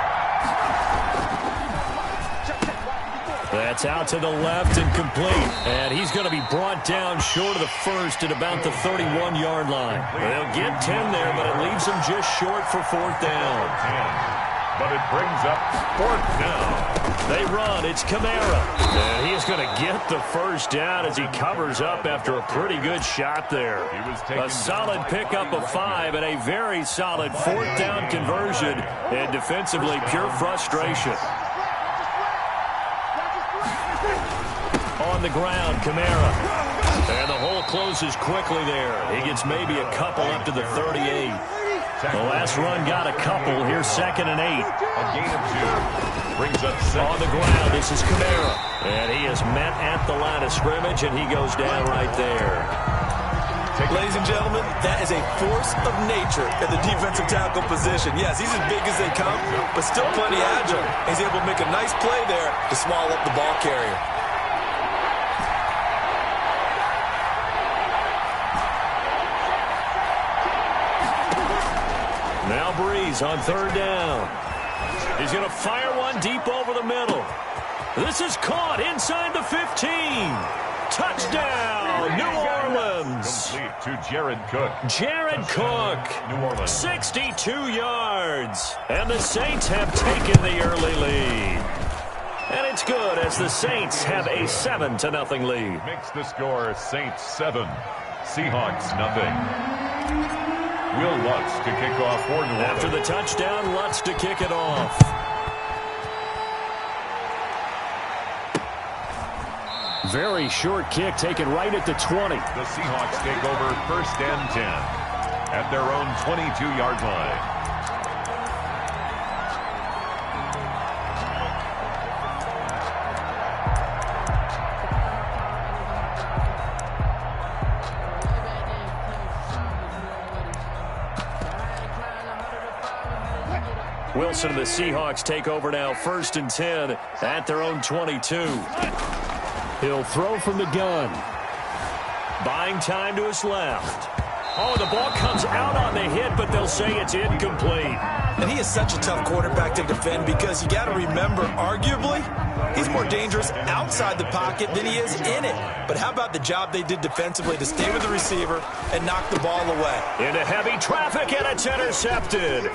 That's out to the left and complete. And he's going to be brought down short of the first at about the 31-yard line. They'll get 10 there, but it leaves them just short for 4th down. 10. But it brings up 4th down. They run. It's Kamara. And he is going to get the first down as he covers up after a pretty good shot there. A solid pickup of 5 and a very solid 4th down conversion. And defensively, pure frustration. On the ground, Kamara. And the hole closes quickly there. He gets maybe a couple up to the 38. The last run got a couple. Here's 2nd and 8. A gain of 2. Brings up 6. On the ground, this is Kamara. And he is met at the line of scrimmage, and he goes down right there. Ladies and gentlemen, that is a force of nature at the defensive tackle position. Yes, he's as big as they come, but still plenty agile. He's able to make a nice play there to swallow up the ball carrier. Now Breeze on 3rd down. He's going to fire one deep over the middle. This is caught inside the 15. Touchdown, New Orleans. Complete to Jared Cook. Jared Cook, New Orleans. 62 yards. And the Saints have taken the early lead. And it's good as the Saints have a 7-0 lead. Makes the score Saints 7, Seahawks 0. Will Lutz to kick off for New Orleans. After the touchdown, Lutz to kick it off. Very short kick taken right at the 20. The Seahawks take over 1st and 10 at their own 22-yard line. Wilson and the Seahawks take over now 1st and 10 at their own 22. He'll throw from the gun. Buying time to his left. Oh, the ball comes out on the hit, but they'll say it's incomplete. And he is such a tough quarterback to defend because you got to remember, arguably, he's more dangerous outside the pocket than he is in it. But how about the job they did defensively to stay with the receiver and knock the ball away? Into heavy traffic, and it's intercepted.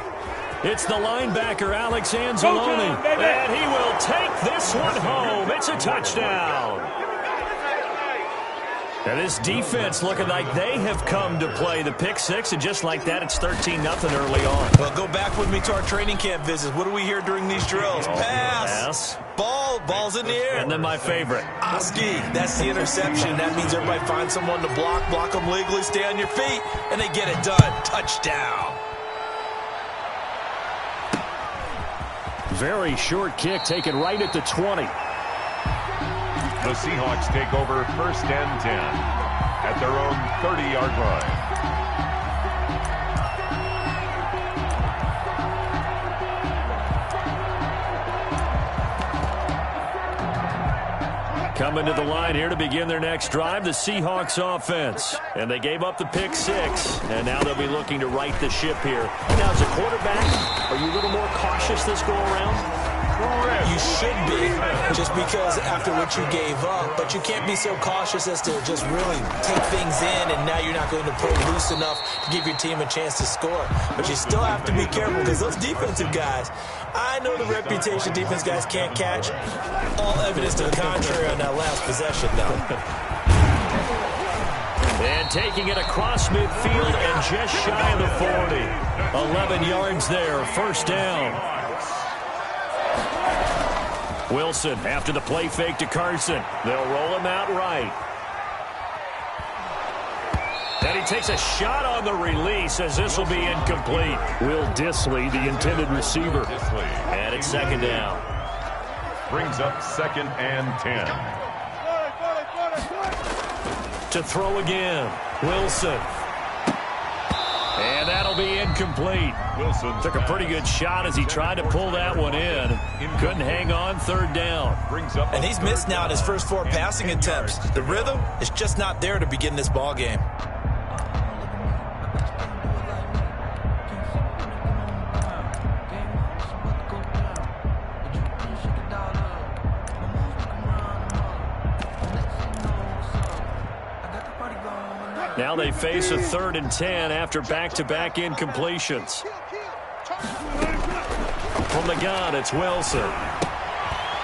It's the linebacker, Alex Anzalone, and he will take this one home. It's a touchdown. And this defense looking like they have come to play the pick six, and just like that, it's 13-0 early on. Well, go back with me to our training camp visits. What do we hear during these drills? Pass. Ball's in the air. And then my favorite. Oski, that's the interception. That means everybody finds someone to block them legally, stay on your feet, and they get it done. Touchdown. Very short kick taken right at the 20. The Seahawks take over 1st and 10 at their own 30-yard line. Coming to the line here to begin their next drive, the Seahawks offense. And they gave up the pick six, and now they'll be looking to right the ship here. Now, as a quarterback, are you a little more cautious this go-around? You should be, just because after what you gave up, but you can't be so cautious as to just really take things in, and now you're not going to play loose enough to give your team a chance to score. But you still have to be careful because those defensive guys, I know the reputation defense guys can't catch. All evidence to the contrary on that last possession, though. And taking it across midfield and just shy of the 40. 11 yards there, first down. Wilson after the play fake to Carson. They'll roll him out right. And he takes a shot on the release as this will be incomplete. Will Dissly, the intended receiver. And it's second down. Brings up 2nd and 10. To throw again. Wilson. And that'll be incomplete. Wilson took a pretty good shot as he tried to pull that one in. Couldn't hang on, third down. And he's missed now in his first 4 passing attempts. The rhythm is just not there to begin this ball game. Now they face a 3rd and 10 after back-to-back incompletions. From the gun, it's Wilson.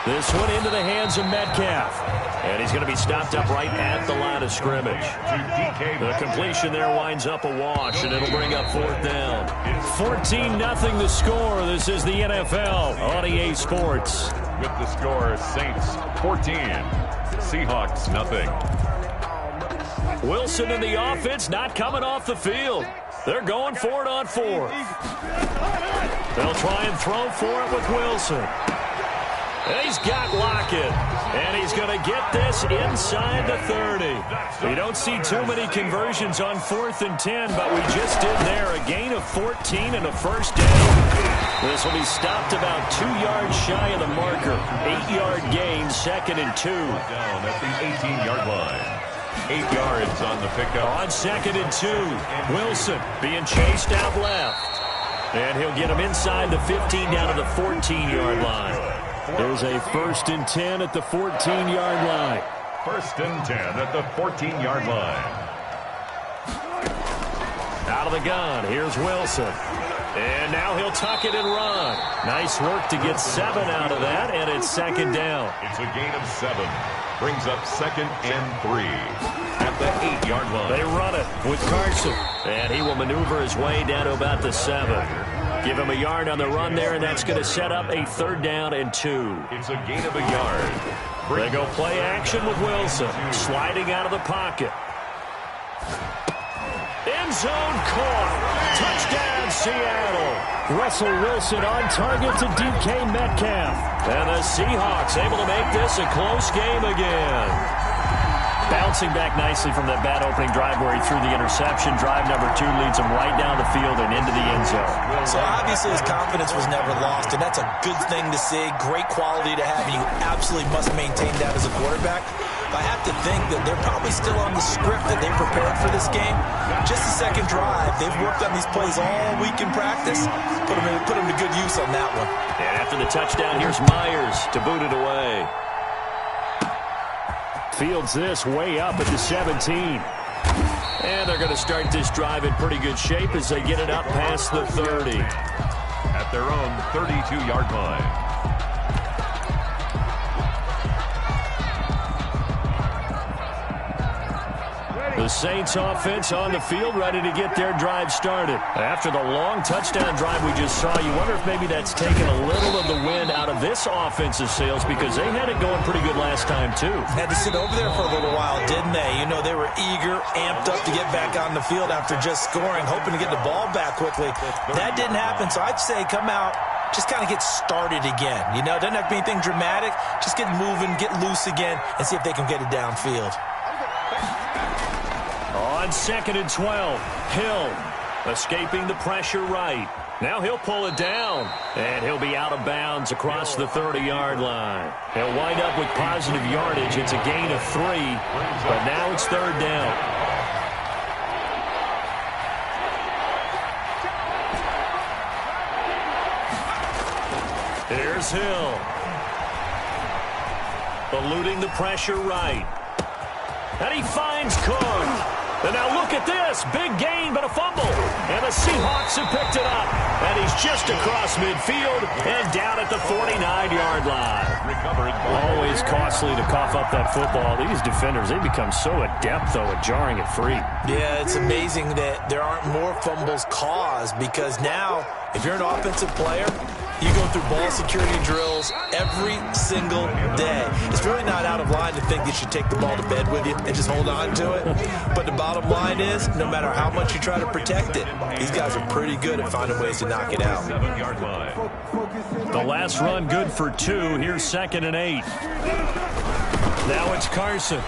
This one into the hands of Metcalf. And he's going to be stopped up right at the line of scrimmage. The completion there winds up a wash, and it'll bring up 4th down. 14-0 the score. This is the NFL on EA Sports. With the score, Saints 14, Seahawks nothing. Wilson and the offense not coming off the field. They're going for it on 4th. They'll try and throw for it with Wilson. And he's got Lockett. And he's going to get this inside the 30. We don't see too many conversions on 4th and 10, but we just did there. A gain of 14 and a first down. This will be stopped about 2 yards shy of the marker. 8-yard gain, 2nd and 2. Down at the 18-yard line. 8 yards on the pickup. On 2nd and 2, Wilson being chased out left. And he'll get him inside the 15 down to the 14-yard line. There's a 1st and 10 at the 14-yard line. 1st and 10 at the 14-yard line. Out of the gun, here's Wilson. And now he'll tuck it and run. Nice work to get 7 out of that, and it's 2nd down. It's a gain of 7. Brings up 2nd and 3 at the 8-yard line. They run it with Carson. And he will maneuver his way down to about the 7. Give him a yard on the run there, and that's going to set up a 3rd down and 2. It's a gain of a yard. They go play action with Wilson. Sliding out of the pocket. End zone caught. Touchdown, Seattle. Russell Wilson on target to DK Metcalf. And the Seahawks able to make this a close game again. Bouncing back nicely from that bad opening drive where he threw the interception. Drive number 2 leads him right down the field and into the end zone. So obviously his confidence was never lost, and that's a good thing to see. Great quality to have, and you absolutely must maintain that as a quarterback. I have to think that they're probably still on the script that they prepared for this game. Just the second drive. They've worked on these plays all week in practice. Put them to good use on that one. And after the touchdown, here's Myers to boot it away. Fields this way up at the 17. And they're going to start this drive in pretty good shape as they get it up past the 30. At their own 32-yard line. The Saints offense on the field ready to get their drive started. After the long touchdown drive we just saw, you wonder if maybe that's taken a little of the wind out of this offensive sails because they had it going pretty good last time too. Had to sit over there for a little while, didn't they? You know, they were eager, amped up to get back on the field after just scoring, hoping to get the ball back quickly. That didn't happen, so I'd say come out, just kind of get started again. You know, doesn't have to be anything dramatic. Just get moving, get loose again, and see if they can get it downfield. On 2nd and 12, Hill escaping the pressure right. Now he'll pull it down, and he'll be out of bounds across the 30-yard line. He'll wind up with positive yardage. It's a gain of 3, but now it's 3rd down. Here's Hill. Eluding the pressure right. And he finds Cook. And now look at this. Big gain, but a fumble. And the Seahawks have picked it up. And he's just across midfield and down at the 49-yard line. Always costly to cough up that football. These defenders, they become so adept, though, at jarring it free. Yeah, it's amazing that there aren't more fumbles caused because now, if you're an offensive player, you go through ball security drills every single day. It's really not out of line to think you should take the ball to bed with you and just hold on to it. But the bottom line is, no matter how much you try to protect it, these guys are pretty good at finding ways to knock it out. 7-yard line. The last run good for 2. Here's 2nd and 8. Now it's Carson.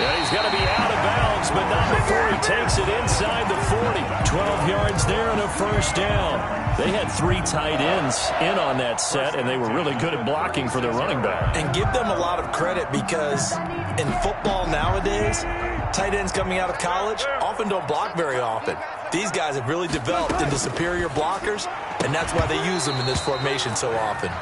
Yeah, he's got to be out of bounds, but not before he takes it inside the 40. 12 yards there and a first down. They had 3 tight ends in on that set, and they were really good at blocking for their running back. And give them a lot of credit because in football nowadays, tight ends coming out of college often don't block very often. These guys have really developed into superior blockers, and that's why they use them in this formation so often.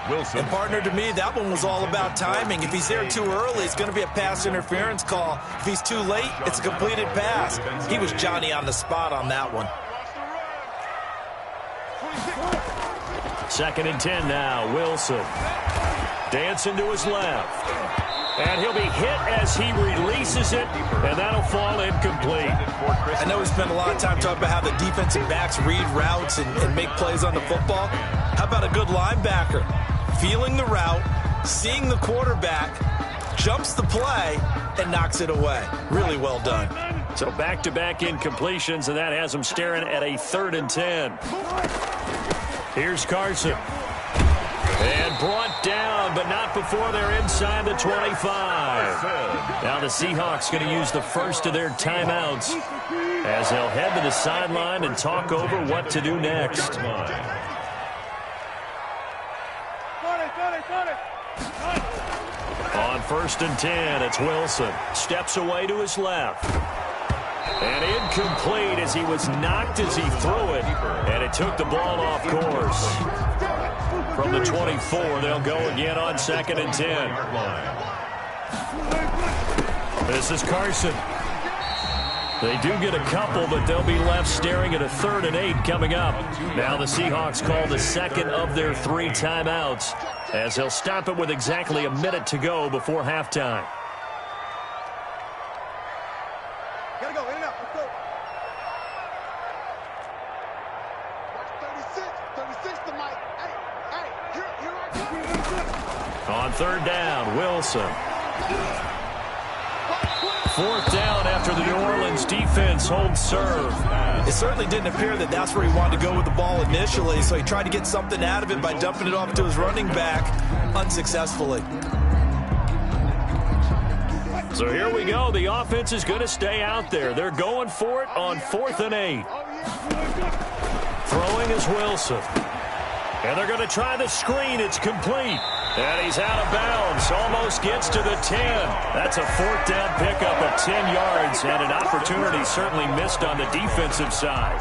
Wilson. And partner, to me, that one was all about timing. If he's there too early, it's going to be a pass interference call. If he's too late, it's a completed pass. He was Johnny on the spot on that one. 2nd and 10 now. Wilson dancing to his left. And he'll be hit as he releases it, and that'll fall incomplete. I know we spent a lot of time talking about how the defensive backs read routes and make plays on the football. How about a good linebacker? Feeling the route, seeing the quarterback, jumps the play, and knocks it away. Really well done. So back-to-back incompletions, and that has them staring at a 3rd and 10. Here's Carson. And brought down, but not before they're inside the 25. Now the Seahawks going to use the first of their timeouts as they'll head to the sideline and talk over what to do next. On 1st and 10, it's Wilson. Steps away to his left. And incomplete as he was knocked as he threw it. And it took the ball off course. From the 24, they'll go again on 2nd and 10. This is Carson. They do get a couple, but they'll be left staring at a 3rd and 8 coming up. Now the Seahawks call the second of their 3 timeouts as they'll stop it with exactly a minute to go before halftime. Gotta go, in and out, let's go. 36 to Mike. Hey, here I come. On 3rd down, Wilson. 4th down after the New Orleans defense holds serve. It certainly didn't appear that that's where he wanted to go with the ball initially, so he tried to get something out of it by dumping it off to his running back unsuccessfully. So here we go. The offense is going to stay out there. They're going for it on 4th and 8. Throwing is Wilson. And they're going to try the screen. It's complete. And he's out of bounds. Almost gets to the 10. That's a 4th down pickup of 10 yards. And an opportunity certainly missed on the defensive side.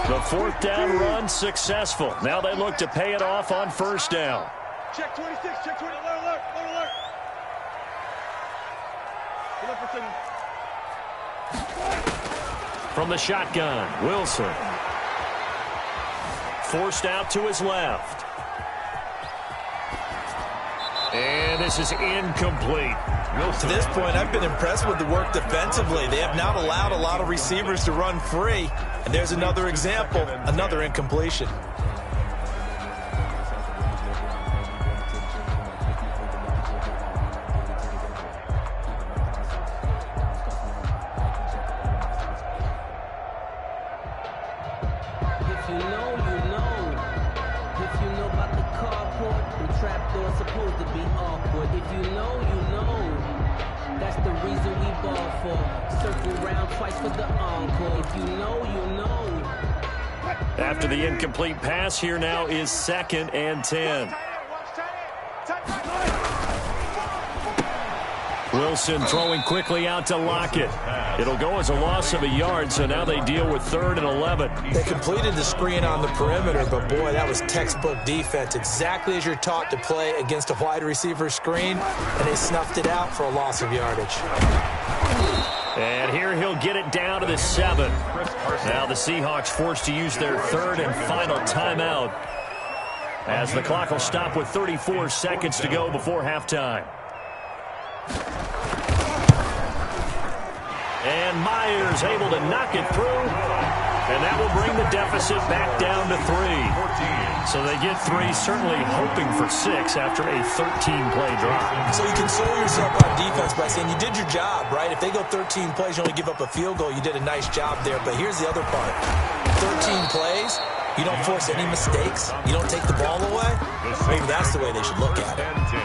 The 4th down run successful. Now they look to pay it off on 1st down. Check 26, check 20, alert. From the shotgun, Wilson. Forced out to his left. And this is incomplete. To this point, I've been impressed with the work defensively. They have not allowed a lot of receivers to run free. And there's another example, another incompletion. After the incomplete pass, here now is 2nd and 10. Wilson throwing quickly out to Lockett. It'll go as a loss of a yard, so now they deal with 3rd and 11. They completed the screen on the perimeter, but boy, that was textbook defense. Exactly as you're taught to play against a wide receiver screen, and they snuffed it out for a loss of yardage. And here he'll get it down to the 7. Now the Seahawks forced to use their third and final timeout as the clock will stop with 34 seconds to go before halftime. And Myers able to knock it through, and that will bring the deficit back down to 3. So they get 3, certainly hoping for 6 after a 13-play drive. So you console yourself on defense by saying you did your job, right? If they go 13 plays, you only give up a field goal, you did a nice job there. But here's the other part. 13 plays, you don't force any mistakes, you don't take the ball away. Maybe that's the way they should look at it. 10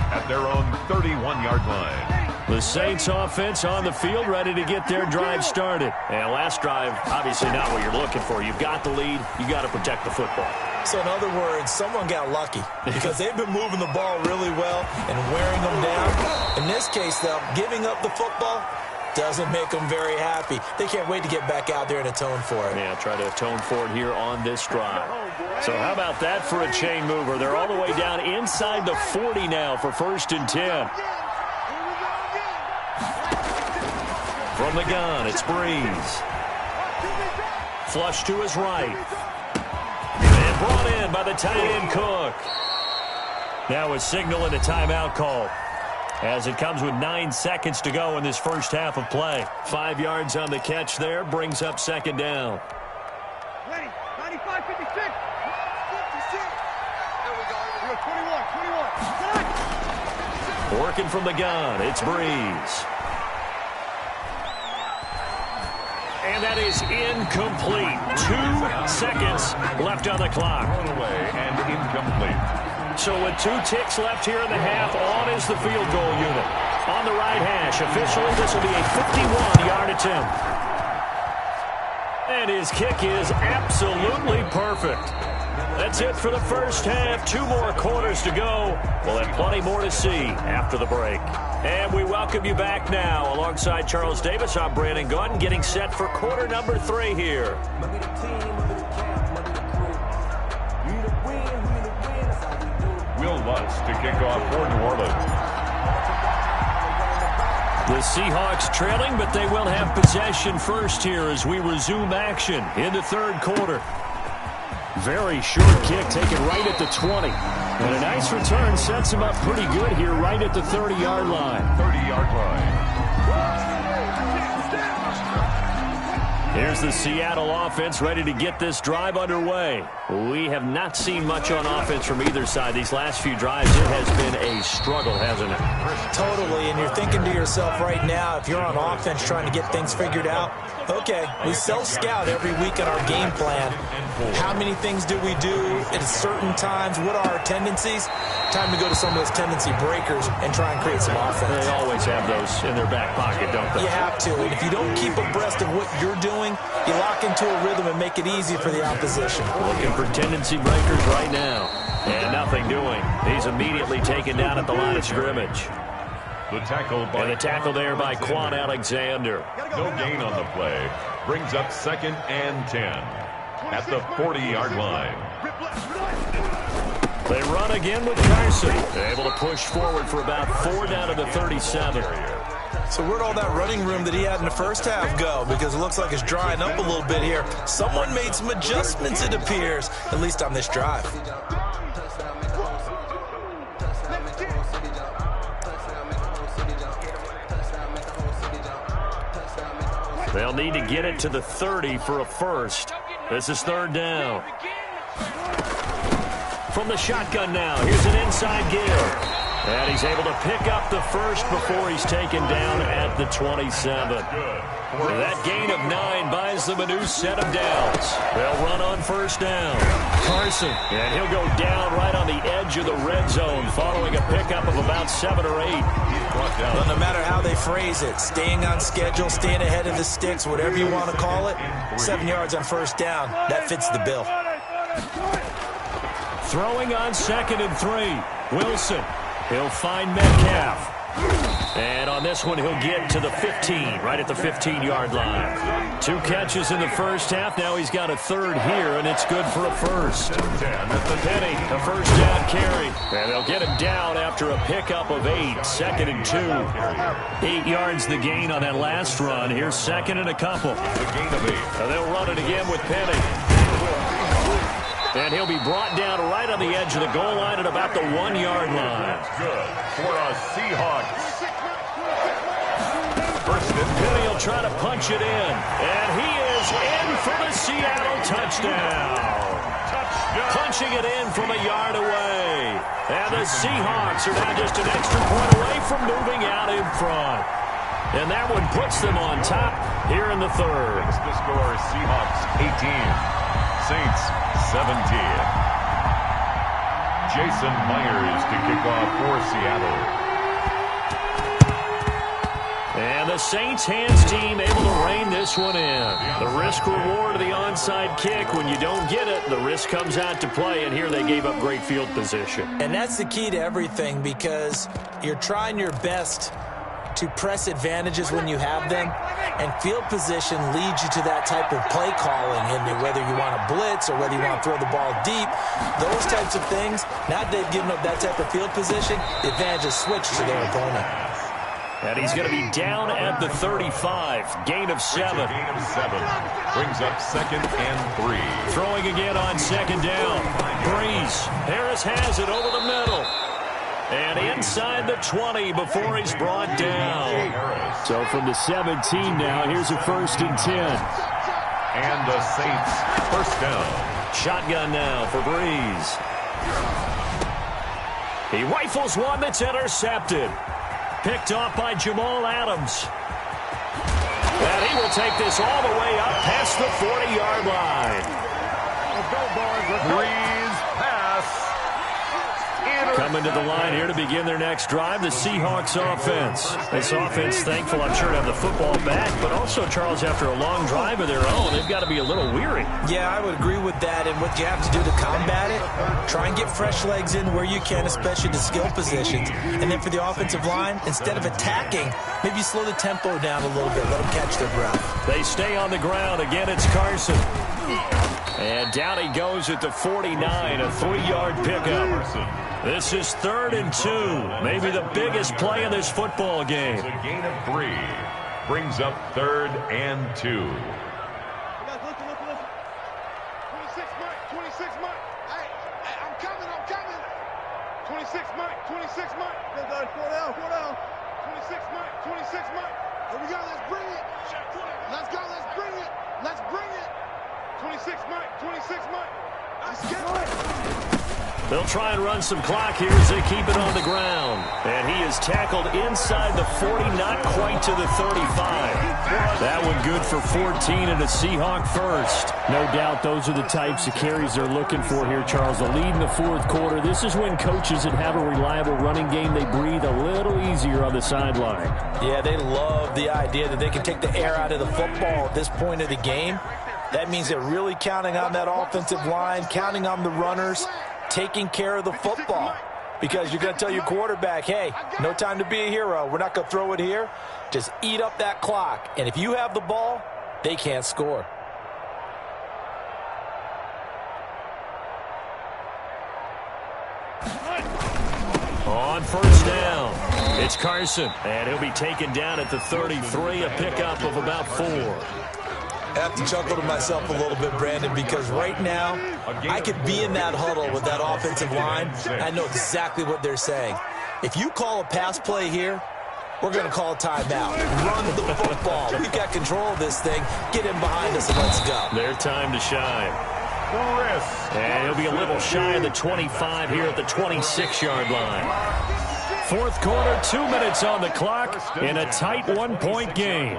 at their own 31-yard line. The Saints offense on the field, ready to get their drive started. And last drive, obviously not what you're looking for. You've got the lead. You got to protect the football. So in other words, someone got lucky because they've been moving the ball really well and wearing them down. In this case, though, giving up the football doesn't make them very happy. They can't wait to get back out there and atone for it. Yeah, try to atone for it here on this drive. So how about that for a chain mover? They're all the way down inside the 40 now for 1st and 10. From the gun, it's Breeze. Flush to his right. And brought in by the tight end Cook. Now a signal and a timeout call as it comes with 9 seconds to go in this first half of play. 5 yards on the catch there, brings up 2nd down. Ready, 95, 56. 56. There we go. 21. Working from the gun, it's Breeze. And that is incomplete. 2 seconds left on the clock. Thrown away and incomplete. So with 2 ticks left here in the half, on is the field goal unit. On the right hash, officially this will be a 51-yard attempt. And his kick is absolutely perfect. That's it for the first half. 2 more quarters to go. We'll have plenty more to see after the break. And we welcome you back now. Alongside Charles Davis, I'm Brandon Gunn, getting set for quarter number 3 here. Will Lutz to kick off for New Orleans. The Seahawks trailing, but they will have possession first here as we resume action in the 3rd quarter. Very short kick taken right at the 20. And a nice return sets him up pretty good here right at the 30-yard line. 30-yard line. Here's the Seattle offense ready to get this drive underway. We have not seen much on offense from either side. These last few drives, it has been a struggle, hasn't it? Totally, and you're thinking to yourself right now, if you're on offense trying to get things figured out, okay, we self-scout every week in our game plan. How many things do we do at certain times? What are our tendencies? Time to go to some of those tendency breakers and try and create some offense. They always have those in their back pocket, don't they? You have to, and if you don't keep abreast of what you're doing, you lock into a rhythm and make it easy for the opposition. Looking for tendency breakers right now. And nothing doing. He's immediately taken down at the line of scrimmage. The tackle by and the tackle there by Quan Alexander. No gain on the play. Brings up 2nd and 10 at the 40-yard line. They run again with Carson. They're able to push forward for about 4 down to the 37. So where'd all that running room that he had in the first half go? Because it looks like it's drying up a little bit here. Someone made some adjustments, it appears, at least on this drive. They'll need to get it to the 30 for a first. This is 3rd down. From the shotgun now, here's an inside give. And he's able to pick up the first before he's taken down at the 27. That gain of 9 buys them a new set of downs. They'll run on 1st down. Carson, and he'll go down right on the edge of the red zone following a pickup of about 7 or 8. Well, no matter how they phrase it, staying on schedule, staying ahead of the sticks, whatever you want to call it, 7 yards on 1st down, that fits the bill. Throwing on 2nd and 3. Wilson. He'll find Metcalf. And on this one, he'll get to the 15, right at the 15-yard line. 2 catches in the first half. Now he's got a third here, and it's good for a first. Penny, a first down carry. And they'll get him down after a pickup of 8. 2nd and 2. 8 yards the gain on that last run. Here's 2nd and a couple. And they'll run it again with Penny. And he'll be brought down right on the edge of the goal line at about the 1-yard line. Good for a Seahawks. Penny will try to punch it in. And he is in for the Seattle touchdown. Punching it in from a yard away. And the Seahawks are now just an extra point away from moving out in front. And that one puts them on top here in the third. The score is Seahawks 18, Saints 17. Jason Myers to kick off for Seattle. And the Saints hands team able to rein this one in. The risk-reward of the onside kick. When you don't get it, the risk comes out to play, and here they gave up great field position. And that's the key to everything, because you're trying your best to press advantages when you have them, and field position leads you to that type of play calling, and whether you want to blitz or whether you want to throw the ball deep, those types of things. Now that they've given up that type of field position, the advantage is switched to their opponent. And he's going to be down at the 35. Gain of 7. Brings up 2nd and 3. Throwing again on 2nd down. Breeze. Harris has it over the middle. And inside the 20 before he's brought down. So from the 17 now, here's a 1st and 10. And the Saints first down. Shotgun now for Breeze. He rifles one that's intercepted. Picked off by Jamal Adams. And he will take this all the way up past the 40-yard line. Breeze pass. Coming to the line here to begin their next drive, the Seahawks offense. This offense, thankful, I'm sure, to have the football back, but also, Charles, after a long drive of their own, they've got to be a little weary. Yeah, I would agree with that, and what you have to do to combat it, try and get fresh legs in where you can, especially the skill positions. And then for the offensive line, instead of attacking, maybe slow the tempo down a little bit, let them catch their breath. They stay on the ground. Again, it's Carson. And down he goes at the 49, a 3-yard pickup. This is 3rd and 2, maybe the biggest play in this football game. It's a gain of 3. Brings up 3rd and 2. 26 Mike, 26 Mike. Hey, I'm coming. 26 Mike, 26 Mike. 4 down. 26 Mike. Here we go, let's bring it. Let's go, let's bring it. 26 Mike. Let's get it. They'll try and run some clock here as they keep it on the ground. And he is tackled inside the 40, not quite to the 35. That one good for 14 and a Seahawk first. No doubt those are the types of carries they're looking for here, Charles. The lead in the 4th quarter. This is when coaches that have a reliable running game, they breathe a little easier on the sideline. Yeah, they love the idea that they can take the air out of the football at this point of the game. That means they're really counting on that offensive line, counting on the runners, taking care of the football, because you're going to tell your quarterback, hey, no time to be a hero. We're not going to throw it here. Just eat up that clock. And if you have the ball, they can't score. On 1st down, it's Carson. And he'll be taken down at the 33, a pickup of about 4. I have to chuckle to myself a little bit, Brandon, because right now I could be in that huddle with that offensive line. I know exactly what they're saying. If you call a pass play here, we're going to call a timeout. Run the football. We've got control of this thing. Get in behind us and let's go. Their time to shine. And he'll be a little shy of the 25 here at the 26-yard line. 4th quarter, 2 minutes on the clock in a tight 1-point game.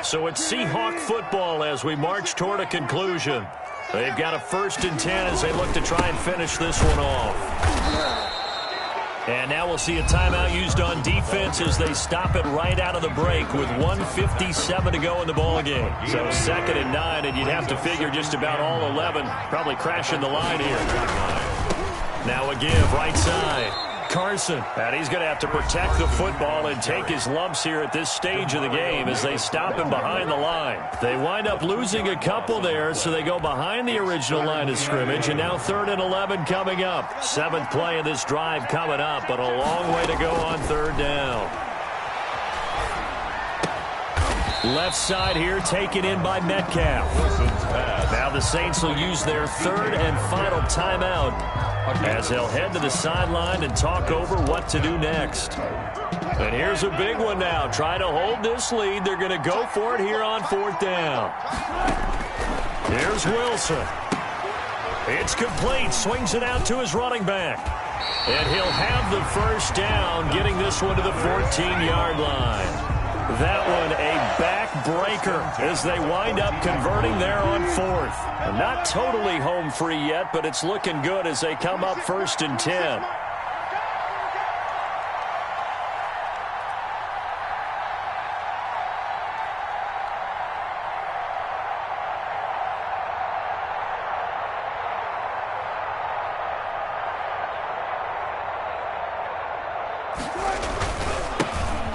So it's Seahawk football as we march toward a conclusion. They've got a 1st and 10 as they look to try and finish this one off. And now we'll see a timeout used on defense as they stop it right out of the break with 1:57 to go in the ballgame. So 2nd and 9, and you'd have to figure just about all 11 probably crashing the line here. Now a give right side. Carson. And he's going to have to protect the football and take his lumps here at this stage of the game as they stop him behind the line. They wind up losing a couple there, so they go behind the original line of scrimmage, and now 3rd and 11 coming up. 7th play of this drive coming up, but a long way to go on 3rd down. Left side here taken in by Metcalf. Now the Saints will use their 3rd and final timeout as they'll head to the sideline and talk over what to do next. And here's a big one now. Trying to hold this lead. They're going to go for it here on 4th down. Here's Wilson. It's complete. Swings it out to his running back. And he'll have the first down, getting this one to the 14-yard line. That one a backbreaker as they wind up converting there on 4th. Not totally home free yet, but it's looking good as they come up 1st and 10.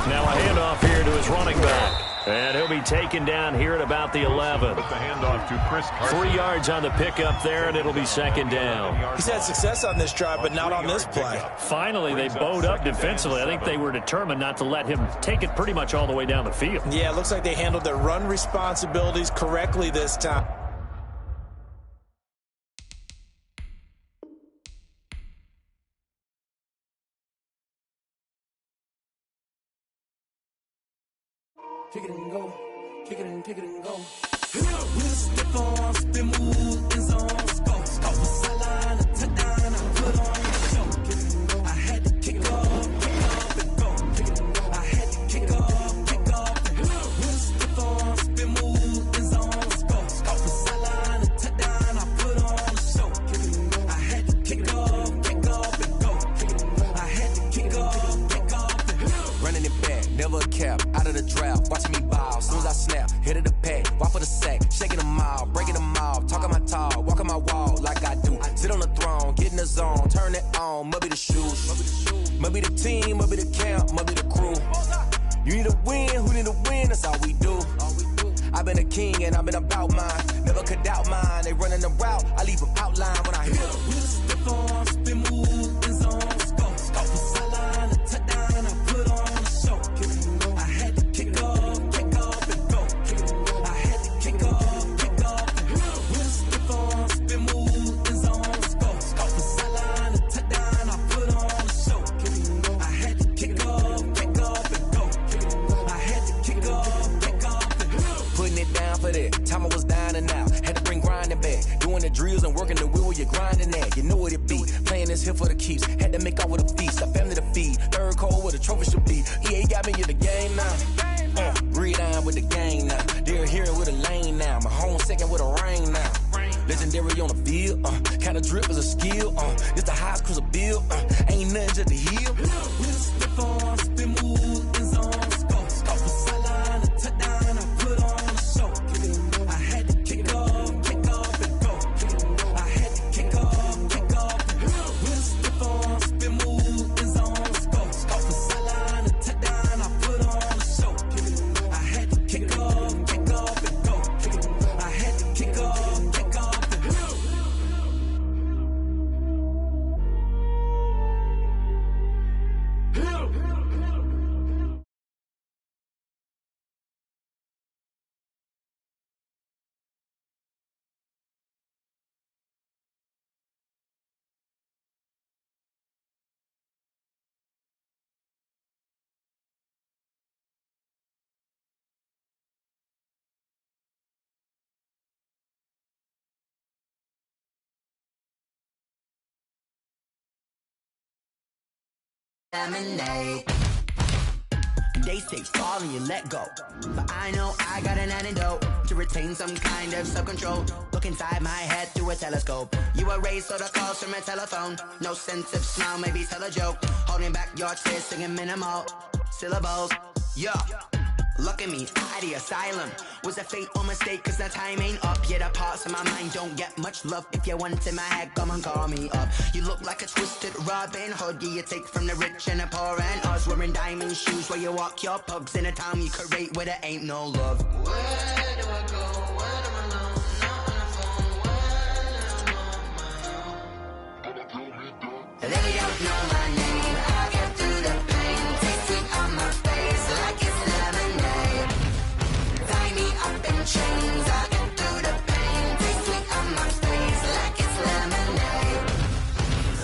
Now a handoff here to his running back. And he'll be taken down here at about the 11. The handoff to Chris Carson. 3 yards on the pickup there, and it'll be 2nd down. He's had success on this drive, but not on this play. Finally, they bowed up defensively. I think they were determined not to let him take it pretty much all the way down the field. Yeah, it looks like they handled their run responsibilities correctly this time. Kick it and go. Kick it and go. With a stiff arm, spin move in zones. Go. Off the sideline, a touchdown, I put on the show. I had to kick off and go. I had to kick off and go. With a stiff arm, spin move in zones. Go. Off the sideline, a touchdown, I put on the show. I had to kick off and go. I had to kick off and go. Running it back, never a cap, out of the draft. Watch me ball, soon as I snap, hit of the pack, walk for the sack, shaking them all, breaking them off, talking my talk, walking my wall like I do. Sit on the throne, get in the zone, turn it on, must be the shoes, must be the team, must be the camp, must be the crew. You need a win, who need a win, that's all we do. I've been a king and I've been about mine, never could doubt mine. They running the route, I leave them outline when I hit them. With a stiff arm, spin move in zones. Go. Off the sideline, a touchdown, I put on the show. I had to kick off and go. I had to kick off and go. With a stiff arm, spin move in zones. Go. Off the sideline, a touchdown, I put on the show. I had to kick off and go. I had to kick off and go. Putting it down for that, time I was down and out. Had to bring grinding back, doing the drills and working the wheel where you're grinding at. You know what it be, playing this here for the keeps. Had to make out with a feast, a family to feed. Third cold where the trophy should be. EA got me in the game now. Read on with the game now. They're hearing with a lane now. My home second with a rain now. Legendary on the field, kind of drip is a skill. It's the highest cruiser bill, ain't nothing just to heal. With a stiff arm, spin move in zones. Go. Off the sideline, a touchdown, I put on the show. I had to kick off and go. I had to kick off and go. With a stiff arm, spin move in zones. Go. Off the sideline, a touchdown, I put on the show. I had to kick off and go. I had to kick off and go. Lemonade. They say fall and you let go, but I know I got an antidote to retain some kind of self-control. Look inside my head through a telescope. You erase all the calls from a telephone. No sense of smile, maybe tell a joke. Holding back your tears, singing minimal syllables. Yeah. Look at me, out of the asylum. Was a fate or mistake, cause the time ain't up. Yeah, the parts of my mind don't get much love. If you want in my head, come and call me up. You look like a twisted Robin Hood. Yeah, you take from the rich and the poor and us. Wearing diamond shoes where you walk your pugs. In a town you create where there ain't no love. Where do I go? Where do I know? Not on the phone. Where am I on? They don't know my name. I get through the pain. Taste sweet on my face like it's lemonade. Tie me up in chains. I get through the pain. Taste sweet on my face like it's lemonade.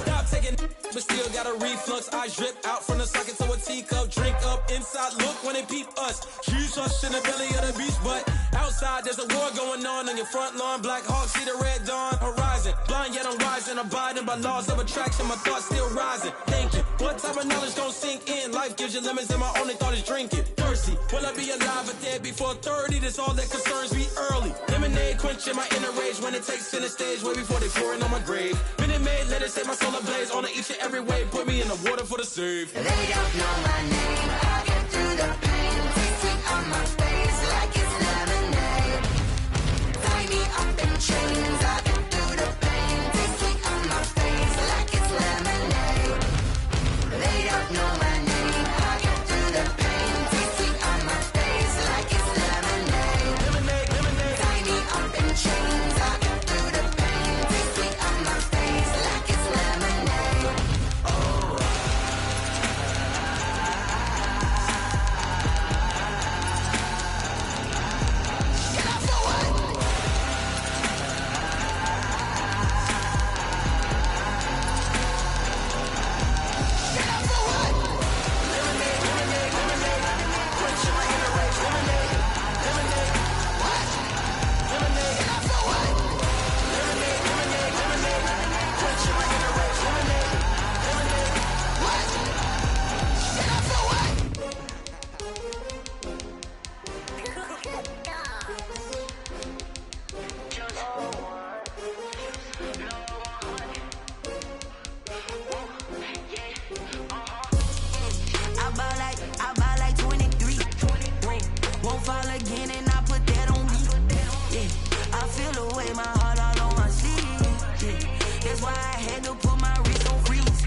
Stop taking, but still got a reflux. I drip out from the socket to a teacup. Drink up inside, look when they peep us. Huge us in the belly of the beach, but outside there's a war going on your front lawn. Black Hawk, see the red dawn horizon. Blind yet I'm rising, abiding by laws of attraction. My thoughts still rising. Thank you. What type of knowledge gon' sink in? Life gives you lemons, and my only thought is drinking. Thirsty, will I be alive or dead before 30? That's all that concerns me early. Lemonade quenching my inner rage when it takes center stage, way before they pour it on my grave. Minute Maid, let it set my soul ablaze on each and every way. Put me in the water for the save. They don't know my name. I get through the pain. Taste sweet on my face like it's lemonade. Tie me up in chains. I get through the pain. Taste sweet on my face like it's lemonade. They don't know my name. I get through the pain. Taste sweet on my face like it's lemonade. Tie me up in chains. I get through the pain. Taste sweet on my face like it's lemonade. Oh. I buy like 23. Won't fall again and I put that on me. Yeah, I feel the way my heart all on my sleeve. Yeah, that's why I had to put my wrist on freeze.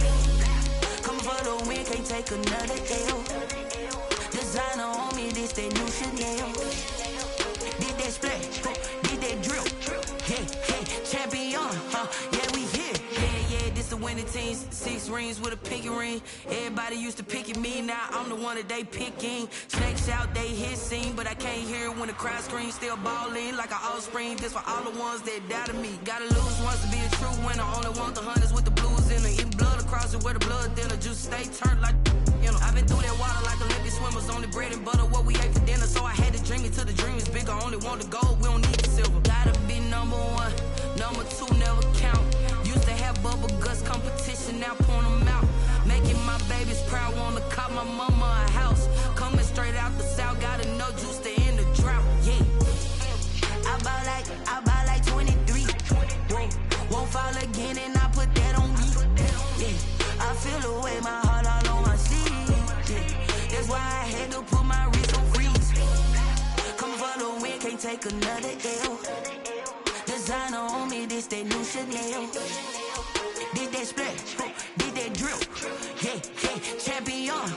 Coming for the win, can't take another L. Designer on me, this that new Chanel. Did that splash, did that drill. Yeah, champion, yeah, we here. Yeah, this the winning team. 6 rings with a pinky ring. Everybody used to pick at me, now I'm the one that they picking. Snakes out, they hit scene, but I can't hear it when the crowd screams. Still balling like an offspring. This for all the ones that doubted me. Gotta lose once to be a true winner. Only want the hunters with the blues in it. Eating blood across it where the blood thinner. Juice stay turned like, you know. I've been through that water like Olympic swimmers. Only bread and butter, what we ate for dinner. So I had to dream it till the dream is bigger. Only want the gold, we don't need the silver. Gotta be number 1, number 2 never count. Used to have bubble guts competition, now point them out. Making my babies proud, wanna cop my mama a house. Coming straight out the south, gotta know juice to end the drought. Yeah, I buy like 23. Won't fall again and I put that on me. Yeah, I feel the way my heart all on my sleeve. Yeah, that's why I had to put my wrist on freeze. Coming for the win, can't take another L. Designer on me, this that new Chanel. Did that splash, did that drill. Yeah, champion,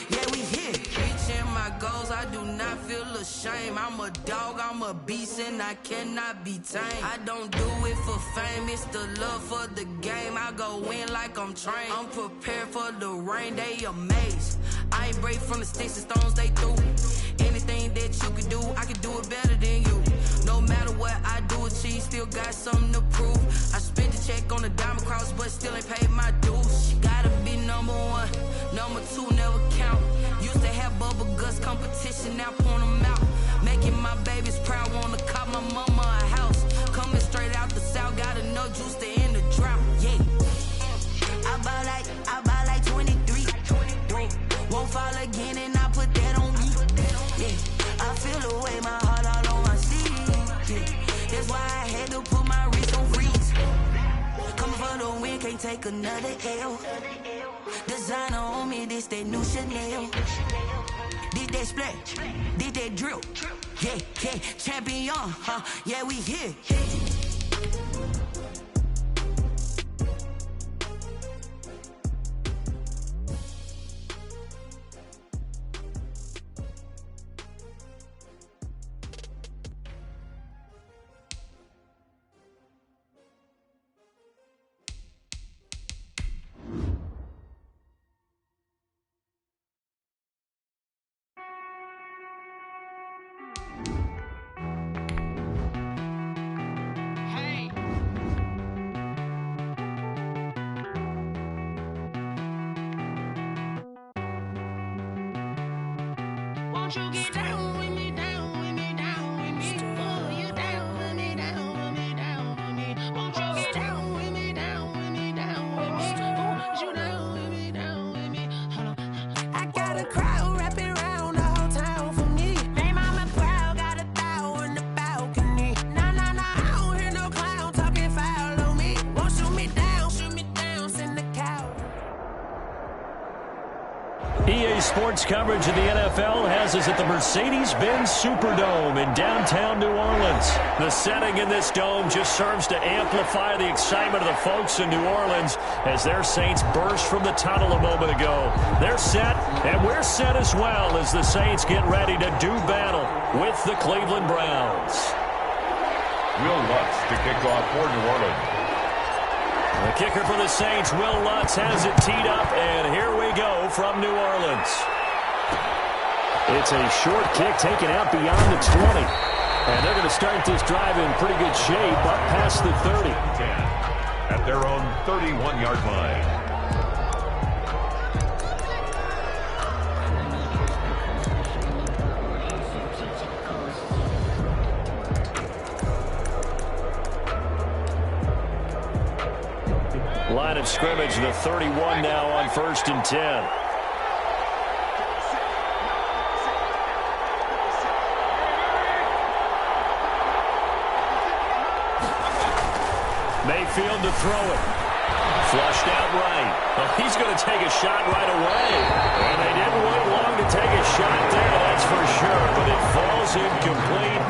yeah, we here. Reaching my goals, I do not feel ashamed. I'm a dog, I'm a beast, and I cannot be tamed. I don't do it for fame, it's the love for the game. I go in like I'm trained. I'm prepared for the rain, they amazed. I ain't break from the sticks and stones they threw. Anything that you can do, I can do it better than you. No matter what I do, achieve, still got something to prove. I spent the check on the diamond cross, but still ain't paid my dues. Gotta be number 1, number 2 never count. Used to have bubble guts competition, now point them out. Making my babies proud, wanna cop my mama a house. Coming straight out the south, gotta know juice to end the drought. Yeah, I buy like 23. Won't fall again and I put that on me. Yeah, I feel the way my heart all on my sleeve. Yeah, that's why I had to put my wrist on freeze. Coming for the win, can't take another L. Designer on me, this that new Chanel. Did that split, did that drill. Yeah, yeah, champion, huh? Yeah, we here. Won't you get down with me, down with me, down with me? Oh, you down with me, down with me, down with me. Won't you get down with me, down with me, down with me? Oh, you down with me, down with me. Hold on. I got a crowd wrapping around the whole town for me. They mama proud, got a thou in the balcony. Nah, nah, nah, I don't hear no clown talking foul on me. Won't shoot me down, send the cow. EA Sports coverage of the NFL has us at the Mercedes-Benz Superdome in downtown New Orleans. The setting in this dome just serves to amplify the excitement of the folks in New Orleans as their Saints burst from the tunnel a moment ago. They're set, and we're set as well as the Saints get ready to do battle with the Cleveland Browns. Will Lutz to kick off for New Orleans. The kicker for the Saints, Will Lutz, has it teed up, and here we go from New Orleans. It's a short kick taken out beyond the 20. And they're going to start this drive in pretty good shape up past the 30. At their own 31-yard line. Line of scrimmage, the 31 now on 1st and 10. Mayfield to throw it. Flushed out right. Well, he's going to take a shot right away. And they didn't wait long to take a shot there, that's for sure. But it falls incomplete,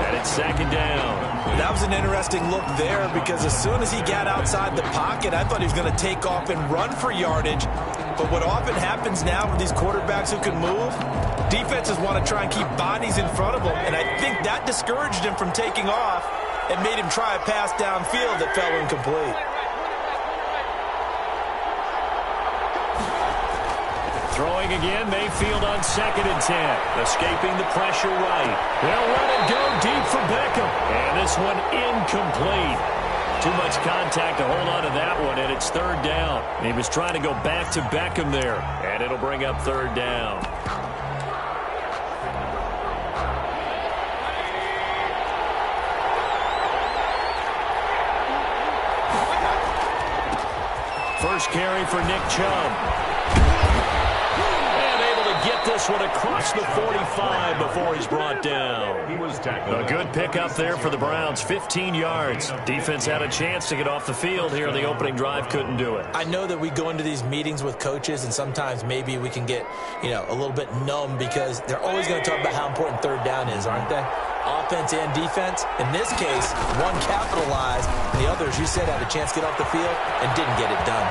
and it's 2nd down. That was an interesting look there because as soon as he got outside the pocket, I thought he was going to take off and run for yardage. But what often happens now with these quarterbacks who can move, defenses want to try and keep bodies in front of them. And I think that discouraged him from taking off and made him try a pass downfield that fell incomplete. Throwing again, Mayfield on 2nd and 10. Escaping the pressure right. They'll let it go deep for Beckham. And this one incomplete. Too much contact to hold on to that one, and it's 3rd down. He was trying to go back to Beckham there, and it'll bring up 3rd down. First carry for Nick Chubb. Get this one across the 45 before he's brought down. He was tackled. A good pickup there for the Browns, 15 yards. Defense had a chance to get off the field here in the opening drive, couldn't do it. I know that we go into these meetings with coaches, and sometimes maybe we can get, a little bit numb because they're always going to talk about how important 3rd down is, aren't they? Offense and defense. In this case, one capitalized, and the others, you said, had a chance to get off the field and didn't get it done.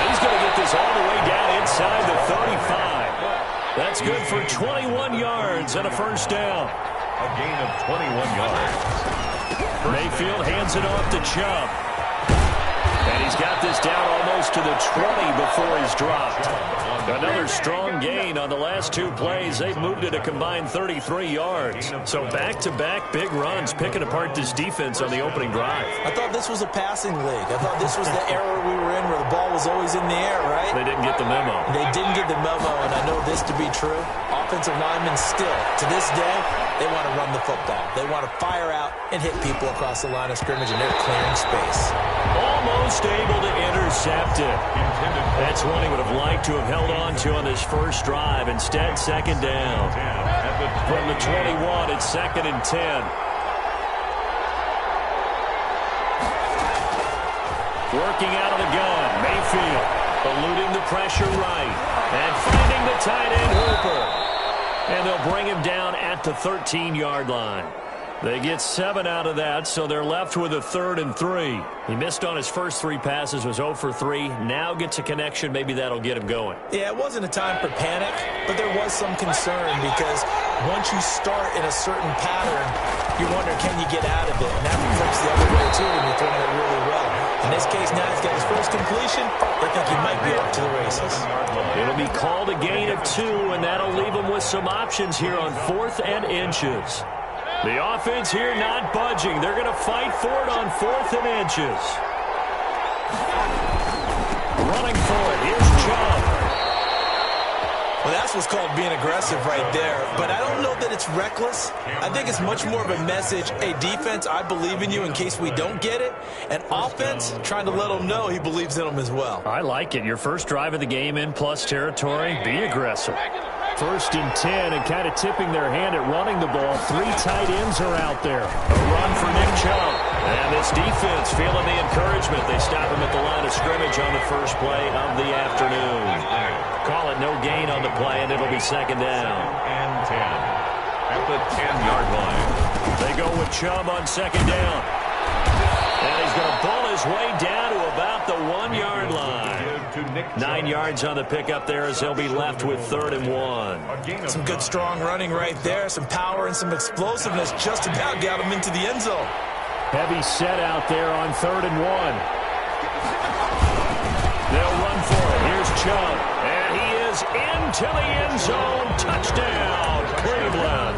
He's going to get this all the way down inside the 35. That's good for 21 yards and a 1st down. A gain of 21 yards. Mayfield hands it off to Chubb. And he's got this down almost to the 20 before he's dropped. Another strong gain on the last 2 plays. They've moved it a combined 33 yards. So back-to-back big runs, picking apart this defense on the opening drive. I thought this was a passing league. I thought this was the era we were in where the ball was always in the air, right? They didn't get the memo. They didn't get the memo, and I know this to be true. Offensive linemen still, to this day, they want to run the football. They want to fire out and hit people across the line of scrimmage, and they're clearing space. Almost able to intercept it. That's one he would have liked to have held on to on this first drive. Instead, 2nd down. From the 21, it's 2nd and 10. Working out of the gun, Mayfield. Eluding the pressure right. And finding the tight end, Hooper. And they'll bring him down at the 13-yard line. They get 7 out of that, so they're left with a 3rd and 3. He missed on his first 3 passes, was 0 for 3. Now gets a connection. Maybe that'll get him going. Yeah, it wasn't a time for panic, but there was some concern because once you start in a certain pattern, you wonder, can you get out of it? And that flips the other way, too, when you're throwing it really well. In this case, now he's got his first completion. They think he might be off to the races. It'll be called a gain of 2, and that'll leave him with some options here on 4th and inches. The offense here not budging. They're going to fight for it on 4th and inches. Running for it. Here's Chubb. Well, that's what's called being aggressive right there. But I don't know that it's reckless. I think it's much more of a message. Hey, defense, I believe in you in case we don't get it. And offense, trying to let them know he believes in them as well. I like it. Your first drive of the game in plus territory. Be aggressive. 1st and 10, and kind of tipping their hand at running the ball. 3 tight ends are out there. A run for Nick Chubb. And this defense feeling the encouragement. They stop him at the line of scrimmage on the first play of the afternoon. Call it no gain on the play, and it'll be 2nd down. And 10 at the 10-yard line. They go with Chubb on 2nd down. And he's going to pull his way down to about the 1-yard line. 9 yards on the pickup there as they'll be left with 3rd and 1. Some good strong running right there. Some power and some explosiveness. Just about got him into the end zone. Heavy set out there on 3rd and 1. They'll run for it. Here's Chubb. And he is into the end zone. Touchdown, Cleveland.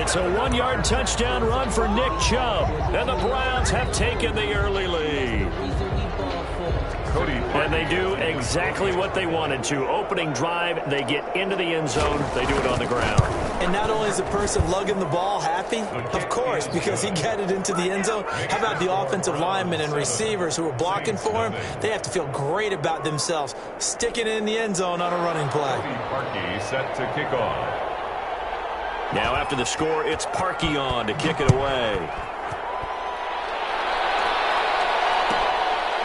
It's a 1-yard touchdown run for Nick Chubb. And the Browns have taken the early lead. And they do exactly what they wanted to. Opening drive, they get into the end zone. They do it on the ground. And not only is the person lugging the ball happy, of course, because he got it into the end zone. How about the offensive linemen and receivers who are blocking for him? They have to feel great about themselves, sticking it in the end zone on a running play. Parkey set to kick off. Now after the score, it's Parkey on to kick it away.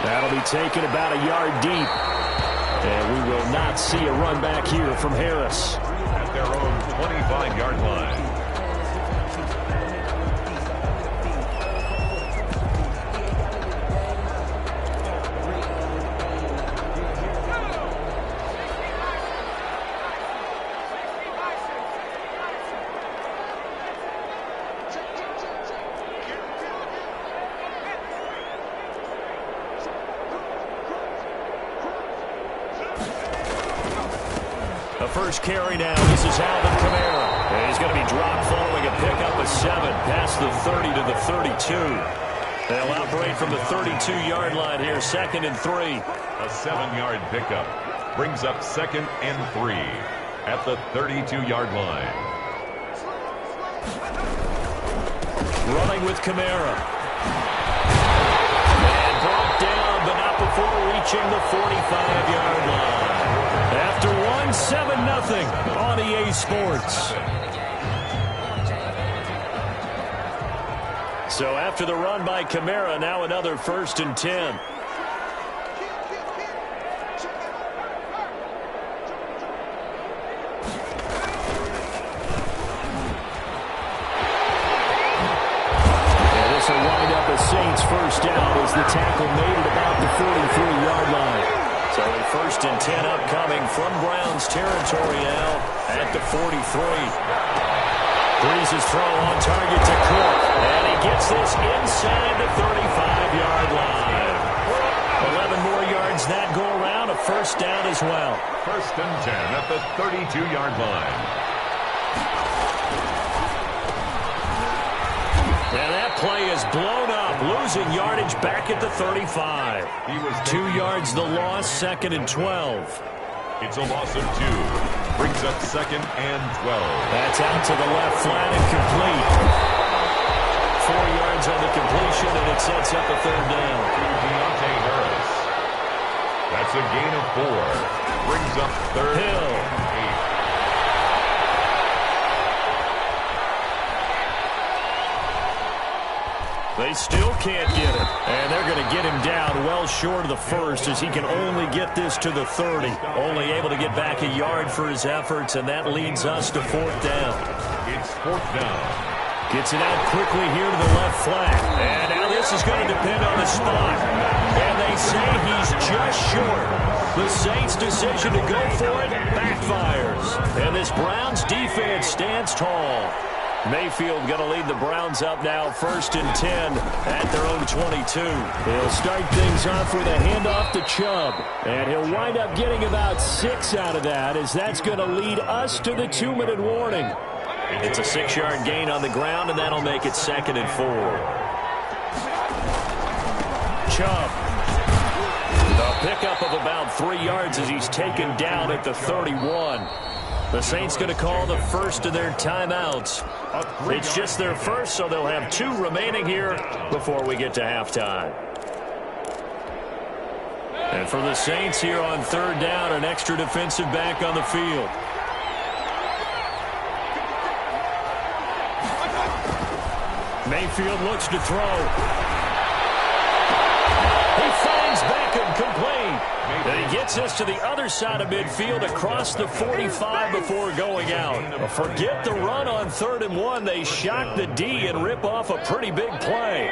That'll be taken about a yard deep. And we will not see a run back here from Harris. At their own 25-yard line. First carry now. This is Alvin Kamara. And he's going to be dropped following a pickup of 7 past the 30 to the 32. They'll operate from the 32-yard line here, 2nd and 3. A 7-yard pickup brings up 2nd and 3 at the 32-yard line. Running with Kamara. And brought down, but not before reaching the 45-yard line. After 7-0 on EA Sports. So after the run by Kamara, now another 1st and 10. And this will wind up a Saints first down as the tackle made it about the 43-yard line. So a 1st and 10 upcoming from Browns territory now at the 43. Brees' throw on target to Cook. And he gets this inside the 35-yard line. 11 more yards that go around. A 1st down as well. 1st and 10 at the 32-yard line. And that play is blown up, losing yardage back at the 35. 2 yards the loss, 2nd and 12. It's a loss of 2. Brings up 2nd and 12. That's out to the left flat and complete. 4 yards on the completion, and it sets up a 3rd down. Deontay Harris. That's a gain of 4. Brings up 3rd Hill. and 8. They still can't get it. And they're going to get him down well short of the first as he can only get this to the 30. Only able to get back a yard for his efforts, and that leads us to 4th down. It's 4th down. Gets it out quickly here to the left flat. And now this is going to depend on the spot. And they say he's just short. The Saints' decision to go for it backfires. And this Browns defense stands tall. Mayfield going to lead the Browns up now, 1st and 10 at their own 22. He'll start things off with a handoff to Chubb. And he'll wind up getting about 6 out of that, as that's going to lead us to the 2-minute warning. It's a 6-yard gain on the ground, and that'll make it 2nd and 4. Chubb. A pickup of about 3 yards as he's taken down at the 31. The Saints going to call the first of their timeouts. It's just their first, so they'll have 2 remaining here before we get to halftime. And for the Saints here on 3rd down, an extra defensive back on the field. Mayfield looks to throw. He finds Beckham complete. And he gets us to the other side of midfield across the 45 before going out. Forget the run on 3rd and 1. They shock the D and rip off a pretty big play.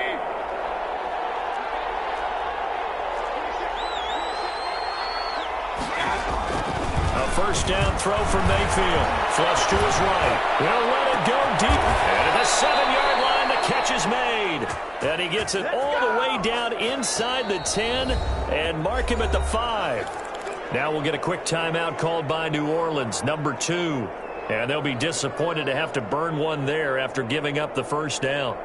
A 1st down throw from Mayfield. Flush to his right. He'll let it go deep. And at the 7-yard line, the catch is made. And he gets it all the way down inside the 10 and mark him at the 5. Now we'll get a quick timeout called by New Orleans, number 2. And they'll be disappointed to have to burn one there after giving up the 1st down.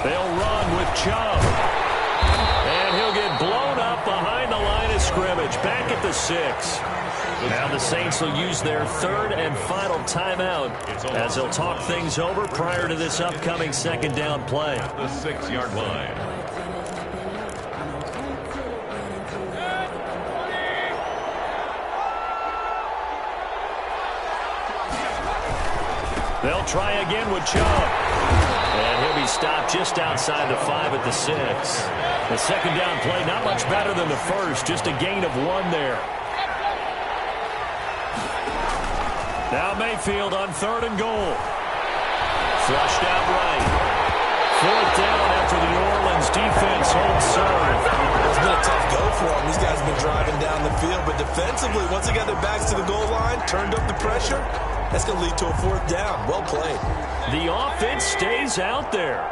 They'll run with Chubb. And he'll get blown up behind the line of scrimmage, back at the 6. Now the Saints will use their 3rd and final timeout as they'll talk things over prior to this upcoming 2nd down play. The 6-yard line. They'll try again with Chubb. And he'll be stopped just outside the 5 at the 6. The 2nd down play, not much better than the first, just a gain of 1 there. Now Mayfield on 3rd and goal. Flushed out right. 4th down after the New Orleans defense holds serve. It's been a tough go for them. These guys have been driving down the field, but defensively, once they got their backs to the goal line, turned up the pressure, that's going to lead to a 4th down. Well played. The offense stays out there.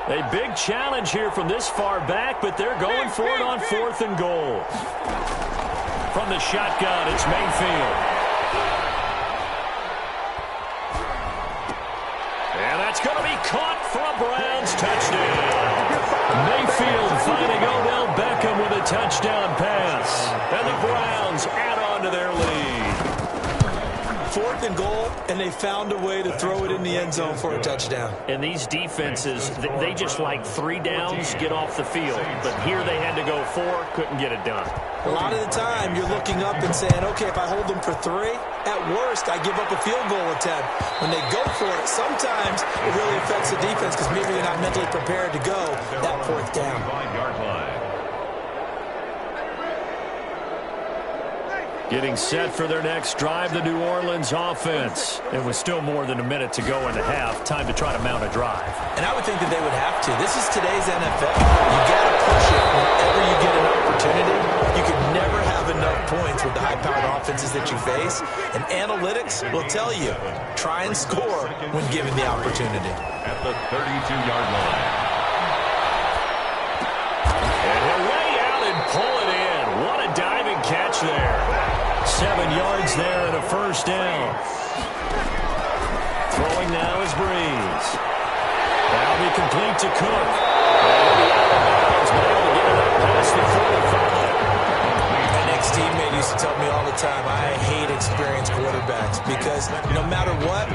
A big challenge here from this far back, but they're going for it on 4th and goal. From the shotgun, it's Mayfield. And that's going to be caught for a Browns touchdown. Mayfield finding Odell Beckham with a touchdown pass. And the Browns add on to their lead. 4th and goal, and they found a way to throw it in the end zone for a touchdown. And these defenses, they just like 3 downs, get off the field. But here they had to go 4, couldn't get it done. A lot of the time, you're looking up and saying, okay, if I hold them for 3, at worst, I give up a field goal attempt. When they go for it, sometimes it really affects the defense because maybe you're not mentally prepared to go that 4th down. 5-yard line. Getting set for their next drive, the New Orleans offense. And with still more than a minute to go in the half, time to try to mount a drive. And I would think that they would have to. This is today's NFL. You got to push it whenever you get an opportunity. You can never have enough points with the high-powered offenses that you face. And analytics will tell you, try and score when given the opportunity. At the 32-yard line. And he'll lay out and pull it in. What a diving catch there. 7 yards there and a 1st down. Throwing now is Breeze. That'll be complete to Cook. And he'll be out of bounds, but able to get it up past the 45. My next teammate used to tell me all the time, I hate experienced quarterbacks because no matter what,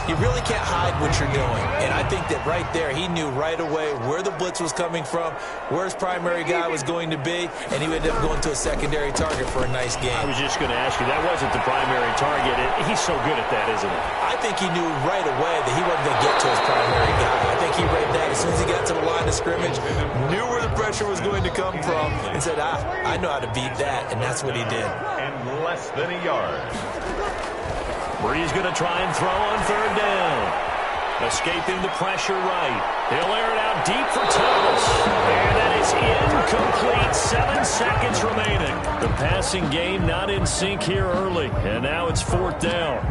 you really can't hide what you're doing. And I think that right there, he knew right away where the blitz was coming from, where his primary guy was going to be, and he ended up going to a secondary target for a nice game. I was just going to ask you, that wasn't the primary target. He's so good at that, isn't he? I think he knew right away that he wasn't going to get to his primary guy. I think he read that as soon as he got to the line of scrimmage, knew where the pressure was going to come from, and said, I know how to beat that, and that's what he did. And less than a yard. Bree's going to try and throw on third down. Escaping the pressure right. He'll air it out deep for Thomas. And that is incomplete. 7 seconds remaining. The passing game not in sync here early. And now it's fourth down.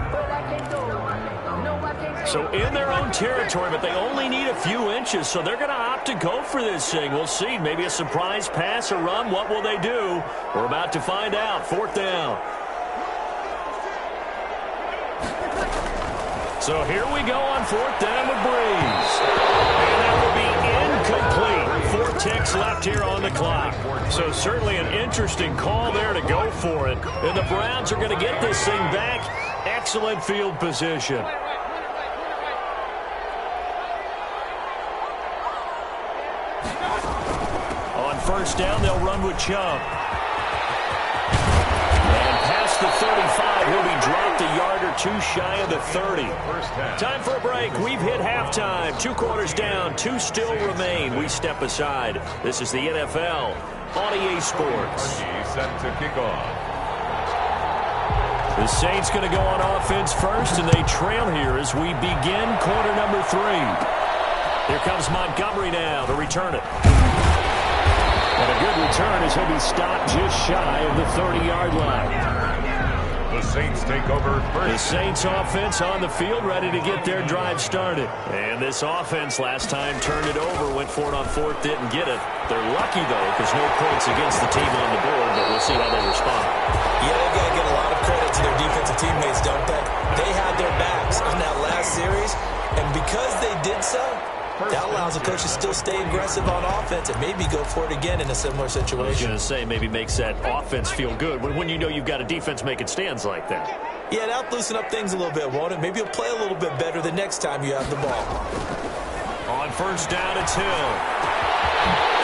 So in their own territory, but they only need a few inches, so they're going to opt to go for this thing. We'll see. Maybe a surprise pass or run. What will they do? We're about to find out. Fourth down. So here we go on fourth down with Brees. And that will be incomplete. 4 ticks left here on the clock. So certainly an interesting call there to go for it. And the Browns are going to get this thing back. Excellent field position. On first down, they'll run with Chubb. And past the 35, he'll be dropped a yard or two shy of the 30. Time for a break. We've hit halftime. 2 quarters down, 2 still remain. We step aside. This is the NFL on EA Sports. Set to kick off. The Saints going to go on offense first, and they trail here as we begin quarter number 3. Here comes Montgomery now to return it. And a good return as he'll be stopped just shy of the 30-yard line. The Saints take over first. The Saints offense on the field, ready to get their drive started. And this offense last time turned it over, went for it on fourth, didn't get it. They're lucky, though, because no points against the team on the board, but we'll see how they respond. Yeah, they've got to give a lot of credit to their defensive teammates, don't they? They had their backs on that last series, and because they did so, that allows the coach to still stay aggressive on offense and maybe go for it again in a similar situation. I was going to say, maybe makes that offense feel good when you know you've got a defense making stands like that. Yeah, that'll loosen up things a little bit, won't it? Maybe you'll play a little bit better the next time you have the ball. On first down, it's Hill.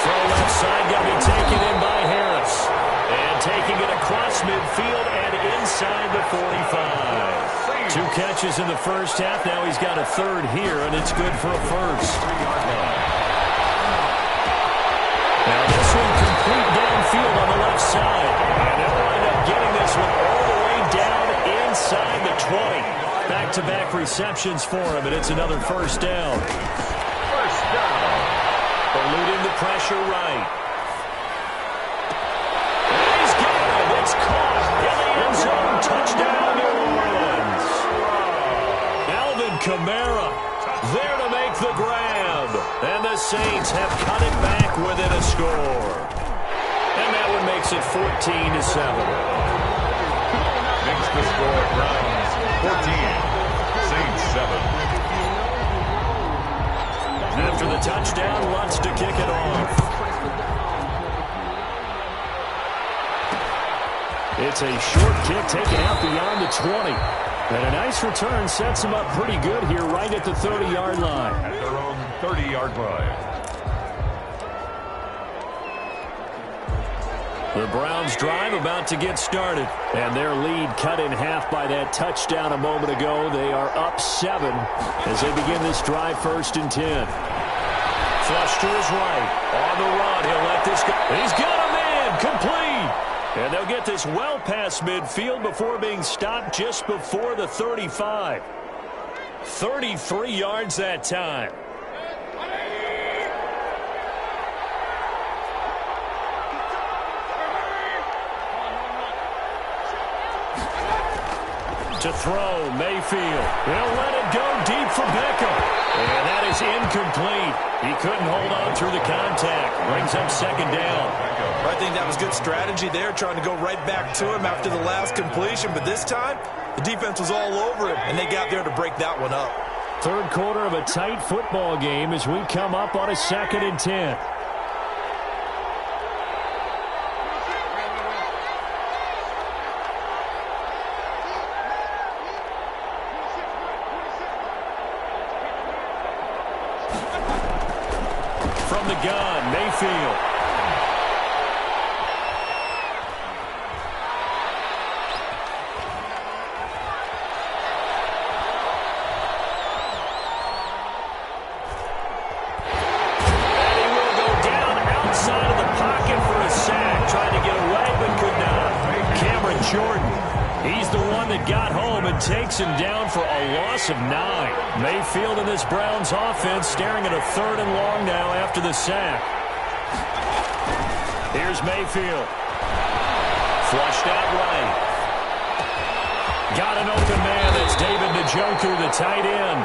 Throw left side, going to be taken in by Harris. And taking it across midfield and inside the 45. 2 catches in the first half. Now he's got a third here, and it's good for a first. Now this one complete downfield on the left side. And they'll wind up getting this one all the way down inside the 20. Back-to-back receptions for him, and it's another first down. First down. Eluding the pressure right. And he's got it. It's caught in the end zone. Touchdown, New Orleans. Alvin Kamara there to make the grab. And the Saints have cut it back within a score. And that one makes it 14-7. Makes the score Browns 14. Saints 7. After the touchdown, Lutz to kick it off. It's a short kick taken out beyond the 20. And a nice return sets him up pretty good here right at the 30-yard line. At their own 30-yard line. The Browns drive about to get started. And their lead cut in half by that touchdown a moment ago. They are up 7 as they begin this drive first and 10. Flush to his right. On the run. He'll let this go. He's got a man. Complete. And they'll get this well past midfield before being stopped just before the 35. 33 yards that time. To throw, Mayfield. He'll let it go deep for Beckham. And that is incomplete. He couldn't hold on through the contact. Brings up second down. I think that was good strategy there, trying to go right back to him after the last completion. But this time, the defense was all over him, and they got there to break that one up. Third quarter of a tight football game as we come up on a 2nd and 10. from the gun, Mayfield. And he will go down outside of the pocket for a sack. Trying to get away, but could not. Cameron Jordan. He's the one that got home and takes him down for a loss of 9. Mayfield in this Browns offense staring at a 3rd and long now after the sack. Here's Mayfield. Flushed out right. Got an open man. That's David Njoku, the tight end.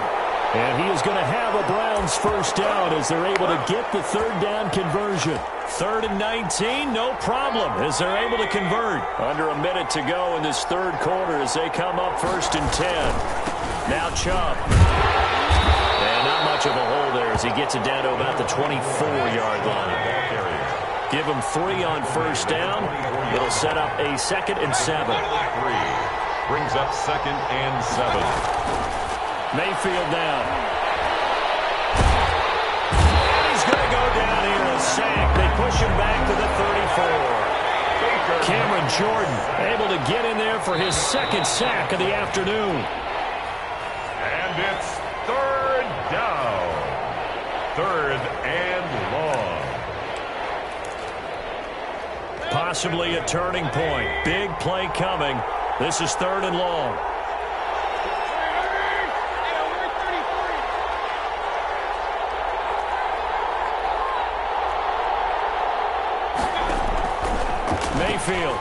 And he is going to have a Browns first down as they're able to get the 3rd down conversion. 3rd and 19, no problem as they're able to convert. Under a minute to go in this 3rd quarter as they come up 1st and 10. Now Chubb. And not much of a hole there as he gets it down to about the 24-yard line. Give him 3 on first down. It'll set up a 2nd and 7. Brings up 2nd and 7. Mayfield down. He's going to go down here, a sack. They push him back to the 34. Cameron Jordan able to get in there for his 2nd sack of the afternoon. And it's 3rd down. 3rd and long. Possibly a turning point. Big play coming. This is 3rd and long. Mayfield.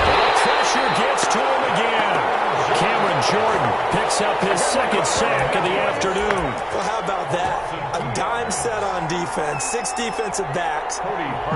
The pressure gets to him again. Cameron Jordan picks up his 2nd sack of the afternoon. Well, how about that? A dime set on defense, 6 defensive backs.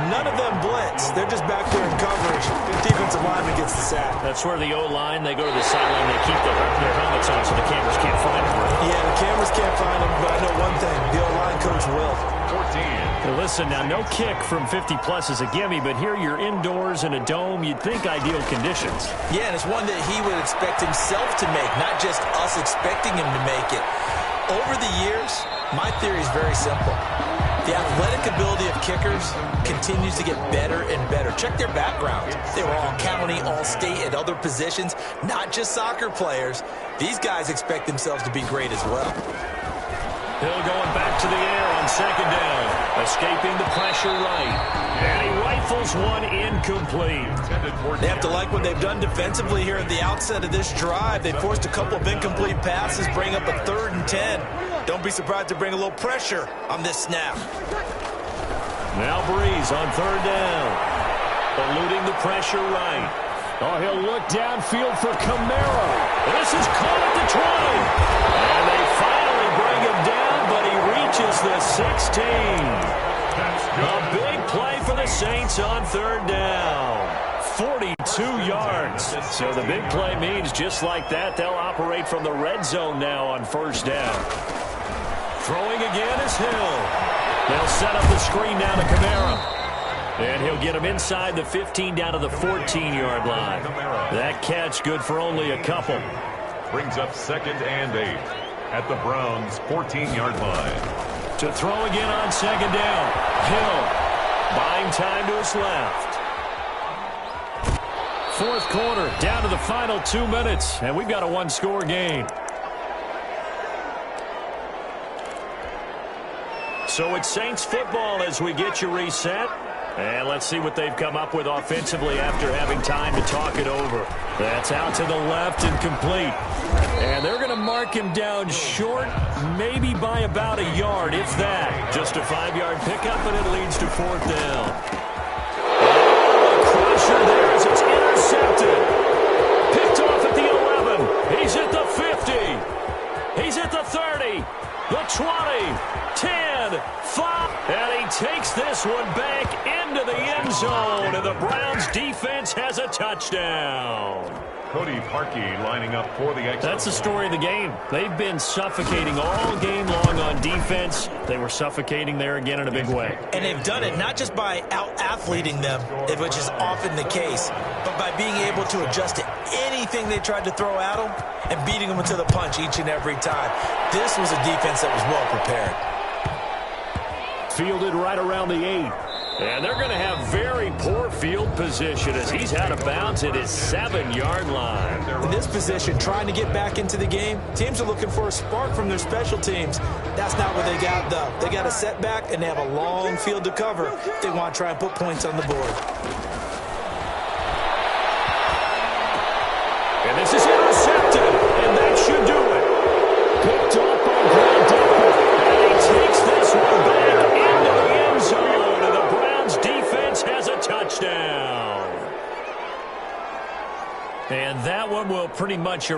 None of them blitz. They're just back there in coverage. Defensive lineman gets the sack. That's where the O-line, they go to the sideline, they keep their helmets on so the cameras can't find them. Yeah, the cameras can't find them, but I know one thing. The O-line coach will. 14. Well, listen, now, no kick from 50-plus is a gimme, but here you're indoors in a dome. You'd think ideal conditions. Yeah, and it's one that he would expect himself to make, not just us expecting him to make it. Over the years, my theory is very simple. The athletic ability of kickers continues to get better and better. Check their backgrounds. They were all county, all state, at other positions, not just soccer players. These guys expect themselves to be great as well. Hill going back to the air on 2nd down. Escaping the pressure right. And he rifles one incomplete. They have to like what they've done defensively here at the outset of this drive. They forced a couple of incomplete passes, bring up a 3rd and 10. Don't be surprised to bring a little pressure on this snap. Now Breeze on 3rd down. Eluding the pressure right. Oh, he'll look downfield for Kamara. This is caught at the 20. And they finally bring him down, but he reaches the 16. A big play for the Saints on 3rd down. 42 yards. So the big play means just like that, they'll operate from the red zone now on 1st down. Throwing again is Hill. They'll set up the screen down to Kamara. And he'll get him inside the 15 down to the 14-yard line. That catch good for only a couple. Brings up 2nd and 8 at the Browns' 14-yard line. To throw again on 2nd down. Hill buying time to his left. 4th quarter, down to the final 2 minutes, and we've got a 1-score game. So it's Saints football as we get you reset. And let's see what they've come up with offensively after having time to talk it over. That's out to the left and complete. And they're going to mark him down short, maybe by about a yard, if that. Just a 5-yard pickup, and it leads to 4th down. Crusher there as it's intercepted. Picked off at the 11. He's at the 50. He's at the 30. The 20. 10. 5. And he takes this one back into the end zone. And the Browns defense has a touchdown. Cody Parkey lining up for the extra. That's the story of the game. They've been suffocating all game long on defense. They were suffocating there again in a big way. And they've done it not just by out-athleting them, which is often the case, but by being able to adjust to anything they tried to throw at them and beating them to the punch each and every time. This was a defense that was well prepared. Fielded right around the 8. And they're going to have very poor field position as he's out of bounds at his 7-yard line. In this position, trying to get back into the game, teams are looking for a spark from their special teams. That's not what they got, though. They got a setback, and they have a long field to cover if they want to try and put points on the board. And this is intercepted, and that should do it. Picked up on ground tackle, and he takes this one back into the end zone, and the Browns defense has a touchdown. And that one will pretty much